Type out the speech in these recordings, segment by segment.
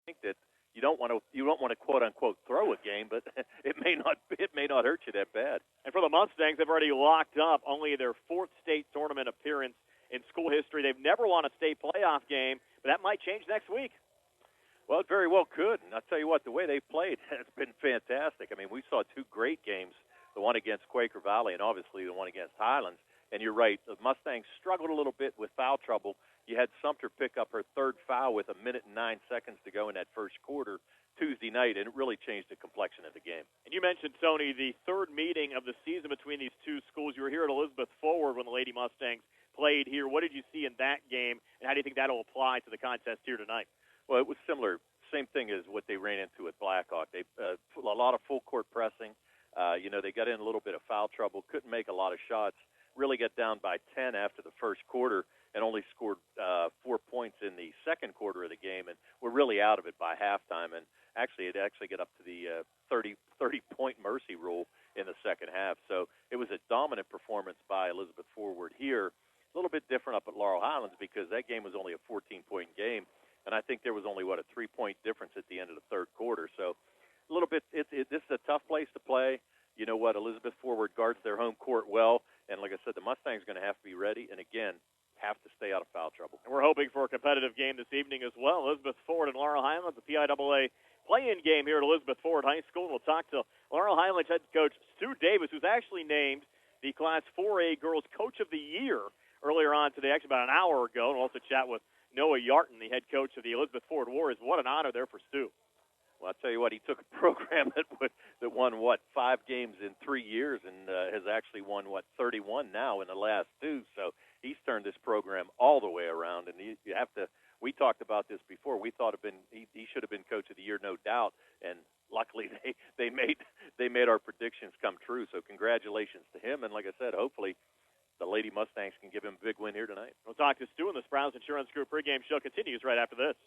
think that you don't want to quote unquote throw a game, but it may not hurt you that bad. And for the Mustangs, they've already locked up only their fourth state tournament appearance in school history. They've never won a state playoff game, but that might change next week. Well, it very well could. And I'll tell you what, the way they played has been fantastic. I mean, we saw two great games, the one against Quaker Valley and obviously the one against Highlands. And you're right, the Mustangs struggled a little bit with foul trouble. You had Sumter pick up her third foul with 1 minute and 9 seconds to go in that first quarter Tuesday night, and it really changed the complexion of the game. And you mentioned, Tony, the third meeting of the season between these two schools. You were here at Elizabeth Forward when the Lady Mustangs played here. What did you see in that game, and how do you think that will apply to the contest here tonight? Well, it was similar. Same thing as what they ran into at Blackhawk. They a lot of full court pressing. They got in a little bit of foul trouble, couldn't make a lot of shots, really got down by 10 after the first quarter and only scored 4 points in the second quarter of the game, and we're really out of it by halftime. And it got up to the 30-point mercy rule in the second half. So it was a dominant performance by Elizabeth Forward here. A little bit different up at Laurel Highlands because that game was only a 14-point game, and I think there was only, a 3-point difference at the end of the third quarter. So a little bit, this is a tough place to play. You know what, Elizabeth Forward guards their home court well, and like I said, the Mustangs are going to have to be ready, and again, have to stay out of foul trouble. And we're hoping for a competitive game this evening as well. Elizabeth Forward and Laurel Highlands, the PIAA play-in game here at Elizabeth Forward High School. We'll talk to Laurel Highlands head coach Stu Davis, who's actually named the Class 4A Girls Coach of the Year earlier on today, actually about an hour ago. And we'll also chat with Noah Yarton, the head coach of the Elizabeth Forward Warriors. What an honor there for Stu. Well, I'll tell you what, he took a program that won, 5 games in 3 years and has actually won, 31 now in the last 2. So he's turned this program all the way around. And you have to – we talked about this before. We thought he should have been Coach of the Year, no doubt. And luckily they made our predictions come true. So congratulations to him. And like I said, hopefully the Lady Mustangs can give him a big win here tonight. We'll talk to Stu, and the Sprouse Insurance Group pregame show continues right after this.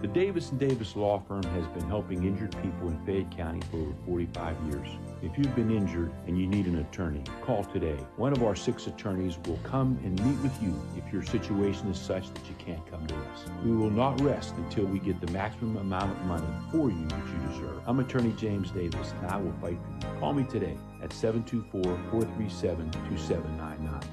The Davis & Davis Law Firm has been helping injured people in Fayette County for over 45 years. If you've been injured and you need an attorney, call today. One of our 6 attorneys will come and meet with you if your situation is such that you can't come to us. We will not rest until we get the maximum amount of money for you that you deserve. I'm Attorney James Davis, and I will fight for you. Call me today at 724-437-2799.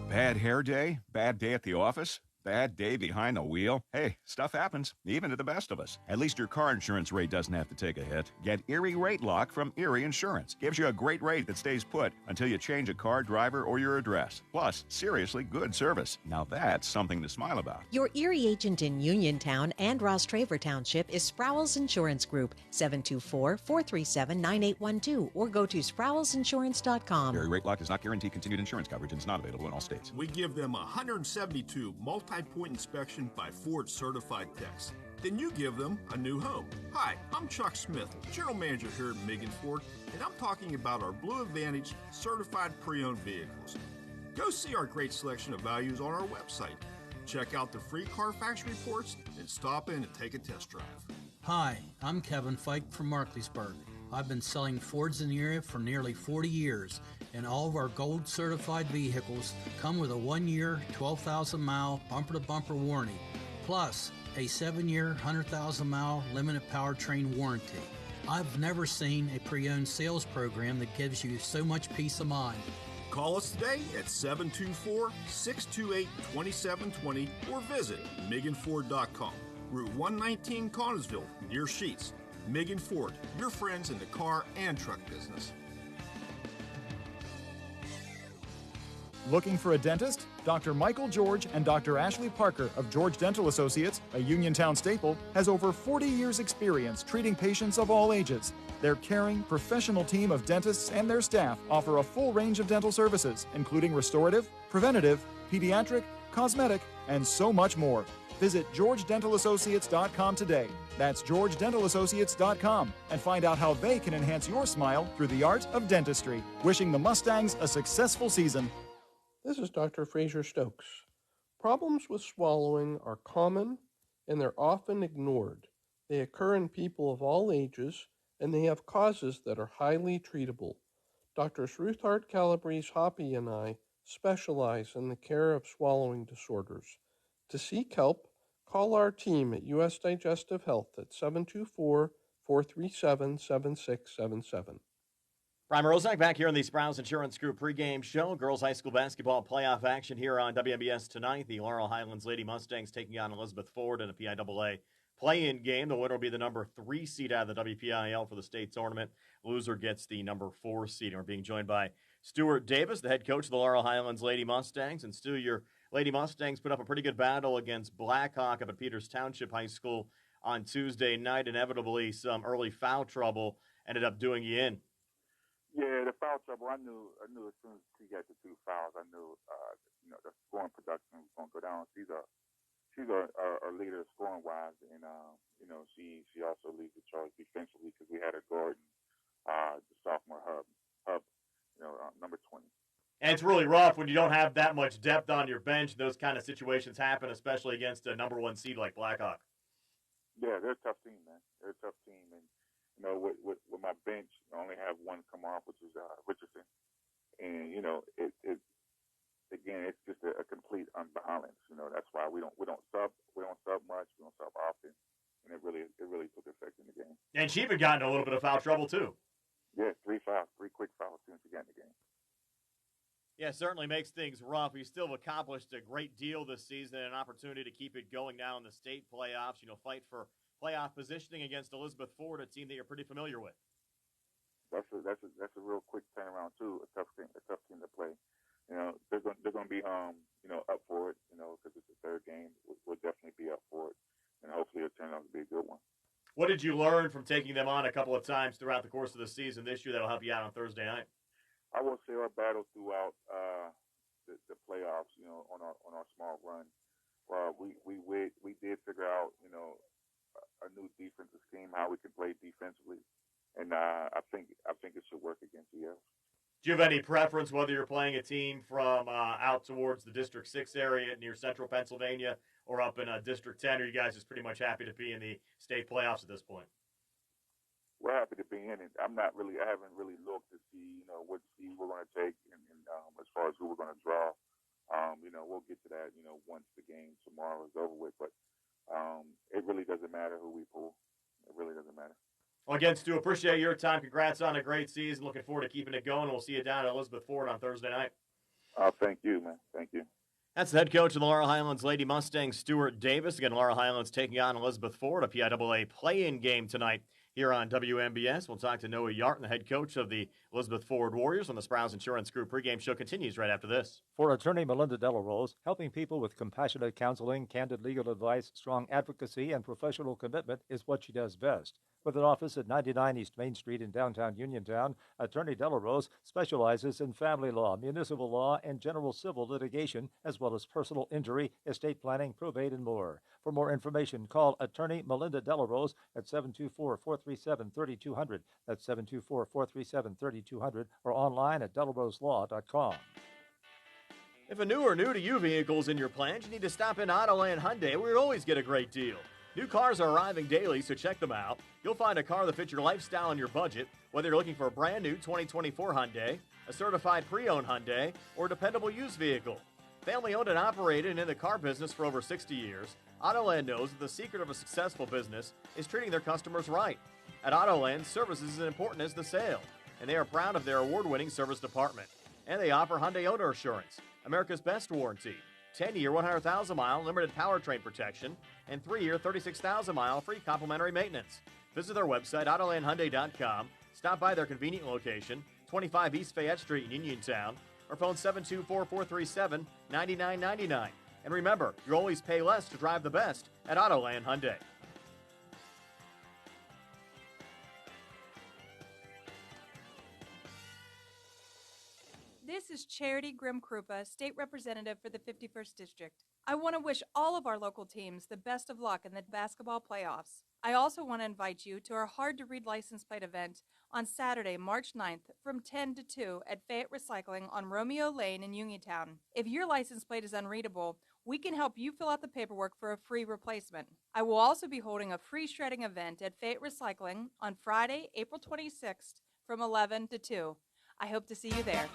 Bad hair day? Bad day at the office? Bad day behind the wheel? Hey, stuff happens, even to the best of us. At least your car insurance rate doesn't have to take a hit. Get Erie Rate Lock from Erie Insurance. Gives you a great rate that stays put until you change a car, driver, or your address. Plus, seriously good service. Now that's something to smile about. Your Erie agent in Uniontown and Ross Traver Township is Sproul's Insurance Group, 724-437-9812, or go to SproulsInsurance.com. Erie Rate Lock does not guarantee continued insurance coverage and is not available in all states. We give them 172 multi-point inspection by Ford certified techs. Then you give them a new home. Hi, I'm Chuck Smith, General Manager here at Megan Ford, and I'm talking about our Blue Advantage certified pre-owned vehicles. Go see our great selection of values on our website. Check out the free Carfax reports and stop in and take a test drive. Hi, I'm Kevin Fike from Markleysburg. I've been selling Fords in the area for nearly 40 years, and all of our gold certified vehicles come with a 1-year, 12,000-mile bumper-to-bumper warranty, plus a 7-year, 100,000-mile limited powertrain warranty. I've never seen a pre-owned sales program that gives you so much peace of mind. Call us today at 724-628-2720 or visit MeganFord.com. Route 119 Connellsville, near Sheets. Megan Ford, your friends in the car and truck business. Looking for a dentist? Dr. Michael George and Dr. Ashley Parker of George Dental Associates, a Uniontown staple, has over 40 years' experience treating patients of all ages. Their caring, professional team of dentists and their staff offer a full range of dental services, including restorative, preventative, pediatric, cosmetic, and so much more. Visit GeorgeDentalAssociates.com today. That's GeorgeDentalAssociates.com, and find out how they can enhance your smile through the art of dentistry. Wishing the Mustangs a successful season. This is Dr. Fraser Stokes. Problems with swallowing are common and they're often ignored. They occur in people of all ages, and they have causes that are highly treatable. Drs. Ruthart Calabrese Hoppy and I specialize in the care of swallowing disorders. To seek help, call our team at U.S. Digestive Health at 724-437-7677. Brian Rozak back here on the Sprouse Insurance Group pregame show. Girls high school basketball playoff action here on WMBS tonight. The Laurel Highlands Lady Mustangs taking on Elizabeth Ford in a PIAA play-in game. The winner will be the number 3 seed out of the WPIAL for the state tournament. Loser gets the number 4 seed. And we're being joined by Stuart Davis, the head coach of the Laurel Highlands Lady Mustangs. And Stu, your Lady Mustangs put up a pretty good battle against Blackhawk up at Peters Township High School on Tuesday night. Inevitably, some early foul trouble ended up doing you in. Yeah, the foul trouble. I knew as soon as she got the 2 fouls, I knew the scoring production was going to go down. She's a leader scoring wise, and she also leads the charge defensively because we had her guarding the sophomore hub, number 20. And it's really rough when you don't have that much depth on your bench. Those kind of situations happen, especially against a number 1 seed like Blackhawk. Yeah, they're a tough team, man. They're a tough team, and with my bench, I only have one come off, which is Richardson. And, it's just a complete unbalance. That's why we don't sub much, we don't sub often. And it really took effect in the game. And she even got in a little bit of foul trouble, too. Yeah, 3 quick fouls since she got in the game. Yeah, certainly makes things rough. You still have accomplished a great deal this season and an opportunity to keep it going now in the state playoffs. Fight for playoff positioning against Elizabeth Ford, a team that you're pretty familiar with. That's a real quick turnaround too. A tough team to play. They're going to be up for it. Because it's the 3rd game. We'll definitely be up for it, and hopefully it'll turn out to be a good one. What did you learn from taking them on a couple of times throughout the course of the season this year that'll help you out on Thursday night? I will say our battle throughout the playoffs. On our small run, we did figure out a new defensive scheme, how we can play defensively, and I think it should work against EF. Do you have any preference whether you're playing a team from out towards the District 6 area near central Pennsylvania or up in District 10? Or are you guys just pretty much happy to be in the state playoffs at this point? We're happy to be in it. I haven't really looked to see, what seed we're going to take and as far as who we're going to draw. We'll get to that, once the game tomorrow is over with. But it really doesn't matter who we pull. It really doesn't matter. Well, again, Stu, appreciate your time. Congrats on a great season. Looking forward to keeping it going. We'll see you down at Elizabeth Ford on Thursday night. Thank you, man. Thank you. That's the head coach of the Laurel Highlands Lady Mustangs, Stuart Davis. Again, Laurel Highlands taking on Elizabeth Ford, a PIAA play-in game tonight here on WMBS. We'll talk to Noah Yarton, the head coach of the Elizabeth Ford Warriors, on the Sprouse Insurance Group pregame show continues right after this. For attorney Melinda Delarose, helping people with compassionate counseling, candid legal advice, strong advocacy, and professional commitment is what she does best. With an office at 99 East Main Street in downtown Uniontown, Attorney Delarose specializes in family law, municipal law, and general civil litigation, as well as personal injury, estate planning, probate, and more. For more information, call Attorney Melinda Delarose at 724-437-3200. That's 724-437-3200, or online at delaroselaw.com. If a new or new-to-you vehicle is in your plans, you need to stop in Autoland Hyundai, where you always get a great deal. New cars are arriving daily, so check them out. You'll find a car that fits your lifestyle and your budget, whether you're looking for a brand new 2024 Hyundai, a certified pre-owned Hyundai, or a dependable used vehicle. Family owned and operated and in the car business for over 60 years, Autoland knows that the secret of a successful business is treating their customers right. At Autoland, service is as important as the sale, and they are proud of their award-winning service department. And they offer Hyundai Owner Assurance, America's best warranty, 10-year, 100,000-mile limited powertrain protection, and 3-year, 36,000-mile free complimentary maintenance. Visit their website, AutolandHyundai.com. Stop by their convenient location, 25 East Fayette Street in Uniontown, or phone 724-437-9999. And remember, you always pay less to drive the best at Autoland Hyundai. This is Charity Grimm-Krupa, State Representative for the 51st District. I want to wish all of our local teams the best of luck in the basketball playoffs. I also want to invite you to our Hard to Read license plate event on Saturday, March 9th from 10 to 2 at Fayette Recycling on Romeo Lane in Uniontown. If your license plate is unreadable, we can help you fill out the paperwork for a free replacement. I will also be holding a free shredding event at Fayette Recycling on Friday, April 26th from 11 to 2. I hope to see you there.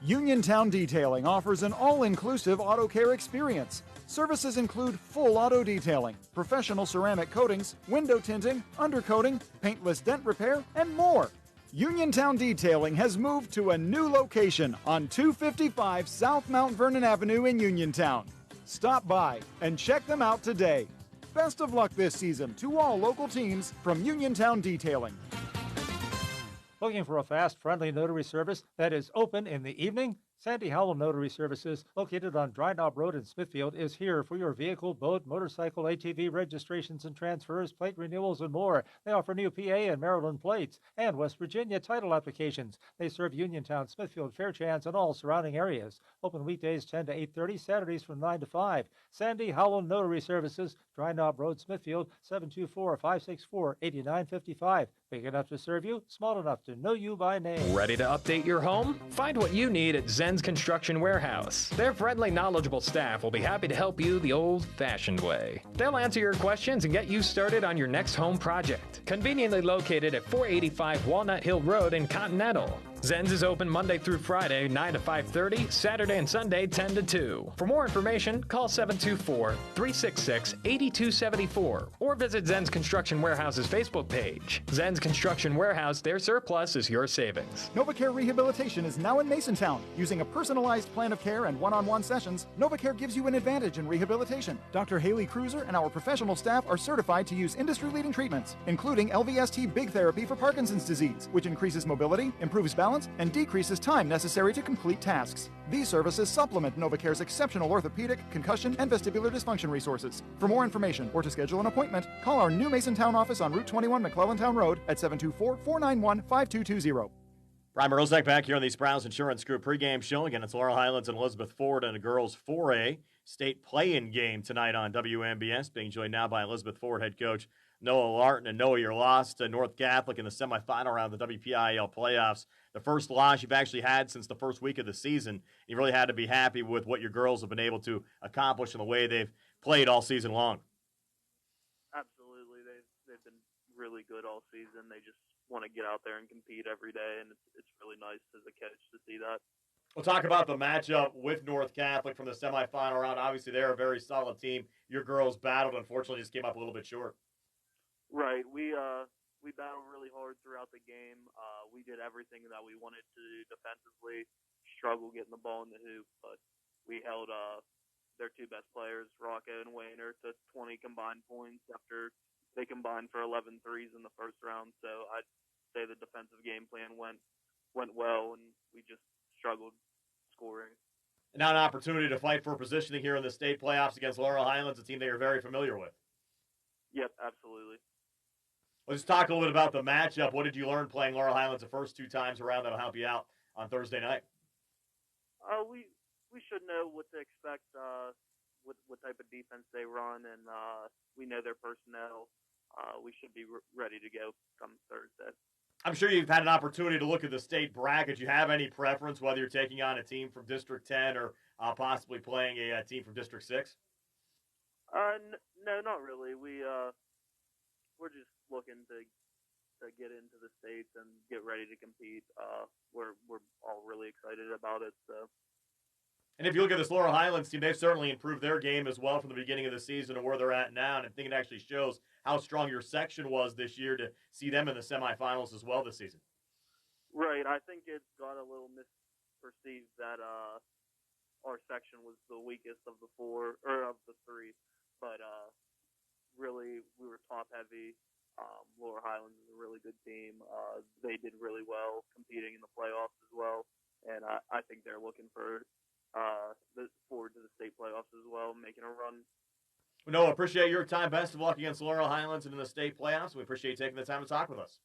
Uniontown Detailing offers an all-inclusive auto care experience. Services include full auto detailing, professional ceramic coatings, window tinting, undercoating, paintless dent repair, and more. Uniontown Detailing has moved to a new location on 255 South Mount Vernon Avenue in Uniontown. Stop by and check them out today. Best of luck this season to all local teams from Uniontown Detailing. Looking for a fast, friendly notary service that is open in the evening? Sandy Howell Notary Services, located on Dry Knob Road in Smithfield, is here for your vehicle, boat, motorcycle, ATV registrations and transfers, plate renewals, and more. They offer new PA and Maryland plates and West Virginia title applications. They serve Uniontown, Smithfield, Fairchance, and all surrounding areas. Open weekdays 10 to 8:30, Saturdays from 9 to 5. Sandy Howell Notary Services, Dry Knob Road, Smithfield, 724-564-8955. Big enough to serve you, small enough to know you by name. Ready to update your home? Find what you need at Zen's Construction Warehouse. Their friendly, knowledgeable staff will be happy to help you the old-fashioned way. They'll answer your questions and get you started on your next home project. Conveniently located at 485 Walnut Hill Road in Continental. Zen's is open Monday through Friday, 9 to 5:30, Saturday and Sunday, 10 to 2. For more information, call 724-366-8274 or visit Zen's Construction Warehouse's Facebook page. Zen's Construction Warehouse, their surplus is your savings. NovaCare Rehabilitation is now in Masontown. Using a personalized plan of care and one-on-one sessions, NovaCare gives you an advantage in rehabilitation. Dr. Haley Cruiser and our professional staff are certified to use industry-leading treatments, including LVST Big Therapy for Parkinson's disease, which increases mobility, improves balance, and decreases time necessary to complete tasks. These services supplement NovaCare's exceptional orthopedic, concussion, and vestibular dysfunction resources. For more information or to schedule an appointment, call our new Masontown office on Route 21 McClellantown Road at 724-491-5220. Brian Morozek back here on the Sprouse Insurance Group pregame show. Again, it's Laurel Highlands and Elizabeth Ford and a girls 4A state play-in game tonight on WMBS. Being joined now by Elizabeth Ford head coach Noah Larton. And Noah, you're lost to North Catholic in the semifinal round of the WPIAL playoffs. The first loss you've actually had since the first week of the season. You really had to be happy with what your girls have been able to accomplish and the way they've played all season long. Absolutely. They've been really good all season. They just want to get out there and compete every day, and it's really nice as a coach to see that. We'll talk about the matchup with North Catholic from the semifinal round. Obviously, they're a very solid team. Your girls battled, unfortunately, just came up a little bit short. Right. We battled really hard throughout the game. We did everything that we wanted to do defensively, struggled getting the ball in the hoop, but we held their two best players, Rocco and Wayner, to 20 combined points after they combined for 11 threes in the first round. So I'd say the defensive game plan went well, and we just struggled scoring. And now an opportunity to fight for positioning here in the state playoffs against Laurel Highlands, a team that you're very familiar with. Yep, absolutely. Let's talk a little bit about the matchup. What did you learn playing Laurel Highlands the first two times around that'll help you out on Thursday night? We should know what to expect, what type of defense they run, and we know their personnel. We should be ready to go come Thursday. I'm sure you've had an opportunity to look at the state bracket. Do you have any preference whether you're taking on a team from District 10 or possibly playing a team from District 6? No, not really. We're just looking to get into the states and get ready to compete. We're all really excited about it. So. And if you look at this Laurel Highlands team, they've certainly improved their game as well from the beginning of the season to where they're at now. And I think it actually shows how strong your section was this year to see them in the semifinals as well this season. Right. I think it got a little misperceived that our section was the weakest of the four or of the three, but really we were top heavy. Laurel Highlands is a really good team. They did really well competing in the playoffs as well, and I think they're looking forward to the state playoffs as well, making a run. No, appreciate your time. Best of luck against Laurel Highlands and in the state playoffs. We appreciate you taking the time to talk with us.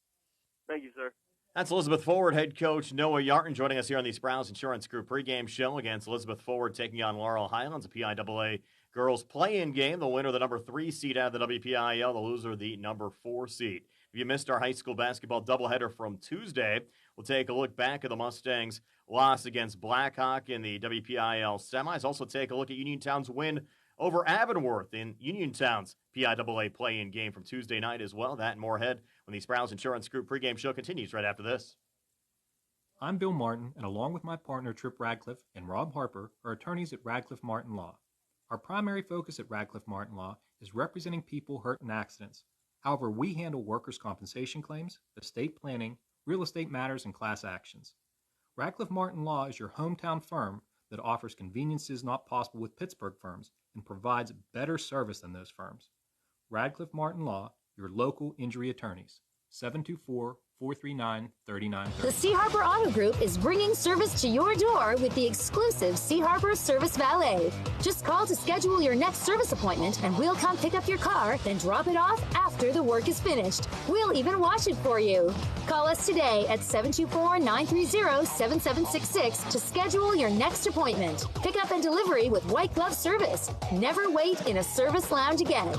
Thank you, sir. That's Elizabeth Forward head coach Noah Yarton joining us here on the Sprouse Insurance Group pregame show against Elizabeth Forward taking on Laurel Highlands, a PIAA girls play-in game. The winner, the number 3 seed out of the WPIAL, the loser, the number 4 seed. If you missed our high school basketball doubleheader from Tuesday, we'll take a look back at the Mustangs' loss against Blackhawk in the WPIAL semis. Also take a look at Uniontown's win over Avonworth in Uniontown's PIAA play-in game from Tuesday night as well. That and more ahead when the Sprouse Insurance Group pregame show continues right after this. I'm Bill Martin, and along with my partner Trip Radcliffe and Rob Harper, are attorneys at Radcliffe Martin Law. Our primary focus at Radcliffe Martin Law is representing people hurt in accidents. However, we handle workers' compensation claims, estate planning, real estate matters, and class actions. Radcliffe Martin Law is your hometown firm that offers conveniences not possible with Pittsburgh firms and provides better service than those firms. Radcliffe Martin Law, your local injury attorneys. 724-439-3930. The Sea Harbor Auto Group is bringing service to your door with the exclusive Sea Harbor Service Valet. Just call to schedule your next service appointment and we'll come pick up your car, then drop it off after the work is finished. We'll even wash it for you. Call us today at 724-930-7766 to schedule your next appointment. Pickup and delivery with white glove service. Never wait in a service lounge again.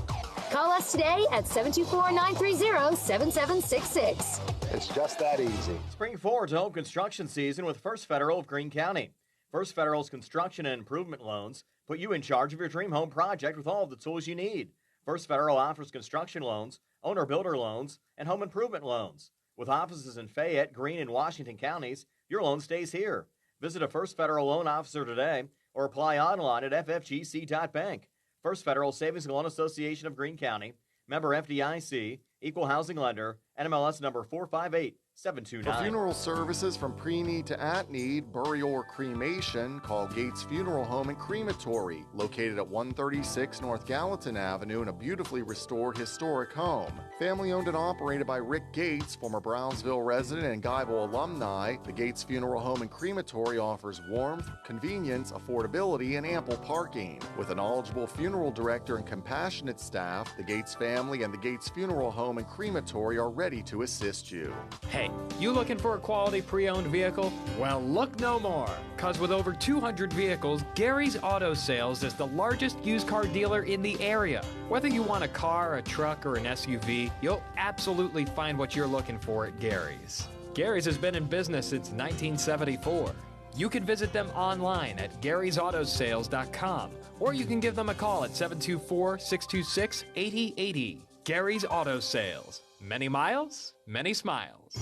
Call us today at 724-930-7766. It's just that easy. Spring forward to home construction season with First Federal of Greene County. First Federal's construction and improvement loans put you in charge of your dream home project with all of the tools you need. First Federal offers construction loans, owner-builder loans, and home improvement loans. With offices in Fayette, Greene, and Washington counties, your loan stays here. Visit a First Federal loan officer today or apply online at ffgc.bank. First Federal Savings and Loan Association of Greene County, member FDIC, equal housing lender, NMLS number 458729. For funeral services from pre-need to at-need, burial or cremation, call Gates Funeral Home and Crematory, located at 136 North Gallatin Avenue in a beautifully restored historic home. Family-owned and operated by Rick Gates, former Brownsville resident and Guyville alumni, the Gates Funeral Home and Crematory offers warmth, convenience, affordability, and ample parking. With a knowledgeable funeral director and compassionate staff, the Gates family and the Gates Funeral Home and Crematory are ready to assist you. Hey, you looking for a quality pre-owned vehicle? Well, look no more, because with over 200 vehicles, Gary's Auto Sales is the largest used car dealer in the area. Whether you want a car, a truck, or an SUV, you'll absolutely find what you're looking for at Gary's. Gary's has been in business since 1974. You can visit them online at Gary'sAutoSales.com, or you can give them a call at 724-626-8080. Gary's Auto Sales. Many miles, many smiles.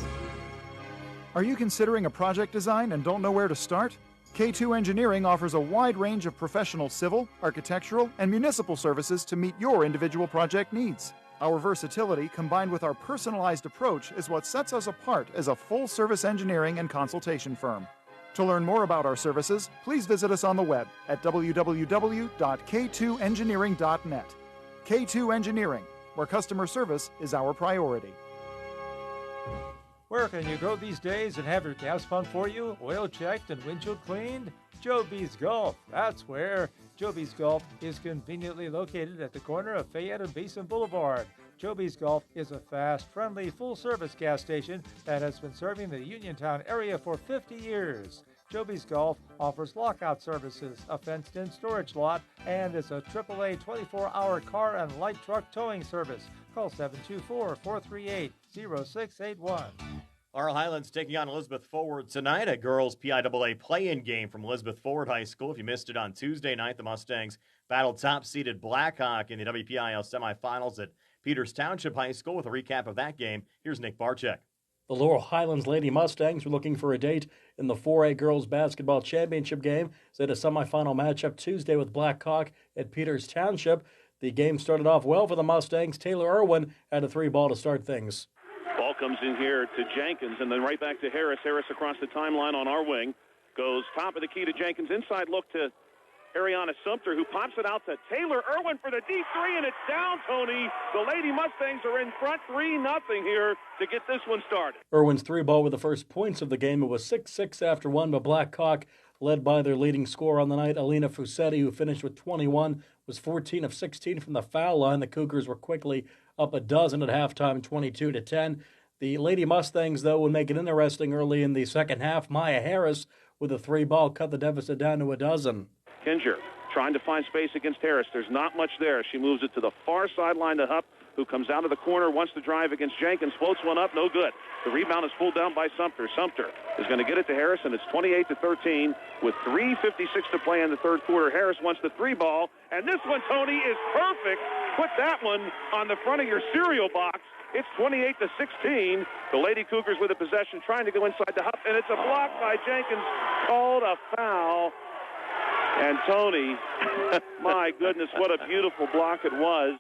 Are you considering a project design and don't know where to start? K2 Engineering offers a wide range of professional civil, architectural, and municipal services to meet your individual project needs. Our versatility, combined with our personalized approach, is what sets us apart as a full-service engineering and consultation firm. To learn more about our services, please visit us on the web at www.k2engineering.net. K2 Engineering, where customer service is our priority. Where can you go these days and have your gas pump for you, oil checked, and windshield cleaned? Joby's Golf. That's where. Joby's Golf is conveniently located at the corner of Fayette and Basin Boulevard. Joby's Golf is a fast, friendly, full-service gas station that has been serving the Uniontown area for 50 years. Joby's Golf offers lockout services, a fenced-in storage lot, and is a AAA 24-hour car and light truck towing service. Call 724-438-0681. Laurel Highlands taking on Elizabeth Forward tonight, a girls PIAA play-in game from Elizabeth Forward High School. If you missed it on Tuesday night, the Mustangs battled top-seeded Blackhawk in the WPIAL semifinals at Peters Township High School. With a recap of that game, here's Nick Barczyk. The Laurel Highlands Lady Mustangs were looking for a date in the 4A Girls Basketball Championship game. They had a semifinal matchup Tuesday with Blackhawk at Peters Township. The game started off well for the Mustangs. Taylor Irwin had a 3-ball to start things. Ball comes in here to Jenkins, and then right back to Harris. Harris across the timeline on our wing. Goes top of the key to Jenkins. Inside look to Ariana Sumter, who pops it out to Taylor Irwin for the deep three, and it's down, Tony. The Lady Mustangs are in front 3-0 here to get this one started. Irwin's 3-ball with the first points of the game. It was 6-6 after one, but Blackhawk, led by their leading scorer on the night, Alina Fusetti, who finished with 21, was 14 of 16 from the foul line. The Cougars were quickly up a dozen at halftime, 22-10. The Lady Mustangs, though, would make it interesting early in the second half. Maya Harris, with a 3-ball, cut the deficit down to a dozen. Kinger trying to find space against Harris. There's not much there. She moves it to the far sideline to Hupp, who comes out of the corner, wants to drive against Jenkins, floats one up, no good. The rebound is pulled down by Sumter. Sumter is going to get it to Harris, and it's 28-13 with 3:56 to play in the third quarter. Harris wants the 3-ball, and this one, Tony, is perfect put that one on the front of your cereal box. It's 28-16. The Lady Cougars with a possession, trying to go inside the huff, and it's a block by Jenkins. Called a foul. And Tony, my goodness, what a beautiful block it was.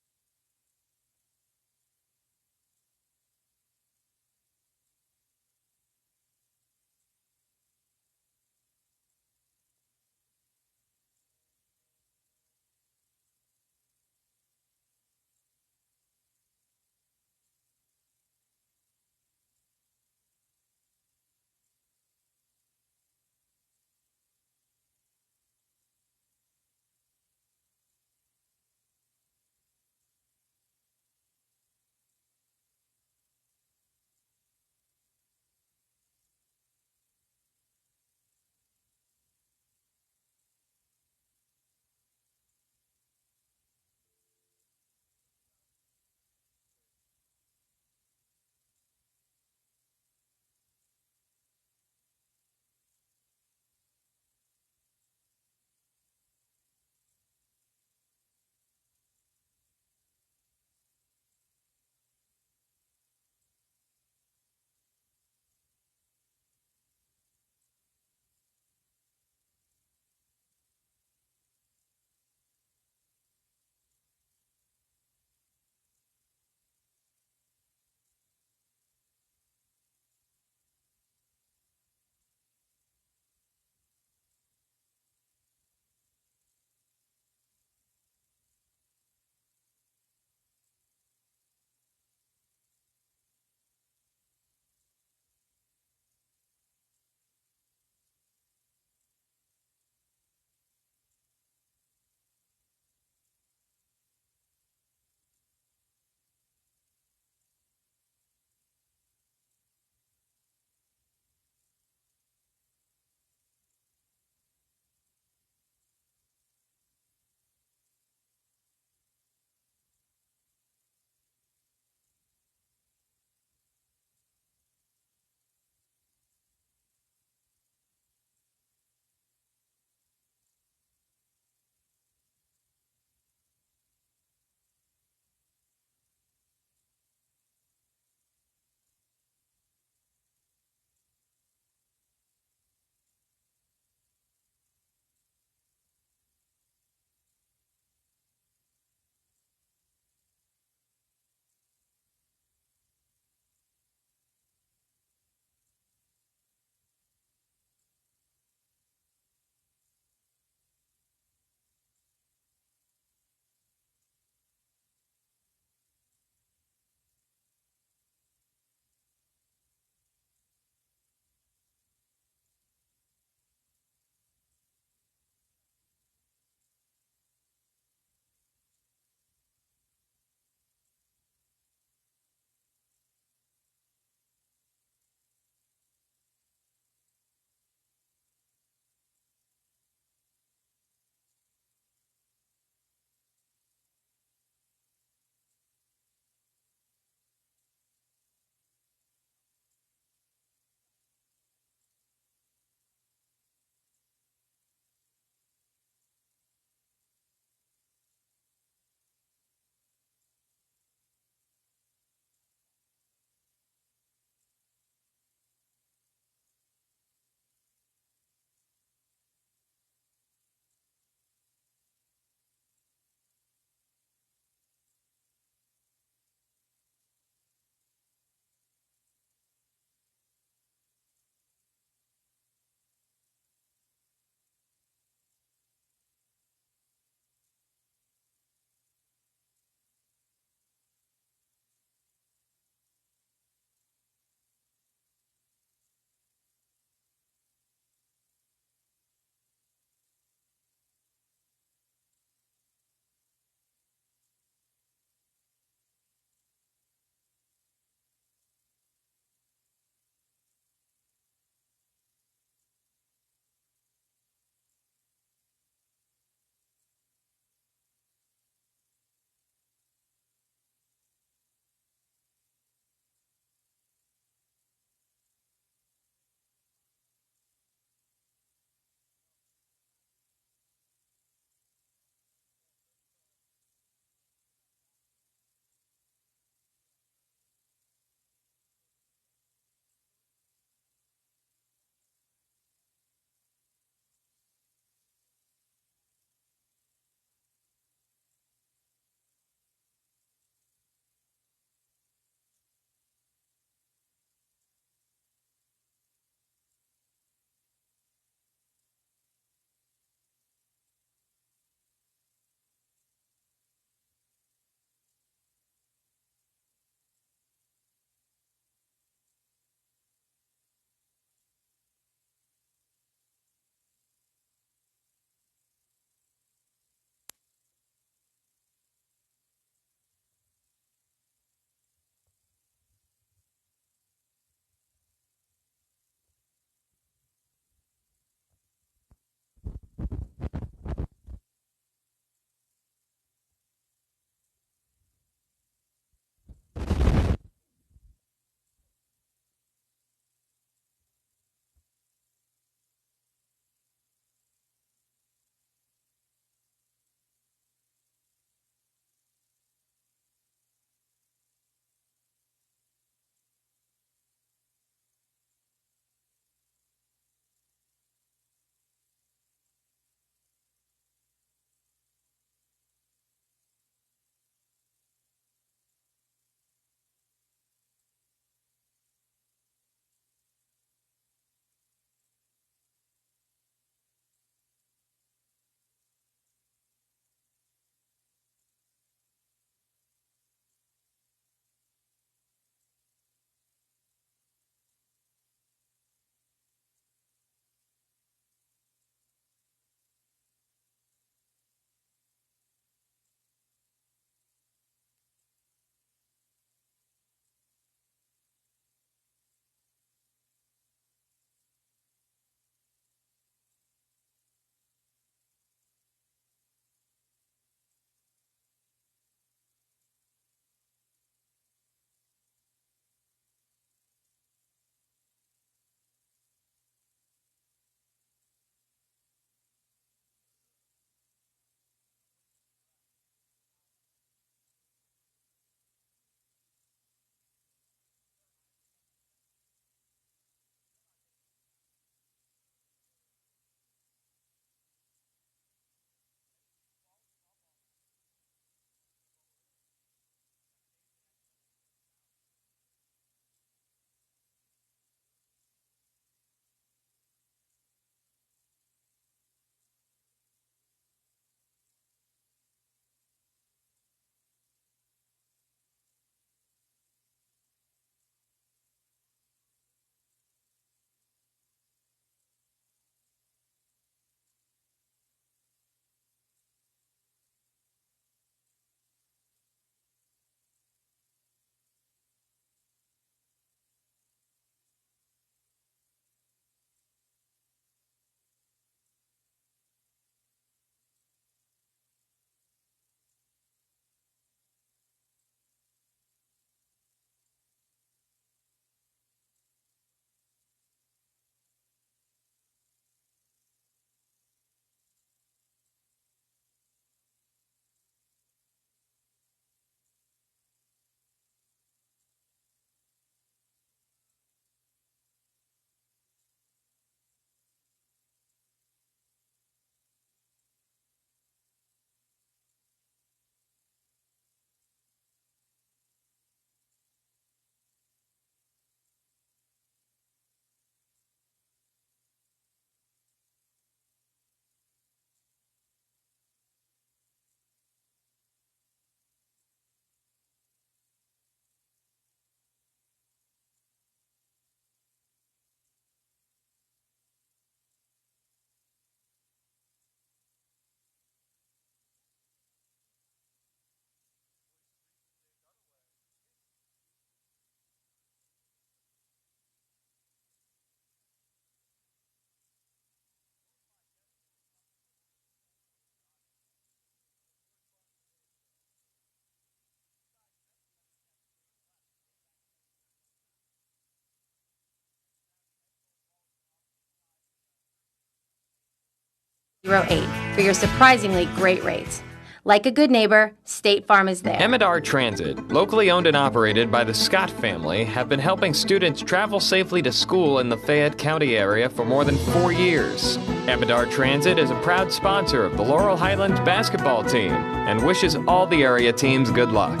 for your surprisingly great rates. Like a good neighbor, State Farm is there. M&R Transit, locally owned and operated by the Scott family, have been helping students travel safely to school in the Fayette County area for more than 4 years. M&R Transit is a proud sponsor of the Laurel Highlands basketball team and wishes all the area teams good luck.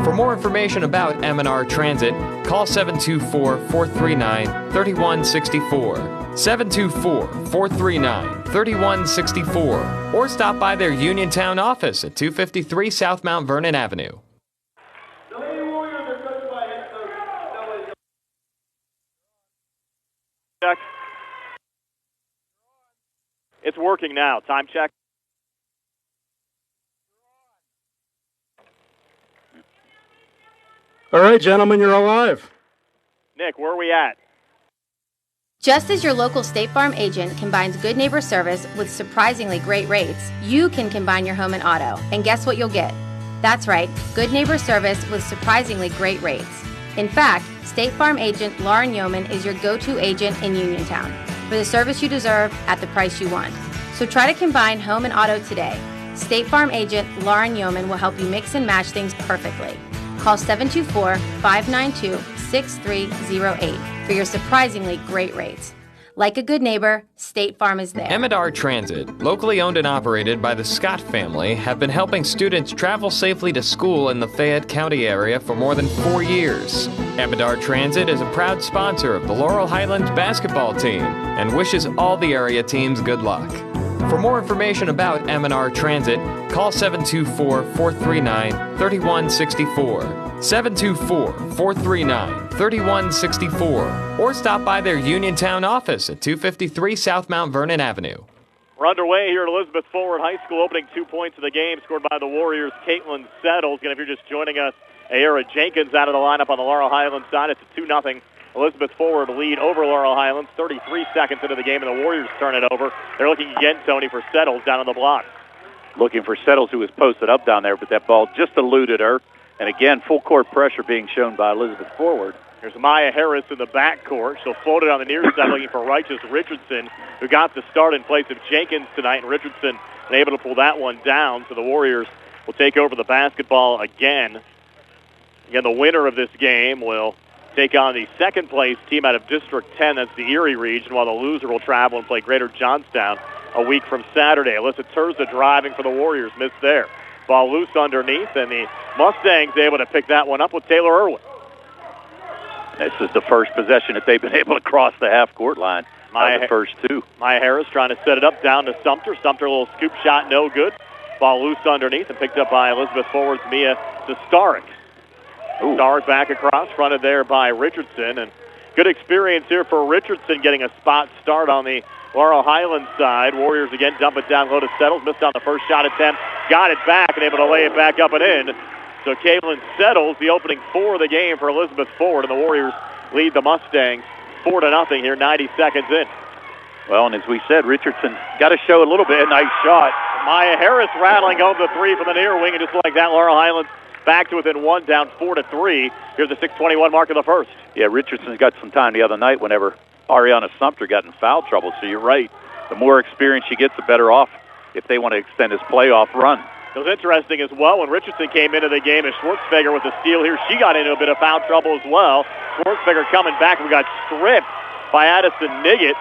For more information about M&R Transit, call 724-439-3164. 724-439-3164, or stop by their Uniontown office at 253 South Mount Vernon Avenue. Check. It's working now. Time check. All right, gentlemen, you're alive. Nick, where are we at? Just as your local State Farm agent combines good neighbor service with surprisingly great rates, you can combine your home and auto. And guess what you'll get? That's right, good neighbor service with surprisingly great rates. In fact, State Farm agent Lauren Yeoman is your go-to agent in Uniontown for the service you deserve at the price you want. So try to combine home and auto today. State Farm agent Lauren Yeoman will help you mix and match things perfectly. Call 724-592-6308 for your surprisingly great rates. Like a good neighbor, State Farm is there. M&R Transit, locally owned and operated by the Scott family, have been helping students travel safely to school in the Fayette County area for more than 4 years. M&R Transit is a proud sponsor of the Laurel Highlands basketball team and wishes all the area teams good luck. For more information about M&R Transit, call 724-439-3164. 724-439-3164, or stop by their Uniontown office at 253 South Mount Vernon Avenue. We're underway here at Elizabeth Forward High School, opening 2 points of the game scored by the Warriors' Caitlin Settles. And if you're just joining us, Ayara Jenkins out of the lineup on the Laurel Highlands side. It's a 2-0 Elizabeth Forward lead over Laurel Highlands. 33 seconds into the game, and the Warriors turn it over. They're looking again, Tony, for Settles down on the block. Looking for Settles, who was posted up down there, but that ball just eluded her. And again, full court pressure being shown by Elizabeth Forward. Here's Maya Harris in the backcourt. She'll float it on the near side, looking for Righteous Richardson, who got the start in place of Jenkins tonight. And Richardson able to pull that one down, so the Warriors will take over the basketball again. Again, the winner of this game will take on the second-place team out of District 10. That's the Erie region, while the loser will travel and play Greater Johnstown a week from Saturday. Alyssa Terza driving for the Warriors, missed there. Ball loose underneath, and the Mustangs able to pick that one up with Taylor Irwin. This is the first possession that they've been able to cross the half-court line. The first two. Maya Harris trying to set it up down to Sumter. Sumter, a little scoop shot, no good. Ball loose underneath and picked up by Elizabeth Forward's Mia Starek. Starek back across, fronted there by Richardson. And good experience here for Richardson, getting a spot start on the Laurel Highlands side. Warriors again dump it down low to Settles. Missed on the first shot attempt. Got it back and able to lay it back up and in. So Caitlin Settles, the opening 4 of the game for Elizabeth Forward, and the Warriors lead the Mustangs 4-0 here, 90 seconds in. Well, and as we said, Richardson got to show a little bit. Nice shot. Maya Harris rattling home the 3 from the near wing, and just like that, Laurel Highlands back to within 1, down 4-3. Here's the 6:21 mark of the first. Yeah, Richardson's got some time the other night whenever Ariana Sumter got in foul trouble, so you're right. The more experience she gets, the better off if they want to extend this playoff run. It was interesting as well when Richardson came into the game as Schwartzfeger with the steal here. She got into a bit of foul trouble as well. Schwartzfeger coming back. We got stripped by Addison Niggett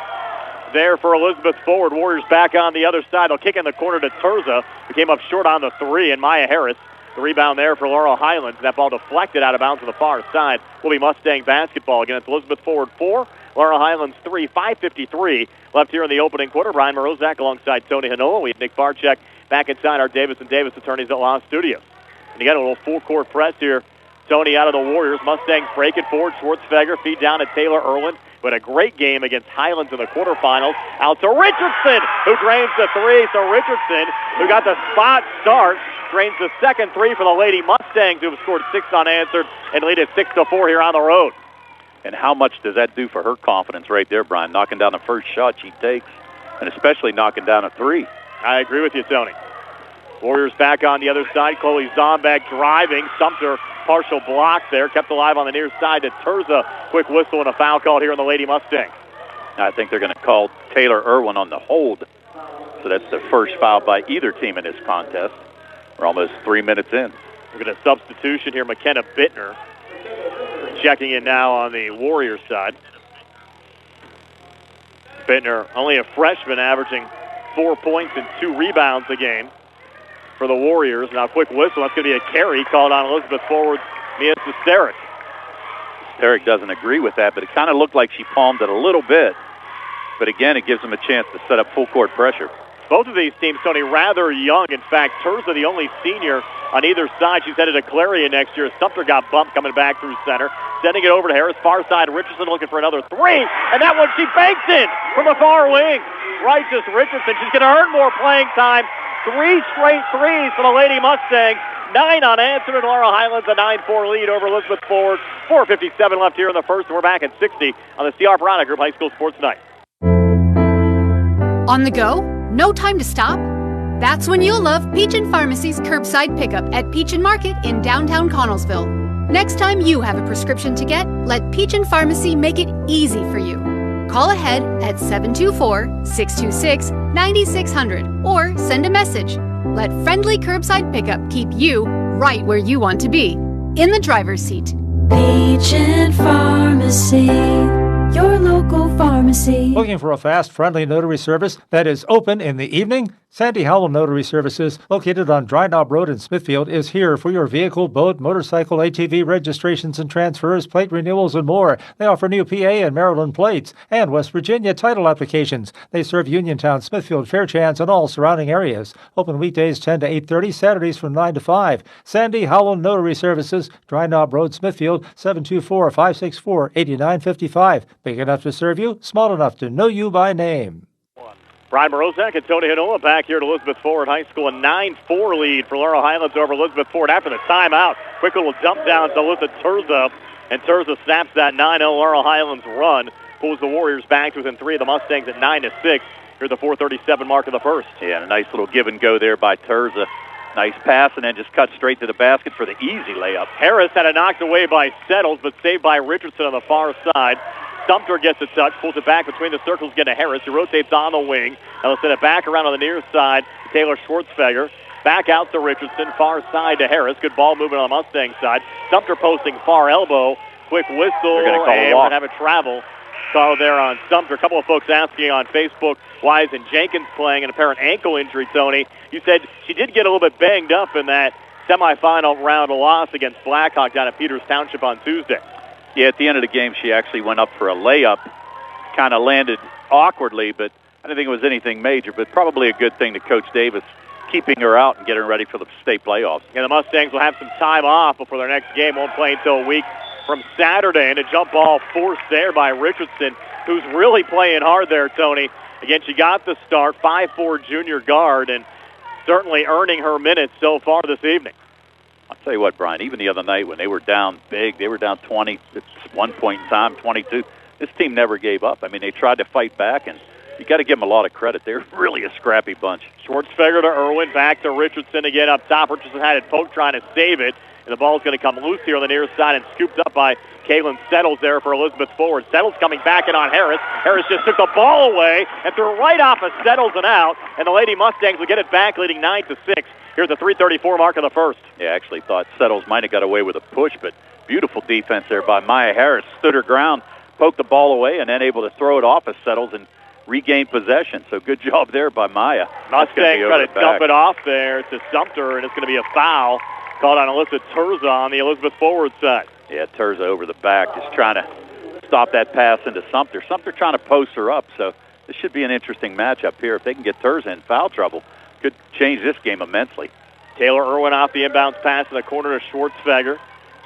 there for Elizabeth Forward. Warriors back on the other side. They'll kick in the corner to Terza, who came up short on the 3, and Maya Harris. The rebound there for Laurel Highlands. That ball deflected out of bounds to the far side. Will be Mustang basketball against Elizabeth Forward 4, Laurel Highlands 3, 5:53 left here in the opening quarter. Brian Morozak alongside Tony Hanoa. We have Nick Barczyk back inside our Davis & Davis Attorneys at Law Studios. And again, a little full-court press here. Tony out of the Warriors. Mustangs break it forward. Schwartzfeger feed down to Taylor Irwin. But a great game against Highlands in the quarterfinals. Out to Richardson, who drains the 3. So Richardson, who got the spot start, drains the second 3 for the Lady Mustangs, who have scored 6 unanswered and lead it 6-4 here on the road. And how much does that do for her confidence right there, Brian? Knocking down the first shot she takes, and especially knocking down a 3. I agree with you, Tony. Warriors back on the other side. Chloe Zombag driving. Sumter, partial block there. Kept alive on the near side to Terza. Quick whistle and a foul called here on the Lady Mustangs. I think they're going to call Taylor Irwin on the hold. So that's the first foul by either team in this contest. We're almost 3 minutes in. We're going to substitution here. McKenna Bittner checking in now on the Warriors side. Bittner, only a freshman, averaging 4 points and 2 rebounds a game for the Warriors. Now, quick whistle. That's going to be a carry called on Elizabeth forward, Mia Sesteric. Sesteric doesn't agree with that, but it kind of looked like she palmed it a little bit. But again, it gives them a chance to set up full court pressure. Both of these teams, Tony, rather young. In fact, Terza, the only senior on either side. She's headed to Clarion next year. Sumter got bumped coming back through center. Sending it over to Harris. Far side, Richardson looking for another three. And that one she banks in from the far wing. Righteous Richardson. She's going to earn more playing time. 3 straight threes for the Lady Mustangs. 9 unanswered, and Laurel Highlands a 9-4 lead over Elizabeth Ford. 4:57 left here in the first, and we're back at 60 on the C.R. Piranha Group High School Sports Night. On the go? No time to stop? That's when you'll love Peachin Pharmacy's curbside pickup at Peachin Market in downtown Connellsville. Next time you have a prescription to get, let Peachin Pharmacy make it easy for you. Call ahead at 724-626-9600 or send a message. Let friendly curbside pickup keep you right where you want to be, in the driver's seat. Peachin Pharmacy, your local pharmacy. Looking for a fast, friendly notary service that is open in the evening? Sandy Howell Notary Services, located on Dry Knob Road in Smithfield, is here for your vehicle, boat, motorcycle, ATV registrations and transfers, plate renewals, and more. They offer new PA and Maryland plates and West Virginia title applications. They serve Uniontown, Smithfield, Fairchance, and all surrounding areas. Open weekdays 10 to 8:30, Saturdays from 9 to 5. Sandy Howell Notary Services, Dry Knob Road, Smithfield, 724-564-8955. Big enough to serve you, small enough to know you by name. Brian Morozak and Tony Hinola back here at Elizabeth Ford High School. A 9-4 lead for Laurel Highlands over Elizabeth Ford after the timeout. Quick little jump down to Alyssa Terza, and Terza snaps that 9-0 Laurel Highlands run. Pulls the Warriors back to within 3 of the Mustangs at 9-6. Here at the 4:37 mark of the first. Yeah, a nice little give and go there by Terza. Nice pass, and then just cut straight to the basket for the easy layup. Harris had it knocked away by Settles, but saved by Richardson on the far side. Sumter gets a touch, pulls it back between the circles, getting to Harris, who rotates on the wing. And they'll send it back around on the near side to Taylor Schwartzfeger. Back out to Richardson, far side to Harris. Good ball movement on the Mustang side. Sumter posting far elbow. Quick whistle, they're going to call and a walk. we're going to have a travel call there on Sumter. A couple of folks asking on Facebook, why isn't Jenkins playing? An apparent ankle injury, Tony. You said she did get a little bit banged up in that semifinal round of loss against Blackhawk down at Peters Township on Tuesday. Yeah, at the end of the game, she actually went up for a layup. Kind of landed awkwardly, but I don't think it was anything major, but probably a good thing to Coach Davis keeping her out and getting her ready for the state playoffs. And the Mustangs will have some time off before their next game. Won't play until a week from Saturday. And a jump ball forced there by Richardson, who's really playing hard there, Tony. Again, she got the start, 5'4" junior guard, and certainly earning her minutes so far this evening. I'll tell you what, Brian, even the other night when they were down big, they were down 20 at one point in time, 22. This team never gave up. I mean, they tried to fight back, and you got to give them a lot of credit. They're really a scrappy bunch. Schwartzfeger to Irwin, back to Richardson again up top. Richardson had it poked, trying to save it, and the ball's going to come loose here on the near side and scooped up by Kaylin Settles there for Elizabeth Ford. Settles coming back in on Harris. Harris just took the ball away and threw it right off of Settles and out, and the Lady Mustangs will get it back, leading 9-6. Here at the 3:34 mark of the first. Yeah, I actually thought Settles might have got away with a push, but beautiful defense there by Maya Harris. Stood her ground, poked the ball away, and then able to throw it off of Settles and regain possession. So good job there by Maya. Mustangs try to dump it off there to Sumter, and it's going to be a foul called on Alyssa Terza on the Elizabeth Forward side. Yeah, Terza over the back, just trying to stop that pass into Sumter. Sumter trying to post her up, so this should be an interesting matchup here. If they can get Terza in foul trouble, could change this game immensely. Taylor Irwin off the inbounds pass in the corner to Schwartzfeger.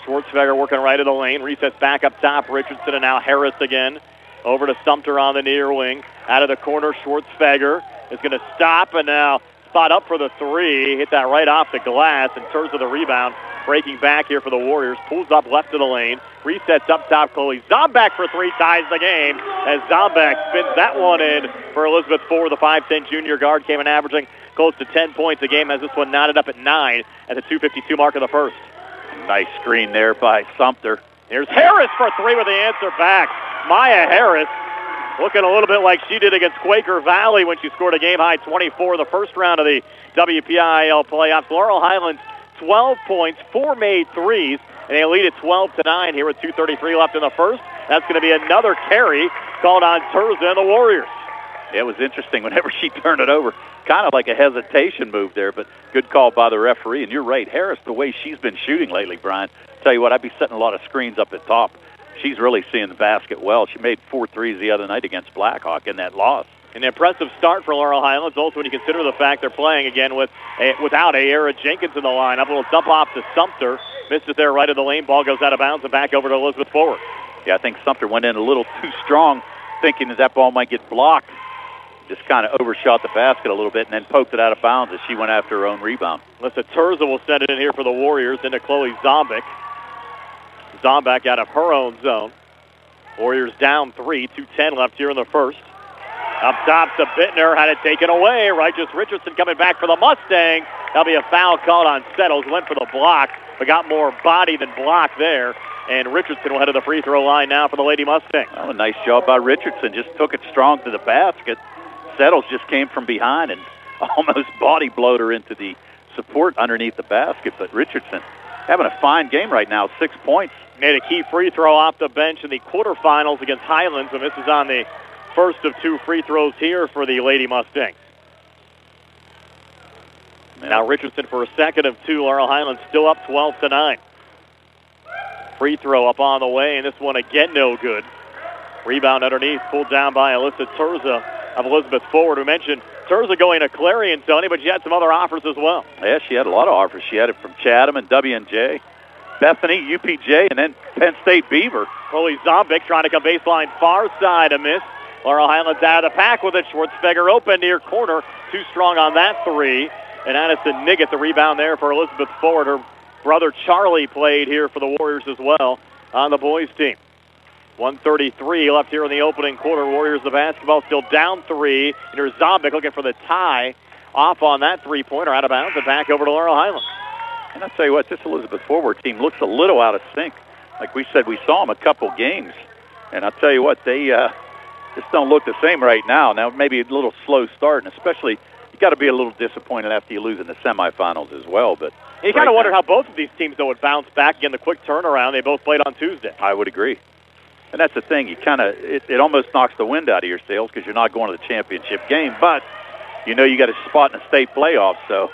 Schwartzfeger working right of the lane. Resets back up top. Richardson and now Harris again. Over to Sumter on the near wing. Out of the corner, Schwartzfeger is going to stop and now spot up for the three. Hit that right off the glass in terms of the rebound. Breaking back here for the Warriors. Pulls up left of the lane. Resets up top. Chloe Zombak for three, ties the game as Zombak spins that one in for Elizabeth Ford. The 5'10" junior guard came in averaging close to 10 points a game as this one knotted up at 9 at the 2:52 mark of the first. Nice screen there by Sumter. Here's Harris for three with the answer back. Maya Harris looking a little bit like she did against Quaker Valley when she scored a game-high 24 in the first round of the WPIAL playoffs. Laurel Highlands, 12 points, 4 made threes, and they lead at 12-9 here with 2:33 left in the first. That's going to be another carry called on Terza and the Warriors. It was interesting whenever she turned it over. Kind of like a hesitation move there, but good call by the referee. And you're right, Harris, the way she's been shooting lately, Brian, tell you what, I'd be setting a lot of screens up at top. She's really seeing the basket well. She made 4 threes the other night against Blackhawk in that loss. An impressive start for Laurel Highlands, also when you consider the fact they're playing again without Ayara Jenkins in the lineup. A little dump off to Sumter. Missed it there right of the lane. Ball goes out of bounds and back over to Elizabeth Forward. Yeah, I think Sumter went in a little too strong, thinking that ball might get blocked. Just kind of overshot the basket a little bit and then poked it out of bounds as she went after her own rebound. Alyssa Terza will send it in here for the Warriors into Chloe Zombek. Zombek out of her own zone. Warriors down 3, 2:10 left here in the first. Up top to Bittner, had it taken away. Righteous Richardson coming back for the Mustangs. That'll be a foul called on Settles. Went for the block, but got more body than block there. And Richardson will head to the free throw line now for the Lady Mustangs. Well, a nice job by Richardson. Just took it strong to the basket. Settles just came from behind and almost body blowed her into the support underneath the basket. But Richardson having a fine game right now, 6 points. Made a key free throw off the bench in the quarterfinals against Highlands, and this is on the first of 2 free throws here for the Lady Mustangs. Now Richardson for a second of 2. Laurel Highlands still up 12-9. Free throw up on the way, and this one again no good. Rebound underneath, pulled down by Alyssa Terza of Elizabeth Forward. We mentioned Terza going to Clarion, Tony, but she had some other offers as well. Yeah, she had a lot of offers. She had it from Chatham and W&J, Bethany, UPJ, and then Penn State Beaver. Chloe Zombek trying to come baseline far side, a miss. Laurel Highlands out of the pack with it. Schwartzfeger open near corner. Too strong on that 3. And Addison Niggett, the rebound there for Elizabeth Forward. Her brother Charlie played here for the Warriors as well on the boys' team. 1:33 left here in the opening quarter. Warriors, the basketball still down 3. And here's Zombek looking for the tie. Off on that 3-pointer, out of bounds, and back over to Laurel Highlands. And I'll tell you what, this Elizabeth Forward team looks a little out of sync. Like we said, we saw them a couple games. And I'll tell you what, they just don't look the same right now. Now, maybe a little slow start, and especially you got to be a little disappointed after you lose in the semifinals as well. But you kind of wondered how both of these teams, though, would bounce back. Again, the quick turnaround. They both played on Tuesday. I would agree. And that's the thing. You kind of it almost knocks the wind out of your sails because you're not going to the championship game. But you know you got a spot in the state playoffs. So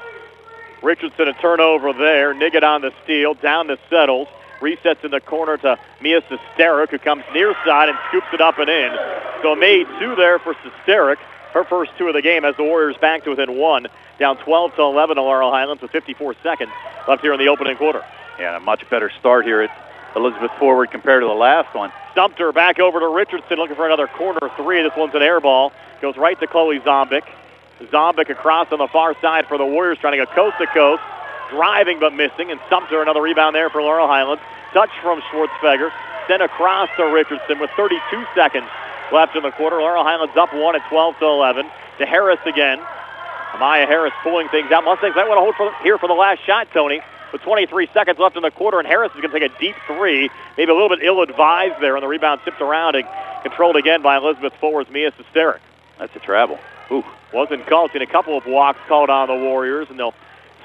Richardson a turnover there. Niggett on the steal. Down to Settles. Resets in the corner to Mia Sesterik, who comes near side and scoops it up and in. So made 2 there for Sesterik. Her first 2 of the game as the Warriors back to within 1. Down 12-11 to Laurel Highlands with 54 seconds left here in the opening quarter. Yeah, a much better start here at Elizabeth Forward compared to the last one. Sumter back over to Richardson looking for another corner 3. This one's an air ball. Goes right to Chloe Zombek. Zombek across on the far side for the Warriors, trying to go coast to coast. Driving but missing, and Sumter another rebound there for Laurel Highlands. Touch from Schwartzfeger. Sent across to Richardson with 32 seconds left in the quarter. Laurel Highlands up 1 at 12-11. To Harris again. Amaya Harris pulling things out. Mustangs might want to hold here for the last shot, Tony. With 23 seconds left in the quarter, and Harris is going to take a deep 3. Maybe a little bit ill-advised there, and the rebound tipped around and controlled again by Elizabeth Forward's Mia Sesterik. That's a travel. Ooh. Wasn't called. Seen a couple of walks called on the Warriors, and they'll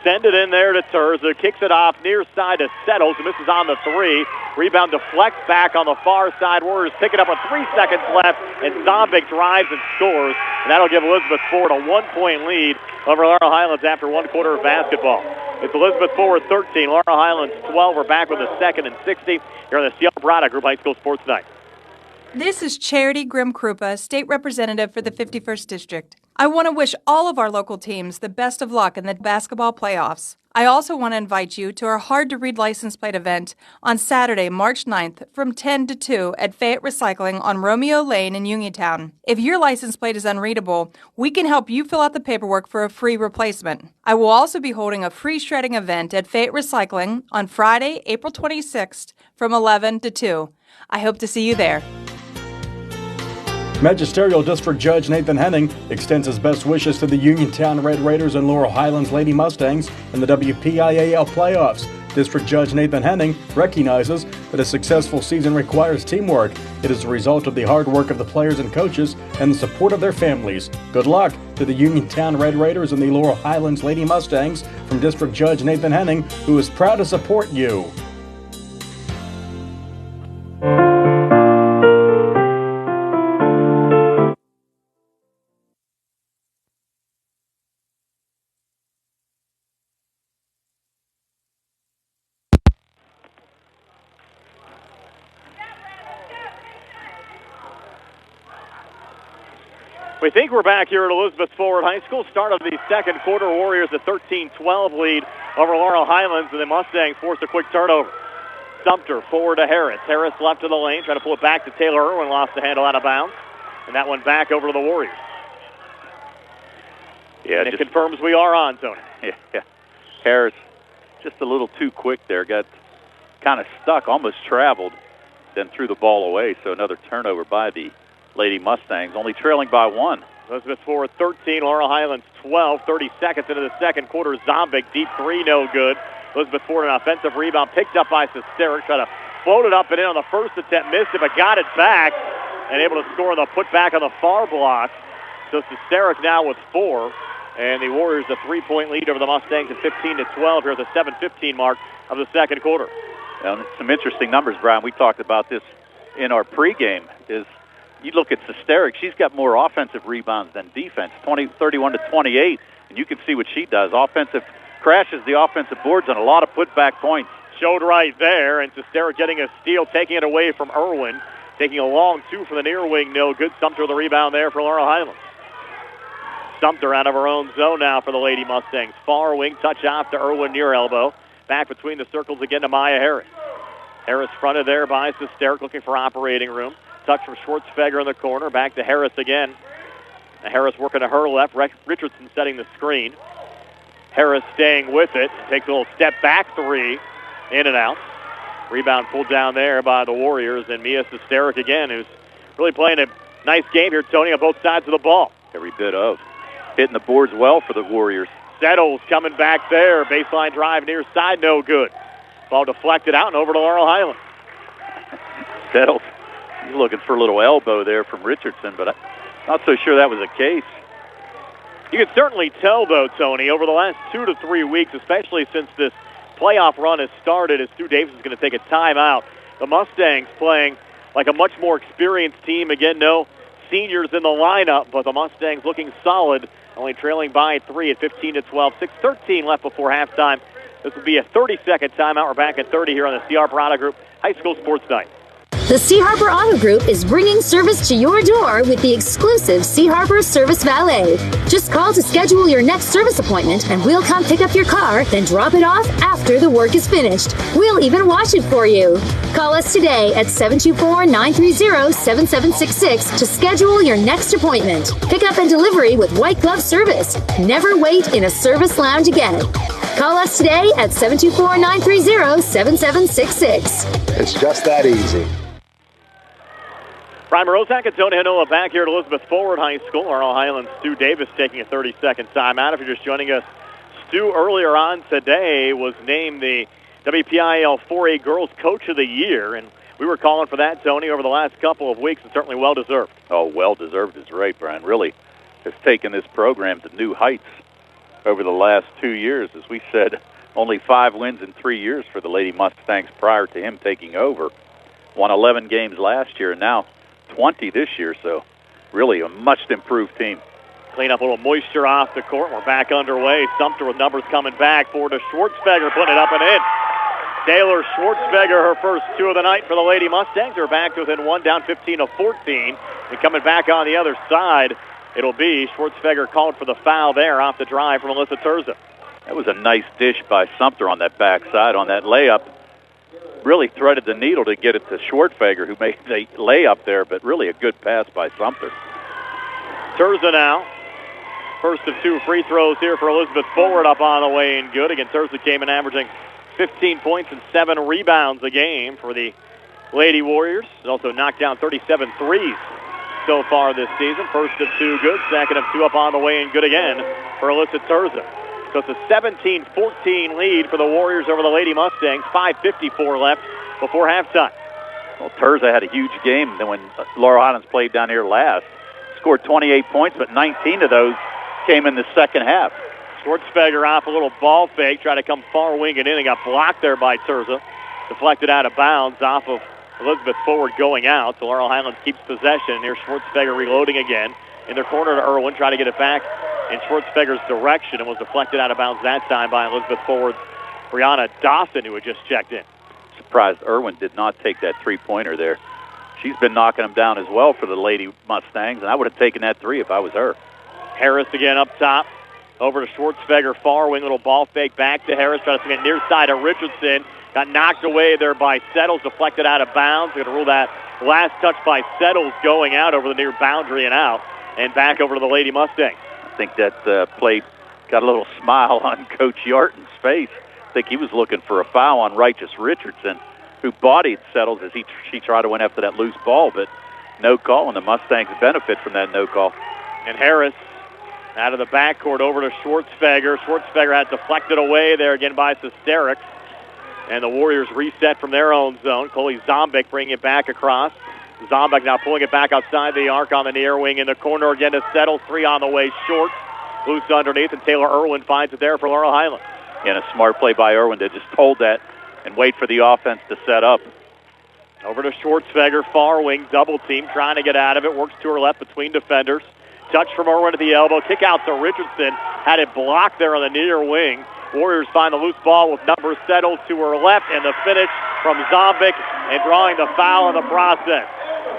send it in there to Terza. Kicks it off near side to Settles, and misses on the 3. Rebound deflects back on the far side. Warriors pick it up with 3 seconds left, and Zombek drives and scores. And that'll give Elizabeth Forward a 1-point lead over Laurel Highlands after 1 quarter of basketball. It's Elizabeth Forward 13, Laurel Highlands 12. We're back with the 2nd and 60 here on the Sierra Brada Group High School Sports Night. This is Charity Grimm-Krupa, State Representative for the 51st District. I want to wish all of our local teams the best of luck in the basketball playoffs. I also want to invite you to our Hard to Read license plate event on Saturday, March 9th from 10 to 2 at Fayette Recycling on Romeo Lane in Uniontown. If your license plate is unreadable, we can help you fill out the paperwork for a free replacement. I will also be holding a free shredding event at Fayette Recycling on Friday, April 26th from 11 to 2. I hope to see you there. Magisterial District Judge Nathan Henning extends his best wishes to the Uniontown Red Raiders and Laurel Highlands Lady Mustangs in the WPIAL playoffs. District Judge Nathan Henning recognizes that a successful season requires teamwork. It is a result of the hard work of the players and coaches and the support of their families. Good luck to the Uniontown Red Raiders and the Laurel Highlands Lady Mustangs from District Judge Nathan Henning, who is proud to support you. We think we're back here at Elizabeth Forward High School. Start of the second quarter. Warriors a 13-12 lead over Laurel Highlands, and the Mustangs force a quick turnover. Sumter forward to Harris. Harris left of the lane, trying to pull it back to Taylor Irwin. Lost the handle out of bounds, and that one back over to the Warriors. Yeah, and it confirms we are on, Tony. Yeah. Harris just a little too quick there. Got kind of stuck, almost traveled, then threw the ball away. So another turnover by the Lady Mustangs, only trailing by one. Elizabeth Forward 13, Laurel Highlands 12. 30 seconds into the second quarter. Zombig, deep three, no good. Elizabeth Forward, an offensive rebound, picked up by Sesteric. Tried to float it up and in on the first attempt, missed it, but got it back and able to score the putback on the far block. So Sesteric now with 4, and the Warriors a 3-point lead over the Mustangs at 15-12 here at the 7:15 mark of the second quarter. Some interesting numbers, Brian. We talked about this in our pregame. Is you look at Sesteric, she's got more offensive rebounds than defense, 31-28, and you can see what she does. Offensive crashes the offensive boards on a lot of putback points. Showed right there, and Sesteric getting a steal, taking it away from Irwin. Taking a long two for the near wing, no good. Sumter the rebound there for Laurel Highlands. Sumter out of her own zone now for the Lady Mustangs. Far wing, touch off to Irwin near elbow. Back between the circles again to Maya Harris. Harris fronted there by Sesteric, looking for operating room. Touch from Schwartzfeger in the corner. Back to Harris again. Now Harris working to her left. Richardson setting the screen. Harris staying with it. Takes a little step back three. In and out. Rebound pulled down there by the Warriors. And Mia Sesteric again, who's really playing a nice game here, Tony, on both sides of the ball. Every bit of. Hitting the boards well for the Warriors. Settles coming back there. Baseline drive near side, no good. Ball deflected out and over to Laurel Highlands. Settles. He's looking for a little elbow there from Richardson, but I'm not so sure that was the case. You can certainly tell, though, Tony, over the last 2 to 3 weeks, especially since this playoff run has started, as Stu Davis is going to take a timeout. The Mustangs playing like a much more experienced team. Again, no seniors in the lineup, but the Mustangs looking solid, only trailing by 3 at 15-12. 6:13 left before halftime. This will be a 30-second timeout. We're back at 30 here on the C. Harper Auto Group High School Sports Night. The C. Harper Auto Group is bringing service to your door with the exclusive C. Harper Service Valet. Just call to schedule your next service appointment and we'll come pick up your car, then drop it off after the work is finished. We'll even wash it for you. Call us today at 724-930-7766 to schedule your next appointment. Pickup and delivery with white glove service. Never wait in a service lounge again. Call us today at 724-930-7766. It's just that easy. Brian Morozak and Tony Hanola back here at Elizabeth Forward High School. Laurel Highlands Stu Davis taking a 30-second timeout. If you're just joining us, Stu earlier on today was named the WPIAL 4A Girls Coach of the Year, and we were calling for that, Tony, over the last couple of weeks, and certainly well-deserved. Oh, well-deserved is right, Brian. Really has taken this program to new heights over the last 2 years. As we said, only 5 wins in 3 years for the Lady Mustangs prior to him taking over. Won 11 games last year, and now 20 this year, so really a much-improved team. Clean up a little moisture off the court. We're back underway. Sumter with numbers coming back. Forward to Schwartzfeger, putting it up and in. Taylor Schwartzfeger, her first 2 of the night for the Lady Mustangs. They're back to within 1, down 15-14. And coming back on the other side, it'll be Schwartzfeger called for the foul there off the drive from Alyssa Terza. That was a nice dish by Sumter on that backside on that layup. Really threaded the needle to get it to Schwartzfeger, who made the layup there, but really a good pass by Sumter. Terza now. First of 2 free throws here for Elizabeth Forward up on the way and good. Again, Terza came in averaging 15 points and 7 rebounds a game for the Lady Warriors. She's also knocked down 37 threes so far this season. First of 2 good, second of 2 up on the way and good again for Alyssa Terza. So it's a 17-14 lead for the Warriors over the Lady Mustangs. 5:54 left before halftime. Well, Terza had a huge game when Laurel Highlands played down here last. Scored 28 points, but 19 of those came in the second half. Schwartzfeger off a little ball fake, tried to come far wing and in and got blocked there by Terza. Deflected out of bounds off of Elizabeth Forward going out. So Laurel Highlands keeps possession. Here's Schwartzfeger reloading again. In their corner to Irwin, trying to get it back in Schwartzfeger's direction and was deflected out of bounds that time by Elizabeth Forward's Brianna Dawson, who had just checked in. Surprised Irwin did not take that three-pointer there. She's been knocking them down as well for the Lady Mustangs, and I would have taken that three if I was her. Harris again up top. Over to Schwartzfeger, far wing, little ball fake back to Harris. Trying to swing it near side of Richardson. Got knocked away there by Settles, deflected out of bounds. We're going to rule that last touch by Settles going out over the near boundary and out. And back over to the Lady Mustangs. I think that play got a little smile on Coach Yarton's face. I think he was looking for a foul on Righteous Richardson, who bodied Settles as she tried to win after that loose ball, but no call, and the Mustangs benefit from that no call. And Harris out of the backcourt over to Schwartzfeger. Schwartzfeger had deflected away there again by Sesterics. And the Warriors reset from their own zone. Chloe Zombek bringing it back across. Zombek now pulling it back outside the arc on the near wing in the corner again to Settles. Three on the way short. Loose underneath, and Taylor Irwin finds it there for Laurel Highlands. And a smart play by Irwin to just hold that and wait for the offense to set up. Over to Schwartzfeger, far wing, double team, trying to get out of it. Works to her left between defenders. Touch from Irwin at the elbow. Kick out to Richardson. Had it blocked there on the near wing. Warriors find the loose ball with number Settles to her left, and the finish from Zombek and drawing the foul in the process.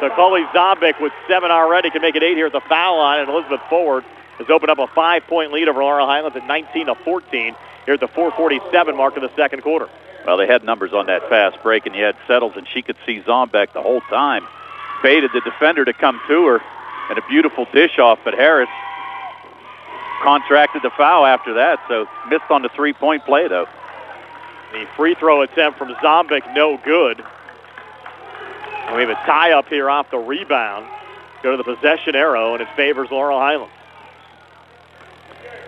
So Chloe Zombek with 7 already can make it 8 here at the foul line, and Elizabeth Forward has opened up a 5-point lead over Laurel Highlands at 19-14 here at the 4:47 mark of the second quarter. Well, they had numbers on that fast break, and you had Settles, and she could see Zombek the whole time. Baited the defender to come to her, and a beautiful dish off, but Harris contracted the foul after that, so missed on the three-point play, though. The free throw attempt from Zombek, no good. And we have a tie-up here off the rebound. Go to the possession arrow, and it favors Laurel Highlands.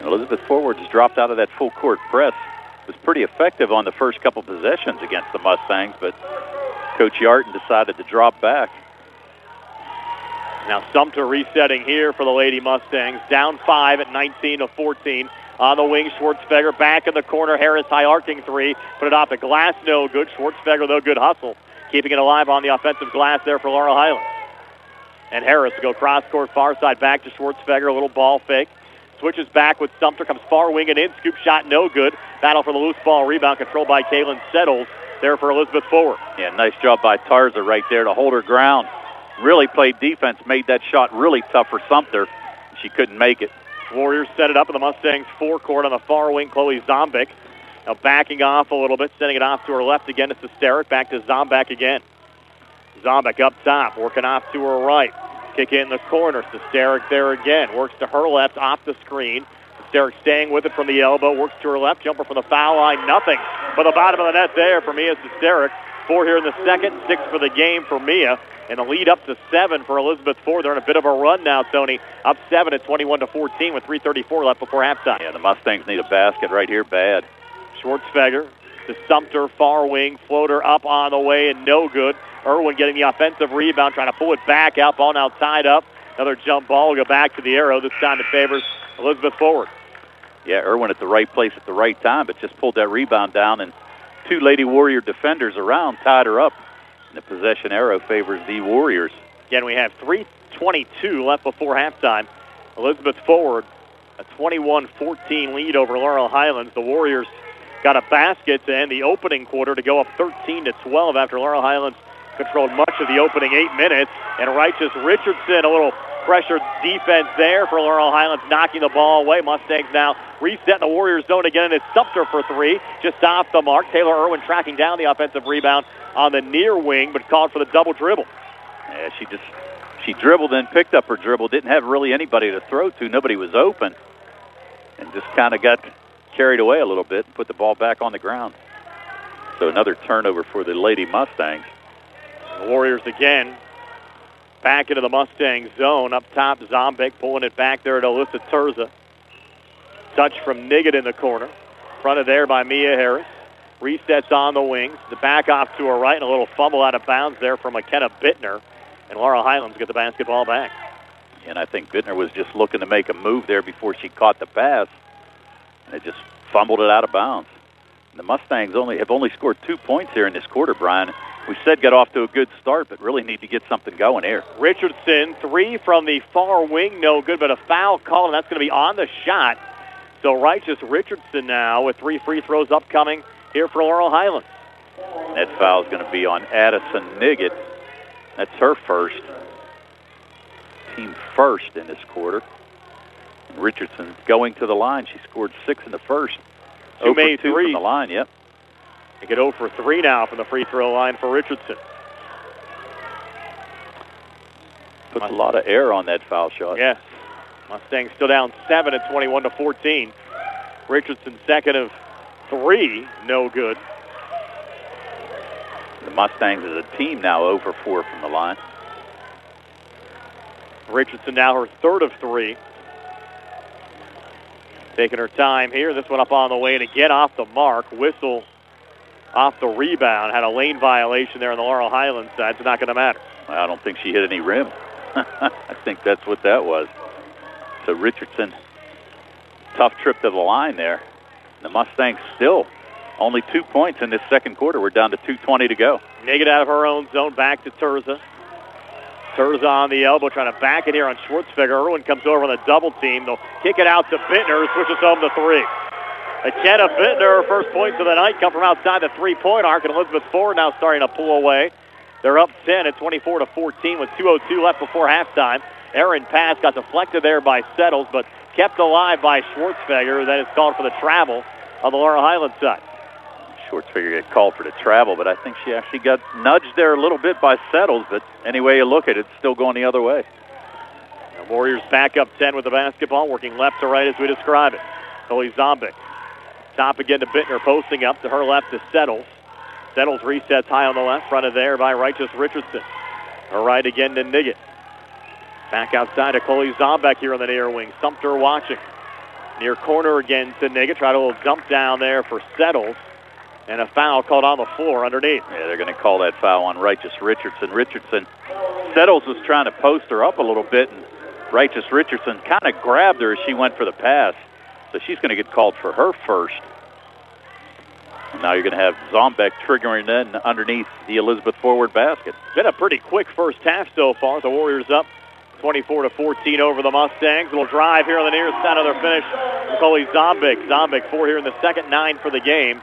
Elizabeth Forward has dropped out of that full-court press. Was pretty effective on the first couple possessions against the Mustangs, but Coach Yarton decided to drop back. Now Sumter resetting here for the Lady Mustangs. Down 5 at 19-14. On the wing, Schwartzfeger back in the corner. Harris high arcing three. Put it off the glass, no good. Schwartzfeger, though, good hustle. Keeping it alive on the offensive glass there for Laurel Highlands. And Harris to go cross-court far side back to Schwartzfeger. A little ball fake. Switches back with Sumter. Comes far wing and in. Scoop shot, no good. Battle for the loose ball rebound. Controlled by Kaylin Settles there for Elizabeth Forward. Yeah, nice job by Tarza right there to hold her ground. Really played defense, made that shot really tough for Sumter. She couldn't make it. Warriors set it up in the Mustangs forecourt on the far wing. Chloe Zombek now backing off a little bit, sending it off to her left again to Sesteric. Back to Zombek again. Zombek up top, working off to her right. Kick in the corner. Sesteric there again. Works to her left off the screen. Sesteric staying with it from the elbow. Works to her left. Jumper from the foul line. Nothing but the bottom of the net there for Mia Sesteric. 4 here in the second, 6 for the game for Mia. And a lead up to 7 for Elizabeth Ford. They're in a bit of a run now, Tony. Up 7 at 21-14 with 3:34 left before halftime. Yeah, the Mustangs need a basket right here bad. Schwartzfeger to Sumter, far wing, floater up on the way and no good. Irwin getting the offensive rebound, trying to pull it back out, ball now tied up. Another jump ball will go back to the arrow. This time it favors Elizabeth Forward. Yeah, Irwin at the right place at the right time, but just pulled that rebound down, and 2 Lady Warrior defenders around tied her up. And the possession arrow favors the Warriors. Again, we have 3:22 left before halftime. Elizabeth Forward, a 21-14 lead over Laurel Highlands. The Warriors got a basket to end the opening quarter to go up 13-12 after Laurel Highlands controlled much of the opening 8 minutes. And Righteous Richardson, a little pressured defense there for Laurel Highlands, knocking the ball away. Mustangs now reset in the Warriors zone again, and it's Sumter for 3, just off the mark. Taylor Irwin tracking down the offensive rebound on the near wing, but called for the double dribble. Yeah, she dribbled and picked up her dribble. Didn't have really anybody to throw to. Nobody was open. And just kind of got carried away a little bit and put the ball back on the ground. So another turnover for the Lady Mustangs. The Warriors again back into the Mustang zone. Up top, Zombek pulling it back there to Alyssa Terza. Touch from Niggett in the corner. Fronted there by Mia Harris. Resets on the wings. The back off to her right, and a little fumble out of bounds there from McKenna Bittner. And Laurel Highlands get the basketball back. And I think Bittner was just looking to make a move there before she caught the pass. And it just fumbled it out of bounds. The Mustangs have only scored 2 points here in this quarter, Brian. We said get off to a good start, but really need to get something going here. Richardson, 3 from the far wing, no good, but a foul call, and that's going to be on the shot. So Righteous Richardson now with 3 free throws upcoming here for Laurel Highlands. That foul is going to be on Addison Niggett. That's her first. Team first in this quarter. And Richardson going to the line. She scored 6 in the first. 2 made 2 threes. from the line, yep. They get 0 for 3 now from the free throw line for Richardson. Puts a lot of air on that foul shot. Yes. Mustangs still down 7 at 21-14. Richardson second of 3, no good. The Mustangs as a team now 0 for 4 from the line. Richardson now her third of 3. Taking her time here. This one up on the way to get off the mark. Whistle off the rebound. Had a lane violation there on the Laurel Highlands side. It's not going to matter. Well, I don't think she hit any rim. I think that's what that was. So Richardson, tough trip to the line there. The Mustangs still only 2 points in this second quarter. We're down to 2:20 to go. Negative out of her own zone. Back to Terza. Terza on the elbow, trying to back it here on Schwartzfeger. Irwin comes over on the double team. They'll kick it out to Bittner, who switches home to 3. McKenna Bittner, her first points of the night, come from outside the three-point arc, and Elizabeth Ford now starting to pull away. They're up 10 at 24-14 with 2:02 left before halftime. Aaron pass got deflected there by Settles, but kept alive by Schwartzfeger. That is called for the travel on the Laurel Highlands side. Schwartzfeger got called for the travel, but I think she actually got nudged there a little bit by Settles, but any way you look at it, it's still going the other way. The Warriors back up 10 with the basketball, working left to right as we describe it. Coley Zombik. Top again to Bittner, posting up to her left to Settles. Settles resets high on the left, fronted there by Righteous Richardson. Her right again to Niggett. Back outside to Coley Zombek here on the near wing. Sumter watching. Near corner again to Niggett. Tried a little dump down there for Settles. And a foul called on the floor underneath. Yeah, they're going to call that foul on Righteous Richardson. Settles was trying to post her up a little bit, and Righteous Richardson kind of grabbed her as she went for the pass. So she's going to get called for her first. And now you're going to have Zombek triggering in underneath the Elizabeth forward basket. Been a pretty quick first half so far. The Warriors up 24-14 over the Mustangs. Little drive here on the near side of their finish. Coley Zombek. Zombek 4 here in the second, 9 for the game.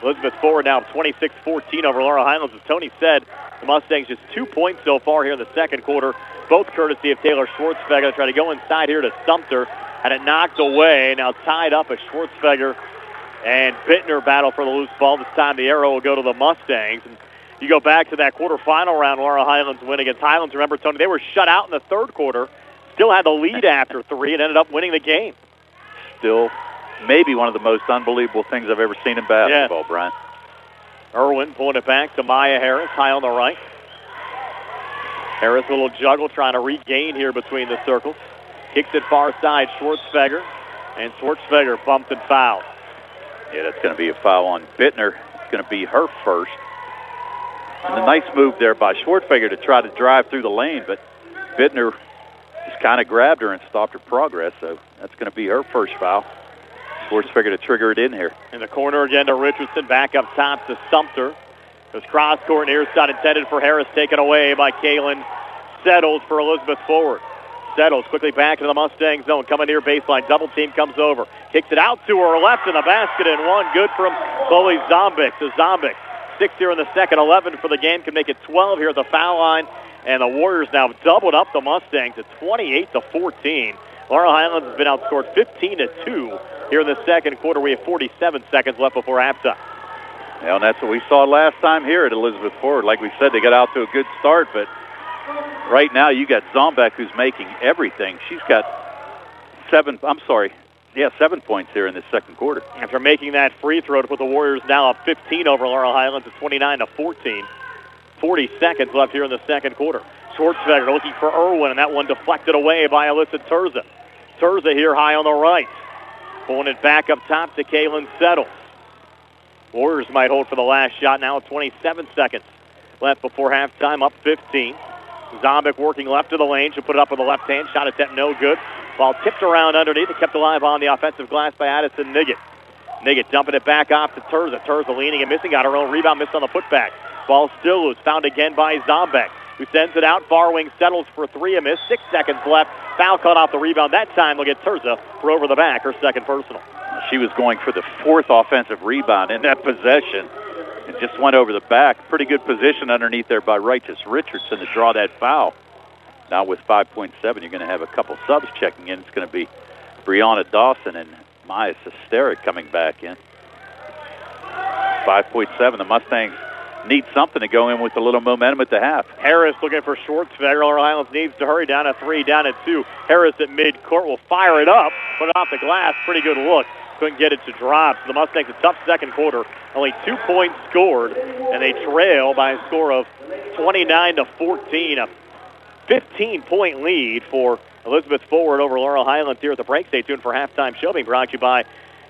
Elizabeth Forward now 26-14 over Laurel Highlands. As Tony said, the Mustangs just 2 points so far here in the second quarter, both courtesy of Taylor Schwartzfeger. Try to go inside here to Sumter. Had it knocked away. Now tied up as Schwartzfeger and Bittner battle for the loose ball. This time the arrow will go to the Mustangs. And you go back to that quarterfinal round, Laurel Highlands win against Highlands. Remember, Tony, they were shut out in the third quarter. Still had the lead after 3 and ended up winning the game. Still maybe one of the most unbelievable things I've ever seen in basketball, Brian. Irwin pulling it back to Maya Harris, high on the right. Harris a little juggle, trying to regain here between the circles. Kicks it far side, Schwartzfeger. And Schwartzfeger bumped and fouled. Yeah, that's going to be a foul on Bittner. It's going to be her first. And a nice move there by Schwartzfeger to try to drive through the lane, but Bittner just kind of grabbed her and stopped her progress, so that's going to be her first foul. Schwartzfeger to trigger it in here. In the corner again to Richardson, back up top to Sumter. Goes cross court near side, intended for Harris, taken away by Kaylin Settles for Elizabeth Forward. Settles quickly back into the Mustang zone, coming near baseline, double team comes over, kicks it out to her left in the basket, and one good from Chloe Zombik. So Zombik, 6 here in the second, 11 for the game, can make it 12 here at the foul line, and the Warriors now doubled up the Mustangs at 28-14. Laurel Highlands has been outscored 15-2 here in the second quarter. We have 47 seconds left before halftime. Yeah, and that's what we saw last time here at Elizabeth Forward. Like we said, they got out to a good start, but right now you got Zombek who's making everything. She's got 7 points here in this second quarter. After making that free throw to put the Warriors now up 15 over Laurel Highlands at 29-14. 40 seconds left here in the second quarter. Schwartzfeger looking for Irwin, and that one deflected away by Alyssa Terza. Terza here high on the right. Pulling it back up top to Kalen Settles. Warriors might hold for the last shot now with 27 seconds left before halftime, up 15. Zombek working left of the lane. She'll put it up with the left hand. Shot attempt no good. Ball tipped around underneath. It kept alive on the offensive glass by Addison Niggett. Niggett dumping it back off to Terza. Terza leaning and missing. Got her own rebound. Missed on the putback. Ball still loose. Found again by Zombek, who sends it out. Far wing Settles for three. A miss. 6 seconds left. Foul caught off the rebound. That time they'll get Terza for over the back. Her second personal. She was going for the fourth offensive rebound in that possession. It just went over the back. Pretty good position underneath there by Righteous Richardson to draw that foul. Now with 5.7, you're going to have a couple subs checking in. It's going to be Brianna Dawson and Maya Sesteric coming back in. 5.7, the Mustangs need something to go in with a little momentum at the half. Harris looking for Schwartz. Laurel Highlands needs to hurry. Down at 3, down at 2. Harris at midcourt will fire it up, put it off the glass. Pretty good look. Couldn't get it to drop. So the Mustangs, a tough second quarter. Only 2 points scored, and they trail by a score of 29-14. A 15-point lead for Elizabeth Forward over Laurel Highlands here at the break. Stay tuned for halftime show being brought to you by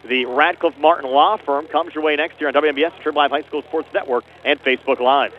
the Radcliffe Martin Law Firm. Comes your way next year on WMBS, Trib Live High School Sports Network, and Facebook Live.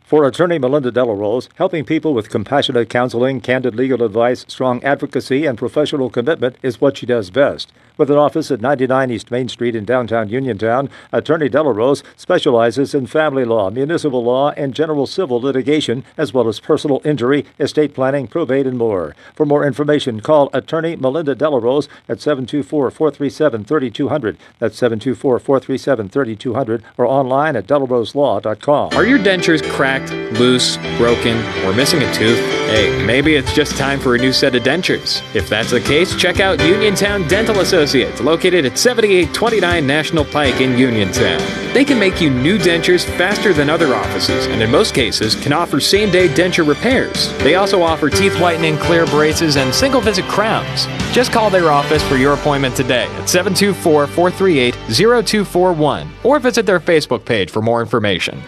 For attorney Melinda Delarose, helping people with compassionate counseling, candid legal advice, strong advocacy, and professional commitment is what she does best. With an office at 99 East Main Street in downtown Uniontown, Attorney Delarose specializes in family law, municipal law, and general civil litigation, as well as personal injury, estate planning, probate, and more. For more information, call Attorney Melinda Delarose at 724-437-3200. That's 724-437-3200, or online at delaroselaw.com. Are your dentures cracked, loose, broken, or missing a tooth? Hey, maybe it's just time for a new set of dentures. If that's the case, check out Uniontown Dental Associates, located at 7829 National Pike in Uniontown. They can make you new dentures faster than other offices, and in most cases can offer same-day denture repairs. They also offer teeth whitening, clear braces, and single-visit crowns. Just call their office for your appointment today at 724-438-0241 or visit their Facebook page for more information.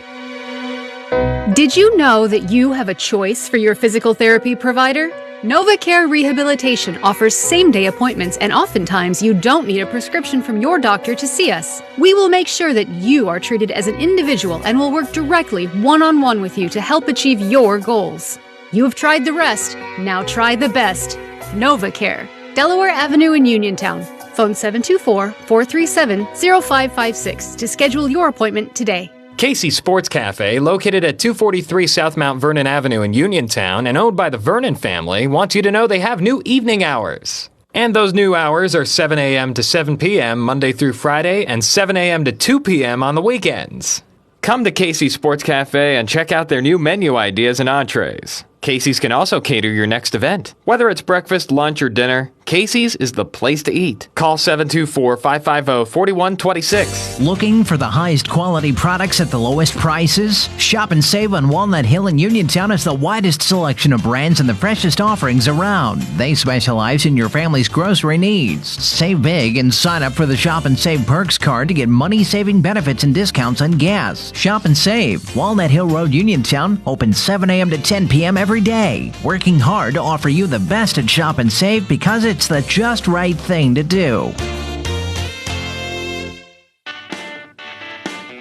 Did you know that you have a choice for your physical therapy provider? NovaCare Rehabilitation offers same-day appointments, and oftentimes you don't need a prescription from your doctor to see us. We will make sure that you are treated as an individual and will work directly one-on-one with you to help achieve your goals. You have tried the rest, now try the best. NovaCare, Delaware Avenue in Uniontown. Phone 724-437-0556 to schedule your appointment today. Casey Sports Cafe, located at 243 South Mount Vernon Avenue in Uniontown and owned by the Vernon family, wants you to know they have new evening hours. And those new hours are 7 a.m. to 7 p.m. Monday through Friday and 7 a.m. to 2 p.m. on the weekends. Come to Casey Sports Cafe and check out their new menu ideas and entrees. Casey's can also cater your next event. Whether it's breakfast, lunch, or dinner, Casey's is the place to eat. Call 724-550-4126. Looking for the highest quality products at the lowest prices? Shop and save on Walnut Hill in Uniontown has the widest selection of brands and the freshest offerings around. They specialize in your family's grocery needs. Save big and sign up for the Shop and Save Perks card to get money-saving benefits and discounts on gas. Shop and Save. Walnut Hill Road, Uniontown, open 7 a.m. to 10 p.m. every day. Working hard to offer you the best at Shop and Save because it's the just right thing to do.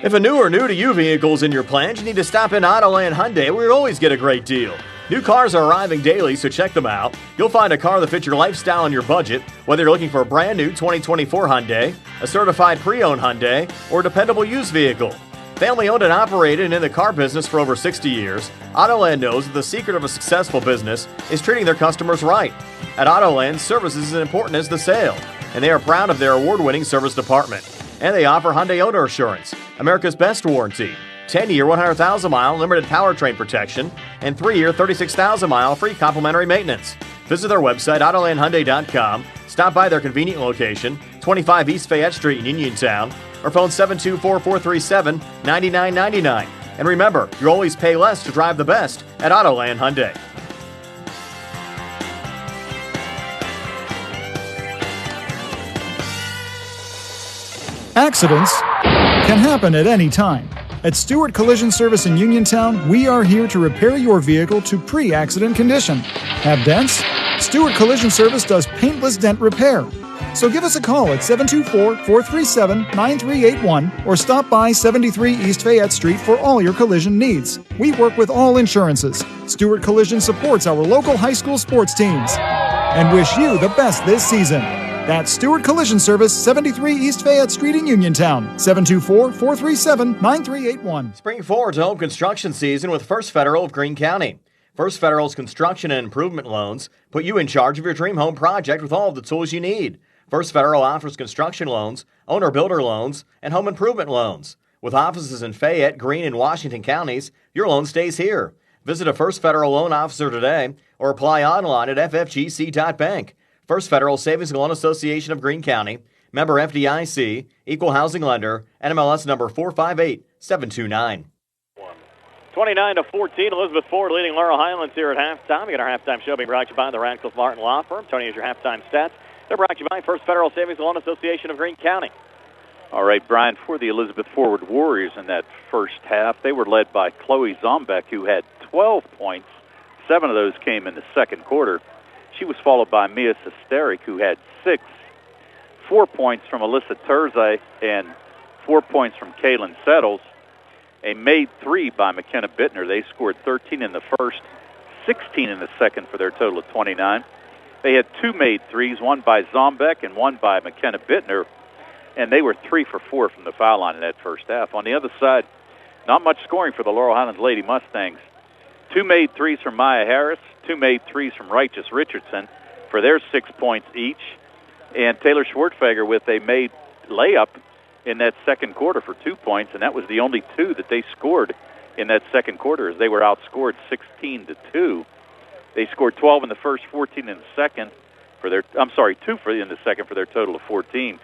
If a new or new-to-you vehicle is in your plans, you need to stop in Autoland Hyundai, where you always get a great deal. New cars are arriving daily, so check them out. You'll find a car that fits your lifestyle and your budget, whether you're looking for a brand new 2024 Hyundai, a certified pre-owned Hyundai, or a dependable used vehicle. Family owned and operated and in the car business for over 60 years, Autoland knows that the secret of a successful business is treating their customers right. At Autoland, service is as important as the sale, and they are proud of their award-winning service department. And they offer Hyundai Owner Assurance, America's best warranty, 10-year, 100,000-mile limited powertrain protection, and 3-year, 36,000-mile free complimentary maintenance. Visit their website, AutolandHyundai.com, stop by their convenient location, 25 East Fayette Street in Uniontown, or phone 724-437-9999. And remember, you always pay less to drive the best at Autoland Hyundai. Accidents can happen at any time. At Stewart Collision Service in Uniontown, we are here to repair your vehicle to pre-accident condition. Have dents? Stewart Collision Service does paintless dent repair. So give us a call at 724-437-9381 or stop by 73 East Fayette Street for all your collision needs. We work with all insurances. Stewart Collision supports our local high school sports teams and wish you the best this season. That's Stewart Collision Service, 73 East Fayette Street in Uniontown, 724-437-9381. Spring forward to home construction season with First Federal of Greene County. First Federal's construction and improvement loans put you in charge of your dream home project with all of the tools you need. First Federal offers construction loans, owner-builder loans, and home improvement loans. With offices in Fayette, Greene, and Washington counties, your loan stays here. Visit a First Federal loan officer today or apply online at ffgc.bank. First Federal Savings and Loan Association of Greene County, member FDIC, equal housing lender, NMLS number 458729. 29-14, Elizabeth Ford leading Laurel Highlands here at halftime. We got our halftime show being brought to you by the Radcliffe Martin Law Firm. Tony has your halftime stats. They're brought to you by First Federal Savings and Loan Association of Greene County. All right, Brian, for the Elizabeth Forward Warriors in that first half, they were led by Chloe Zombeck, who had 12 points. 7 of those came in the second quarter. She was followed by Mia Sesterik, who had 6. 4 points from Alyssa Terze and 4 points from Kaylin Settles. A made 3 by McKenna Bittner. They scored 13 in the first, 16 in the second for their total of 29. They had 2 made 3s, one by Zombeck and one by McKenna Bittner, and they were 3 for 4 from the foul line in that first half. On the other side, not much scoring for the Laurel Highlands Lady Mustangs. 2 made 3s from Maya Harris, 2 made 3s from Righteous Richardson for their 6 points each, and Taylor Schwartfeger with a made layup in that second quarter for 2 points, and that was the only 2 that they scored in that second quarter, as they were outscored 16-2. They scored 12 in the first, 14 in the second for their, 2 in the second for their total of 14.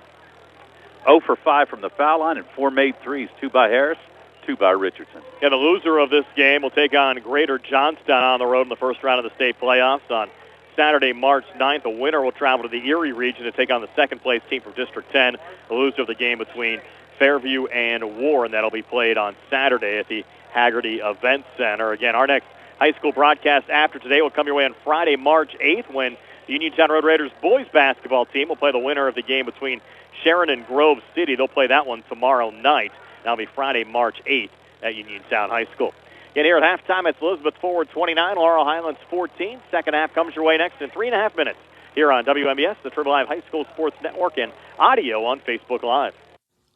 0 for 5 from the foul line and 4 made 3s, 2 by Harris, 2 by Richardson. And the loser of this game will take on Greater Johnstown on the road in the first round of the state playoffs on Saturday, March 9th. The winner will travel to the Erie region to take on the second-place team from District 10, the loser of the game between Fairview and Warren. That'll be played on Saturday at the Haggerty Event Center. Again, our next high school broadcast after today will come your way on Friday, March 8th, when the Uniontown Road Raiders boys basketball team will play the winner of the game between Sharon and Grove City. They'll play that one tomorrow night. That'll be Friday, March 8th at Uniontown High School. Again, here at halftime, it's Elizabeth Forward 29, Laurel Highlands 14. Second half comes your way next in 3.5 minutes here on WMBS, the Triple Live High School Sports Network, and audio on Facebook Live.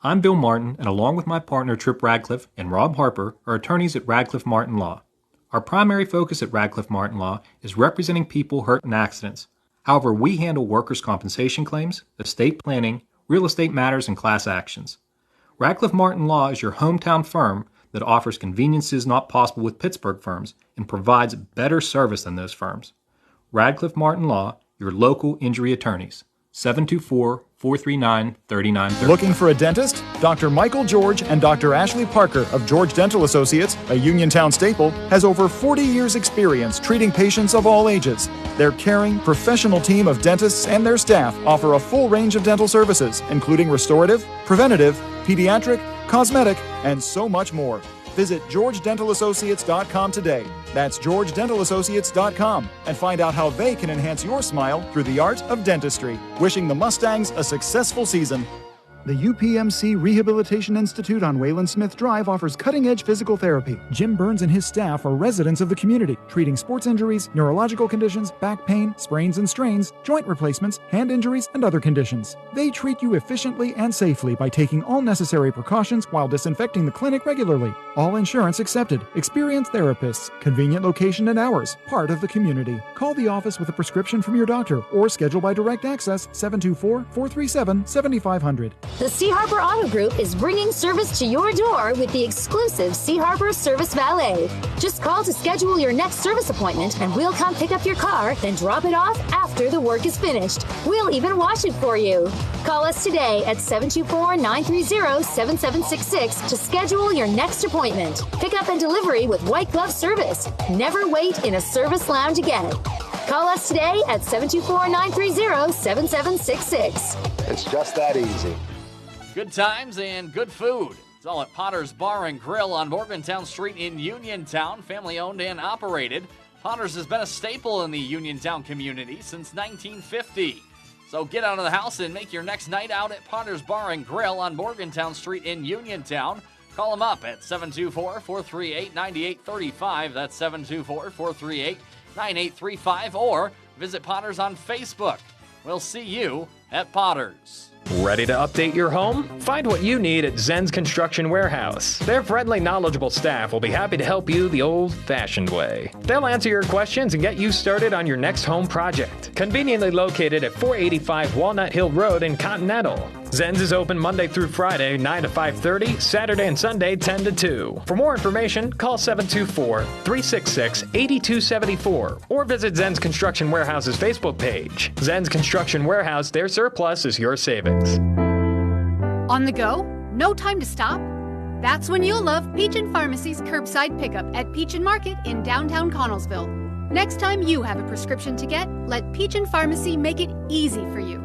I'm Bill Martin, and along with my partner Trip Radcliffe and Rob Harper, are attorneys at Radcliffe Martin Law. Our primary focus at Radcliffe Martin Law is representing people hurt in accidents. However, we handle workers' compensation claims, estate planning, real estate matters, and class actions. Radcliffe Martin Law is your hometown firm that offers conveniences not possible with Pittsburgh firms and provides better service than those firms. Radcliffe Martin Law, your local injury attorneys. 724-439-3930. Looking for a dentist? Dr. Michael George and Dr. Ashley Parker of George Dental Associates, a Uniontown staple, has over 40 years' experience treating patients of all ages. Their caring, professional team of dentists and their staff offer a full range of dental services, including restorative, preventative, pediatric, cosmetic, and so much more. Visit GeorgeDentalAssociates.com today. That's GeorgeDentalAssociates.com, and find out how they can enhance your smile through the art of dentistry. Wishing the Mustangs a successful season. The UPMC Rehabilitation Institute on Wayland Smith Drive offers cutting-edge physical therapy. Jim Burns and his staff are residents of the community, treating sports injuries, neurological conditions, back pain, sprains and strains, joint replacements, hand injuries, and other conditions. They treat you efficiently and safely by taking all necessary precautions while disinfecting the clinic regularly. All insurance accepted. Experienced therapists. Convenient location and hours. Part of the community. Call the office with a prescription from your doctor or schedule by direct access 724-437-7500. The Sea Harbor Auto Group is bringing service to your door with the exclusive Sea Harbor Service Valet. Just call to schedule your next service appointment and we'll come pick up your car, then drop it off after the work is finished. We'll even wash it for you. Call us today at 724-930-7766 to schedule your next appointment. Pickup and delivery with white glove service. Never wait in a service lounge again. Call us today at 724-930-7766. It's just that easy. Good times and good food. It's all at Potter's Bar and Grill on Morgantown Street in Uniontown, family owned and operated. Potter's has been a staple in the Uniontown community since 1950. So get out of the house and make your next night out at Potter's Bar and Grill on Morgantown Street in Uniontown. Call them up at 724-438-9835. That's 724-438-9835. Or visit Potter's on Facebook. We'll see you at Potter's. Ready to update your home? Find what you need at Zen's Construction Warehouse. Their friendly, knowledgeable staff will be happy to help you the old-fashioned way. They'll answer your questions and get you started on your next home project. Conveniently located at 485 Walnut Hill Road in Continental. Zen's is open Monday through Friday, 9 to 5:30, Saturday and Sunday, 10 to 2. For more information, call 724-366-8274 or visit Zen's Construction Warehouse's Facebook page. Zen's Construction Warehouse, their surplus is your savings. On the go? No time to stop? That's when you'll love Peach & Pharmacy's curbside pickup at Peach & Market in downtown Connellsville. Next time you have a prescription to get, let Peach & Pharmacy make it easy for you.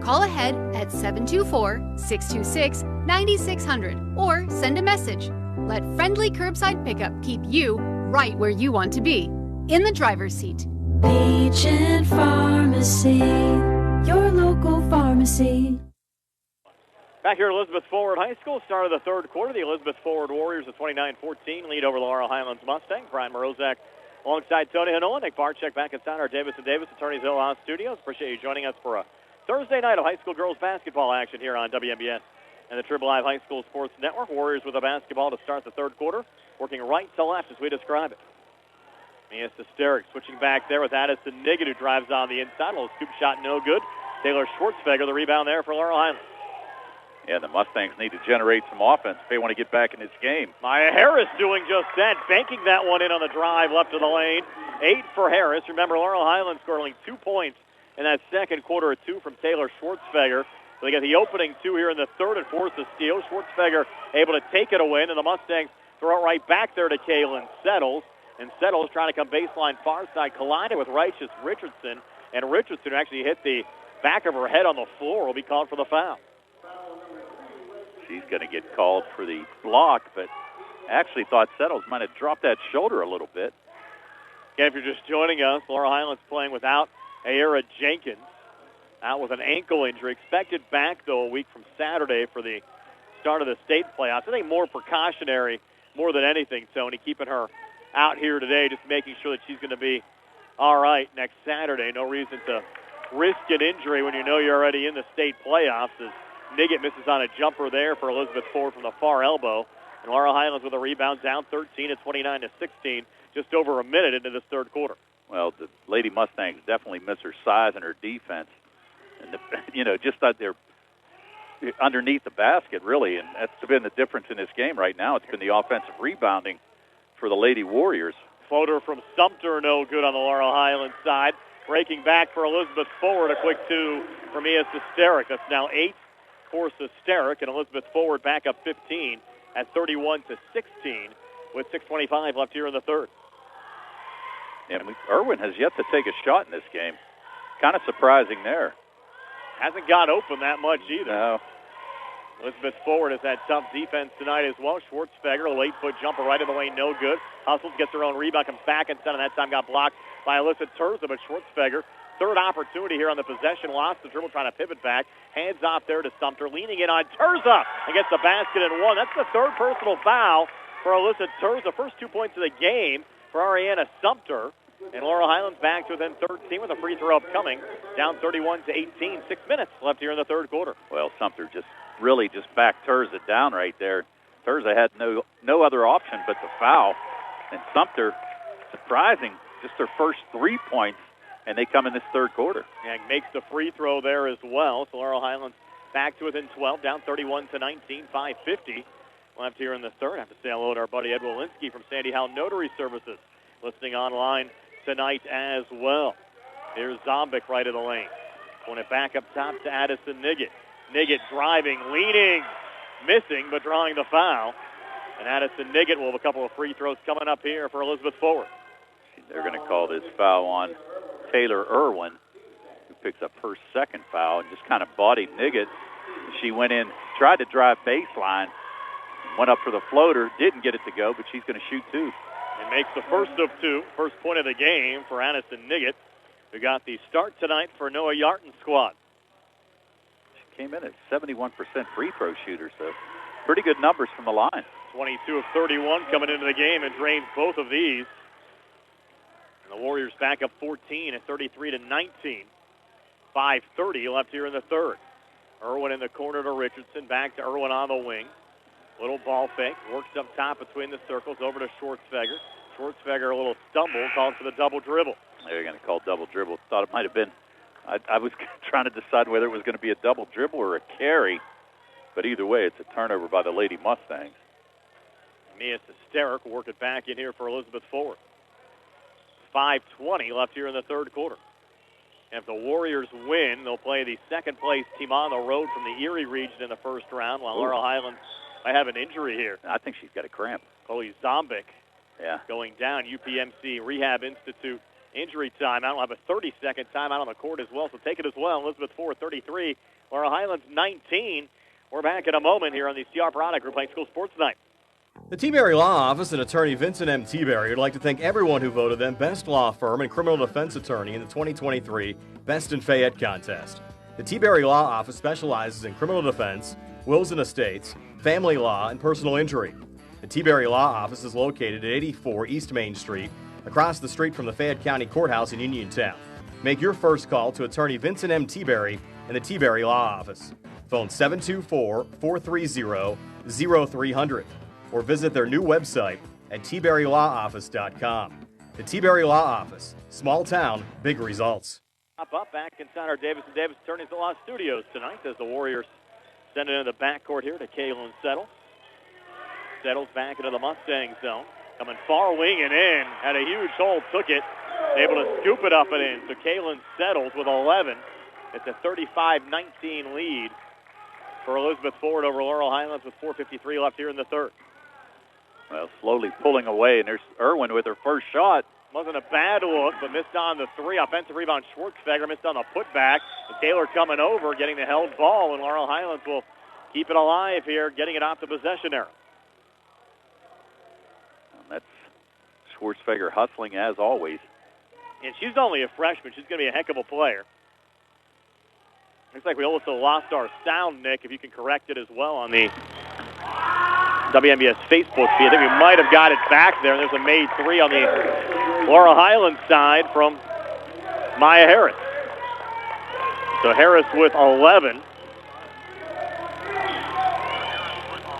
Call ahead at 724-626-9600 or send a message. Let friendly curbside pickup keep you right where you want to be, in the driver's seat. Peach & Pharmacy, your local pharmacy. Back here at Elizabeth Forward High School, start of the third quarter. The Elizabeth Forward Warriors with 29-14 lead over Laurel Highlands Mustang. Brian Morozak alongside Tony Hanoa. Nick Barczyk back inside our Davis & Davis Attorneys Hill House studios. Appreciate you joining us for a Thursday night of high school girls basketball action here on WMBN and the Trib Live High School Sports Network. Warriors with a basketball to start the third quarter, working right to left as we describe it. Mia Sesteric switching back there with Addison Niggett, who drives on the inside. A little scoop shot, no good. Taylor Schwartzfeger, the rebound there for Laurel Highlands. Yeah, the Mustangs need to generate some offense if they want to get back in this game. Maya Harris doing just that, banking that one in on the drive left of the lane. 8 for Harris. Remember, Laurel Highlands scoring 2 points in that second quarter, 2 from Taylor Schwartzfeger. So they get the opening 2 here in the third and force a steal. Schwartzfeger able to take it away, and the Mustangs throw it right back there to Kaylin Settles. And Settles trying to come baseline far side, collided with Righteous Richardson. And Richardson actually hit the back of her head on the floor, will be called for the foul. She's going to get called for the block, but actually thought Settles might have dropped that shoulder a little bit. Again, if you're just joining us, Laurel Highlands playing without Ayera Jenkins, out with an ankle injury. Expected back, though, a week from Saturday for the start of the state playoffs. I think more precautionary more than anything, Tony, keeping her out here today, just making sure that she's going to be all right next Saturday. No reason to risk an injury when you know you're already in the state playoffs, as Niggett misses on a jumper there for Elizabeth Ford from the far elbow. And Laurel Highlands with a rebound down 13 at 29-16, just over a minute into this third quarter. Well, the Lady Mustangs definitely miss her size and her defense. And, just that they're underneath the basket, really. And that's been the difference in this game right now. It's been the offensive rebounding for the Lady Warriors. Floater from Sumter, no good on the Laurel Highlands side. Breaking back for Elizabeth Forward, a quick 2 for Mia Sesteric. That's now 8 for Sesteric, and Elizabeth Forward back up 15 at 31-16 with 6:25 left here in the third. And Irwin has yet to take a shot in this game. Kind of surprising there. Hasn't got open that much either. No. Elizabeth Forward has had tough defense tonight as well. Schwartzfeger, a late-foot jumper right in the lane, no good. Hustles, gets her own rebound, comes back inside, and that time got blocked by Alyssa Terza, but Schwartzfeger, third opportunity here on the possession, lost the dribble, trying to pivot back. Hands off there to Sumter, leaning in on Terza, and gets the basket and one. That's the third personal foul for Alyssa Terza. First 2 points of the game for Ariana Sumter. And Laurel Highlands back to within 13 with a free throw upcoming. Down 31-18. 6 minutes left here in the third quarter. Well, Sumter just backed Terza down right there. Terza had no other option but to foul. And Sumter, surprising, just their first 3 points, and they come in this third quarter. And makes the free throw there as well. So Laurel Highlands back to within 12, down 31-19, 5:50 left here in the third. I have to say hello to our buddy Ed Walensky from Sandy Howe Notary Services, listening online tonight as well. Here's Zombik right of the lane. Going it back up top to Addison Niggett. Niggett driving, leaning, missing, but drawing the foul. And Addison Niggett will have a couple of free throws coming up here for Elizabeth Forward. They're going to call this foul on Taylor Irwin, who picks up her second foul and just kind of bodied Niggett. She went in, tried to drive baseline, went up for the floater, didn't get it to go, but she's going to shoot 2. And makes the first of 2, first point of the game for Addison Niggett, who got the start tonight for Noah Yarton's squad. came in at 71% free throw shooter, so pretty good numbers from the line. 22 of 31 coming into the game and drains both of these. And the Warriors back up 14 at 33-19. 5:30 left here in the third. Irwin in the corner to Richardson. Back to Irwin on the wing. Little ball fake. Works up top between the circles over to Schwartzfeger. Schwartzfeger a little stumble. Calls for the double dribble. They're going to call double dribble. Thought it might have been. I was trying to decide whether it was going to be a double dribble or a carry. But either way, it's a turnover by the Lady Mustangs. Mia Sesteric will work it back in here for Elizabeth Ford. 5:20 left here in the third quarter. And if the Warriors win, they'll play the second-place team on the road from the Erie region in the first round, while Laurel Highlands might have an injury here. I think she's got a cramp. Chloe Zombik going down. UPMC Rehab Institute injury time. I don't have a 30-second timeout on the court as well, so take it as well. Elizabeth Ford, 33. Laurel Highlands, 19. We're back in a moment here on the CR Product Group High School Sports Night. The T-Berry Law Office and attorney Vincent M. T-Berry would like to thank everyone who voted them Best Law Firm and Criminal Defense Attorney in the 2023 Best in Fayette contest. The T-Berry Law Office specializes in criminal defense, wills and estates, family law, and personal injury. The T-Berry Law Office is located at 84 East Main Street, across the street from the Fayette County Courthouse in Uniontown. Make your first call to attorney Vincent M. T-Berry and the T-Berry Law Office. Phone 724-430-0300 or visit their new website at tberrylawoffice.com. The T-Berry Law Office. Small town, big results. Up back inside our Davis & Davis Attorneys Law Studios tonight as the Warriors send it into the backcourt here to Kaylin Settles. Settles back into the Mustang zone. Coming far wing and in. Had a huge hole, took it. Able to scoop it up and in. So Kaylin Settles with 11. It's a 35-19 lead for Elizabeth Ford over Laurel Highlands with 4:53 left here in the third. Well, slowly pulling away, and there's Irwin with her first shot. Wasn't a bad look, but missed on the three. Offensive rebound, Schwartzfeger missed on the putback. And Taylor coming over, getting the held ball, and Laurel Highlands will keep it alive here, getting it off the possession arrow. And that's Schwartzfeger hustling as always. And she's only a freshman. She's going to be a heck of a player. Looks like we also lost our sound, Nick, if you can correct it as well on the WMBS Facebook feed. I think we might have got it back there. There's a made three on the Laurel Highlands side from Maya Harris. So Harris with 11.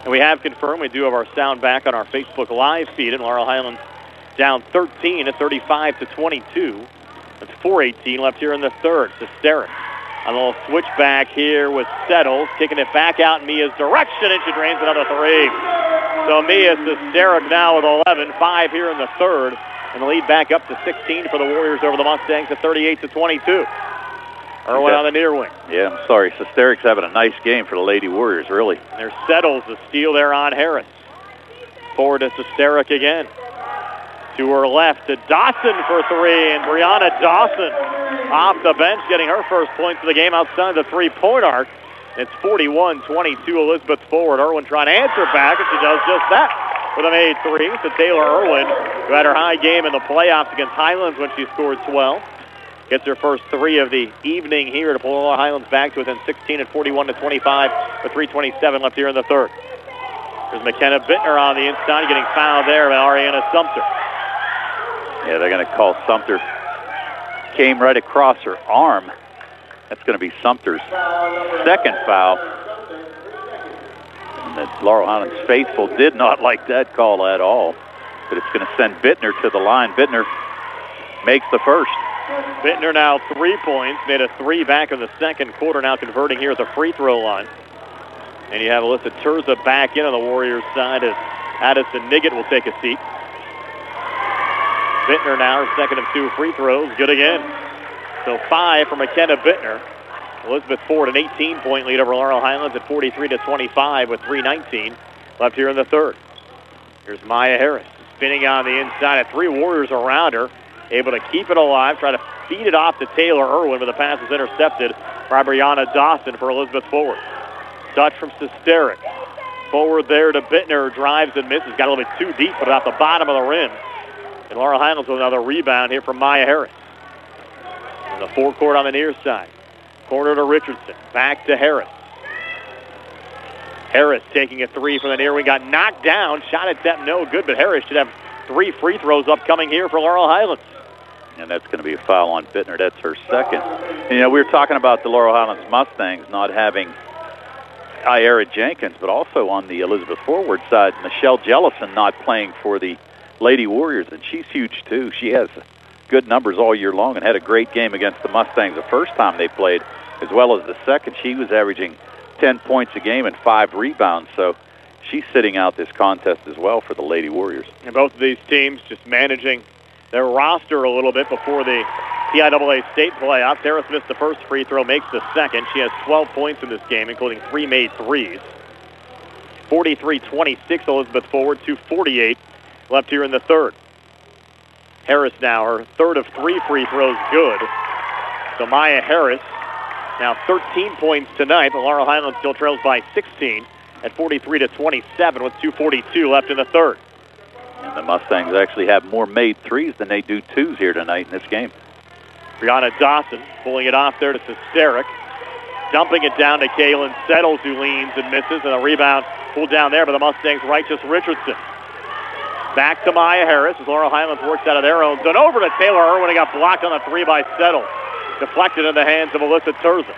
And we have confirmed we do have our sound back on our Facebook live feed, and Laurel Highlands down 13 at 35-22. That's 4:18 left here in the third. Sesteric on a little switchback here with Settles, kicking it back out in Mia's direction, and she drains another three. So Mia Sesteric now with 11, 5 here in the third, and the lead back up to 16 for the Warriors over the Mustangs at 38-22. Irwin on the near wing. Yeah, I'm sorry. Sesteric's having a nice game for the Lady Warriors, really. And there's Settles, the steal there on Harris. Forward to Sesteric again. To her left to Dawson for three, and Brianna Dawson off the bench getting her first points of the game outside the three-point arc. It's 41-22 Elizabeth Ford. Irwin trying to answer back, and she does just that with a made three to Taylor Irwin, who had her high game in the playoffs against Highlands when she scored 12. Gets her first three of the evening here to pull Laurel Highlands back to within 16 at 41-25 with 3:27 left here in the third. There's McKenna Bittner on the inside getting fouled there by Ariana Sumter. Yeah, they're going to call Sumter. Came right across her arm. That's going to be Sumter's second foul. And the Laurel Highlands faithful did not like that call at all. But it's going to send Bittner to the line. Bittner makes the first. Bittner now 3 points. Made a three back in the second quarter, now converting here at the free throw line. And you have Alyssa Terza back in on the Warriors side as Addison Niggett will take a seat. Bittner now, her second of two free throws. Good again. So 5 for McKenna Bittner. Elizabeth Ford, an 18-point lead over Laurel Highlands at 43-25 with 3:19 left here in the third. Here's Maya Harris spinning on the inside at three Warriors around her. Able to keep it alive, try to feed it off to Taylor Irwin, but the pass is intercepted by Brianna Dawson for Elizabeth Ford. Touch from Sesteric. Forward there to Bittner, drives and misses. Got a little bit too deep, but at the bottom of the rim. And Laurel Highlands with another rebound here from Maya Harris. And the forecourt on the near side. Corner to Richardson. Back to Harris. Harris taking a three from the near wing, got knocked down. Shot attempt no good, but Harris should have 3 free throws upcoming here for Laurel Highlands. And that's going to be a foul on Bittner. That's her second. And, we were talking about the Laurel Highlands Mustangs not having Ira Jenkins, but also on the Elizabeth forward side, Michelle Jellison not playing for the Lady Warriors, and she's huge too. She has good numbers all year long and had a great game against the Mustangs the first time they played, as well as the second. She was averaging 10 points a game and 5 rebounds, so she's sitting out this contest as well for the Lady Warriors. And both of these teams just managing their roster a little bit before the PIAA state playoffs. Harris missed the first free throw, makes the second. She has 12 points in this game, including 3 made threes. 43-26, Elizabeth forward, 2:48 left here in the third. Harris now, her third of 3 free throws good. So Maya Harris now 13 points tonight, but Laurel Highlands still trails by 16 at 43-27 with 2:42 left in the third. And the Mustangs actually have more made threes than they do twos here tonight in this game. Brianna Dawson pulling it off there to Sesteric. Dumping it down to Kaylin Settles, who leans and misses, and a rebound pulled down there by the Mustangs' Righteous Richardson. Back to Maya Harris as Laurel Highlands works out of their own zone. Over to Taylor Irwin, and got blocked on the 3 by Settles. Deflected in the hands of Alyssa Terza.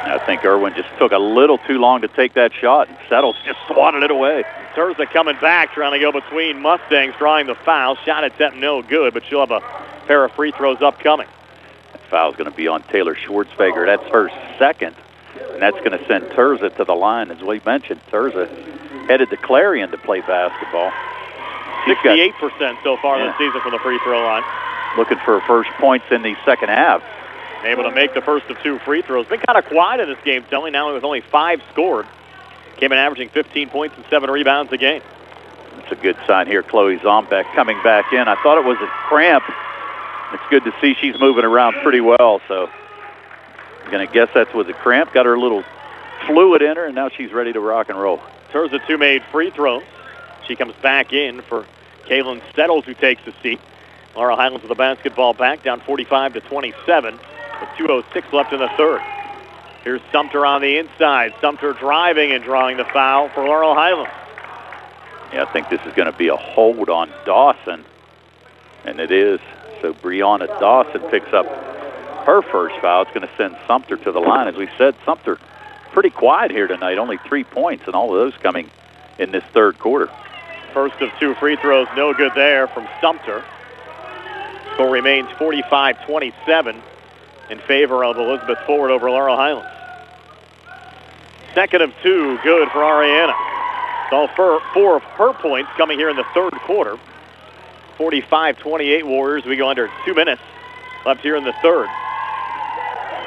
I think Irwin just took a little too long to take that shot, and Settles just swatted it away. Terza coming back, trying to go between Mustangs, drawing the foul. Shot attempt no good, but she'll have a pair of free throws upcoming. That foul's going to be on Taylor Schwartzfeger. That's her second, and that's going to send Terza to the line. As we mentioned, Terza headed to Clarion to play basketball. 68% so far this season from the free throw line. Looking for her first points in the second half. Able to make the first of 2 free throws. Been kind of quiet in this game, telling now with only 5 scored. Came in averaging 15 points and 7 rebounds a game. That's a good sign here. Chloe Zombeck coming back in. I thought it was a cramp. It's good to see she's moving around pretty well. So I'm going to guess that was a cramp. Got her a little fluid in her, and now she's ready to rock and roll. Terza 2 made free throws. She comes back in for Kaylin Settles, who takes the seat. Laurel Highlands with the basketball back, down 45-27 with 2:06 left in the third. Here's Sumter on the inside. Sumter driving and drawing the foul for Laurel Highlands. Yeah, I think this is going to be a hold on Dawson, and it is. So Brianna Dawson picks up her first foul. It's going to send Sumter to the line. As we said, Sumter pretty quiet here tonight, only 3 points, and all of those coming in this third quarter. First of 2 free throws, no good there from Sumter. Score remains 45-27 in favor of Elizabeth Forward over Laurel Highlands. Second of 2, good for Ariana. It's all 4 of her points coming here in the third quarter. 45-28 Warriors. We go under 2 minutes left here in the third.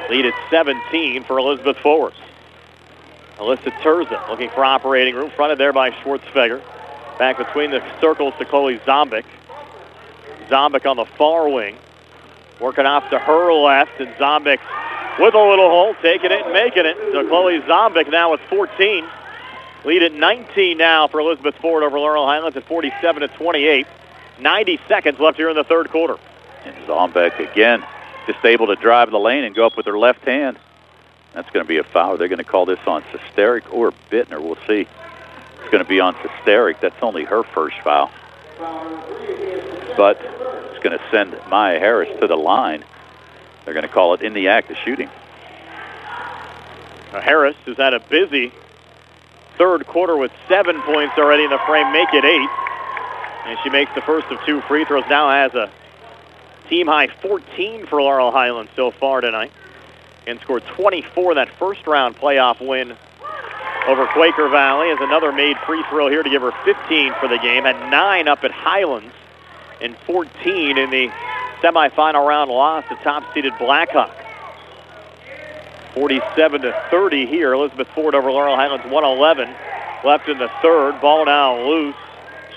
Lead at 17 for Elizabeth Forward. Alyssa Terza looking for operating room, fronted there by Schwartzfeger. Back between the circles to Chloe Zombeck. Zombeck on the far wing. Working off to her left, and Zombeck with a little hole, taking it and making it. So Chloe Zombeck now with 14. Lead at 19 now for Elizabeth Ford over Laurel Highlands at 47-28. 90 seconds left here in the third quarter. And Zombeck again just able to drive the lane and go up with her left hand. That's going to be a foul. They're going to call this on Sesteric or Bittner. We'll see. It's going to be on Sesteric. That's only her first foul. But it's going to send Maya Harris to the line. They're going to call it in the act of shooting. Now Harris has had a busy third quarter with 7 points already in the frame, make it 8. And she makes the first of 2 free throws. Now has a team-high 14 for Laurel Highlands so far tonight. And scored 24 in that first-round playoff win over Quaker Valley. Has another made free throw here to give her 15 for the game. Had 9 up at Highlands and 14 in the semifinal round loss to top-seeded Blackhawk. 47-30 here. Elizabeth Ford over Laurel Highlands, 1:11 left in the third. Ball now loose.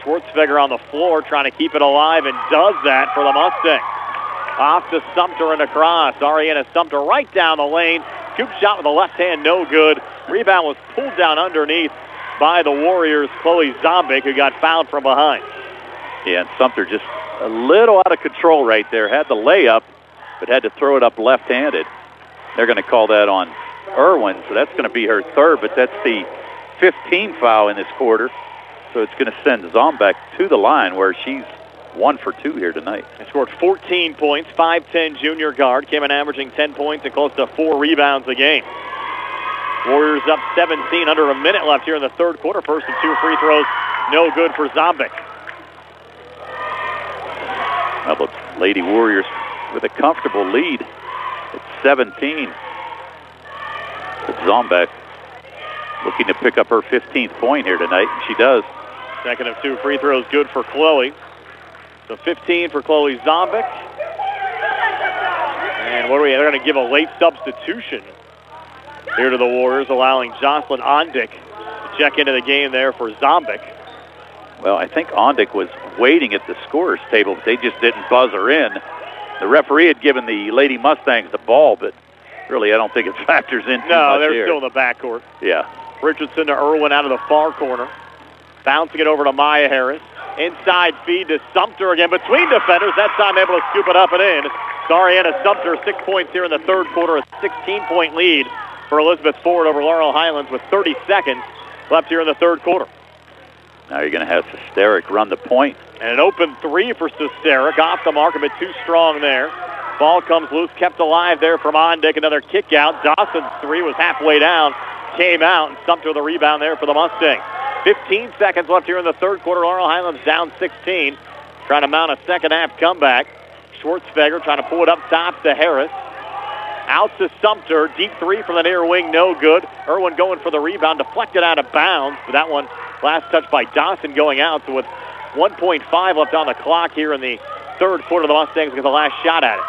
Schwartzfeger on the floor trying to keep it alive and does that for the Mustangs. Off to Sumter and across. Ariana Sumter right down the lane. Scoop shot with the left hand, no good. Rebound was pulled down underneath by the Warriors' Chloe Zombeck, who got fouled from behind. Yeah, and Sumter just a little out of control right there. Had the layup, but had to throw it up left-handed. They're going to call that on Irwin, so that's going to be her third, but that's the 15th foul in this quarter. So it's going to send Zombek to the line where she's 1 for 2 here tonight. She scored 14 points, 5'10" junior guard, came in averaging 10 points and close to 4 rebounds a game. Warriors up 17, under a minute left here in the third quarter. First and 2 free throws, no good for Zombek. Well, the Lady Warriors with a comfortable lead at 17. But Zombek looking to pick up her 15th point here tonight, and she does. Second of 2 free throws, good for Chloe. So 15 for Chloe Zombek. And what are we? They're going to give a late substitution here to the Warriors, allowing Jocelyn Ondick to check into the game there for Zombek. Well, I think Ondick was waiting at the scorer's table, but they just didn't buzz her in. The referee had given the Lady Mustangs the ball, but really I don't think it factors in too much. No, they're here. still in the backcourt. Yeah. Richardson to Irwin out of the far corner. Bouncing it over to Maya Harris. Inside feed to Sumter again between defenders. That time able to scoop it up and in. Ariana Sumter, 6 points here in the third quarter. A 16-point lead for Elizabeth Ford over Laurel Highlands with 30 seconds left here in the third quarter. Now you're going to have Sesteric run the point. And an open 3 for Sesteric. Off the mark, a bit too strong there. Ball comes loose, kept alive there from Ondick. Another kick out. Dawson's 3 was halfway down. Came out, and Sumter the rebound there for the Mustangs. 15 seconds left here in the third quarter. Laurel Highlands down 16. Trying to mount a second half comeback. Schwartzfeger trying to pull it up top to Harris. Out to Sumter. Deep 3 from the near wing, no good. Irwin going for the rebound, deflected out of bounds. But that one last touch by Dawson going out. So with 1.5 left on the clock here in the third quarter, the Mustangs get the last shot at it.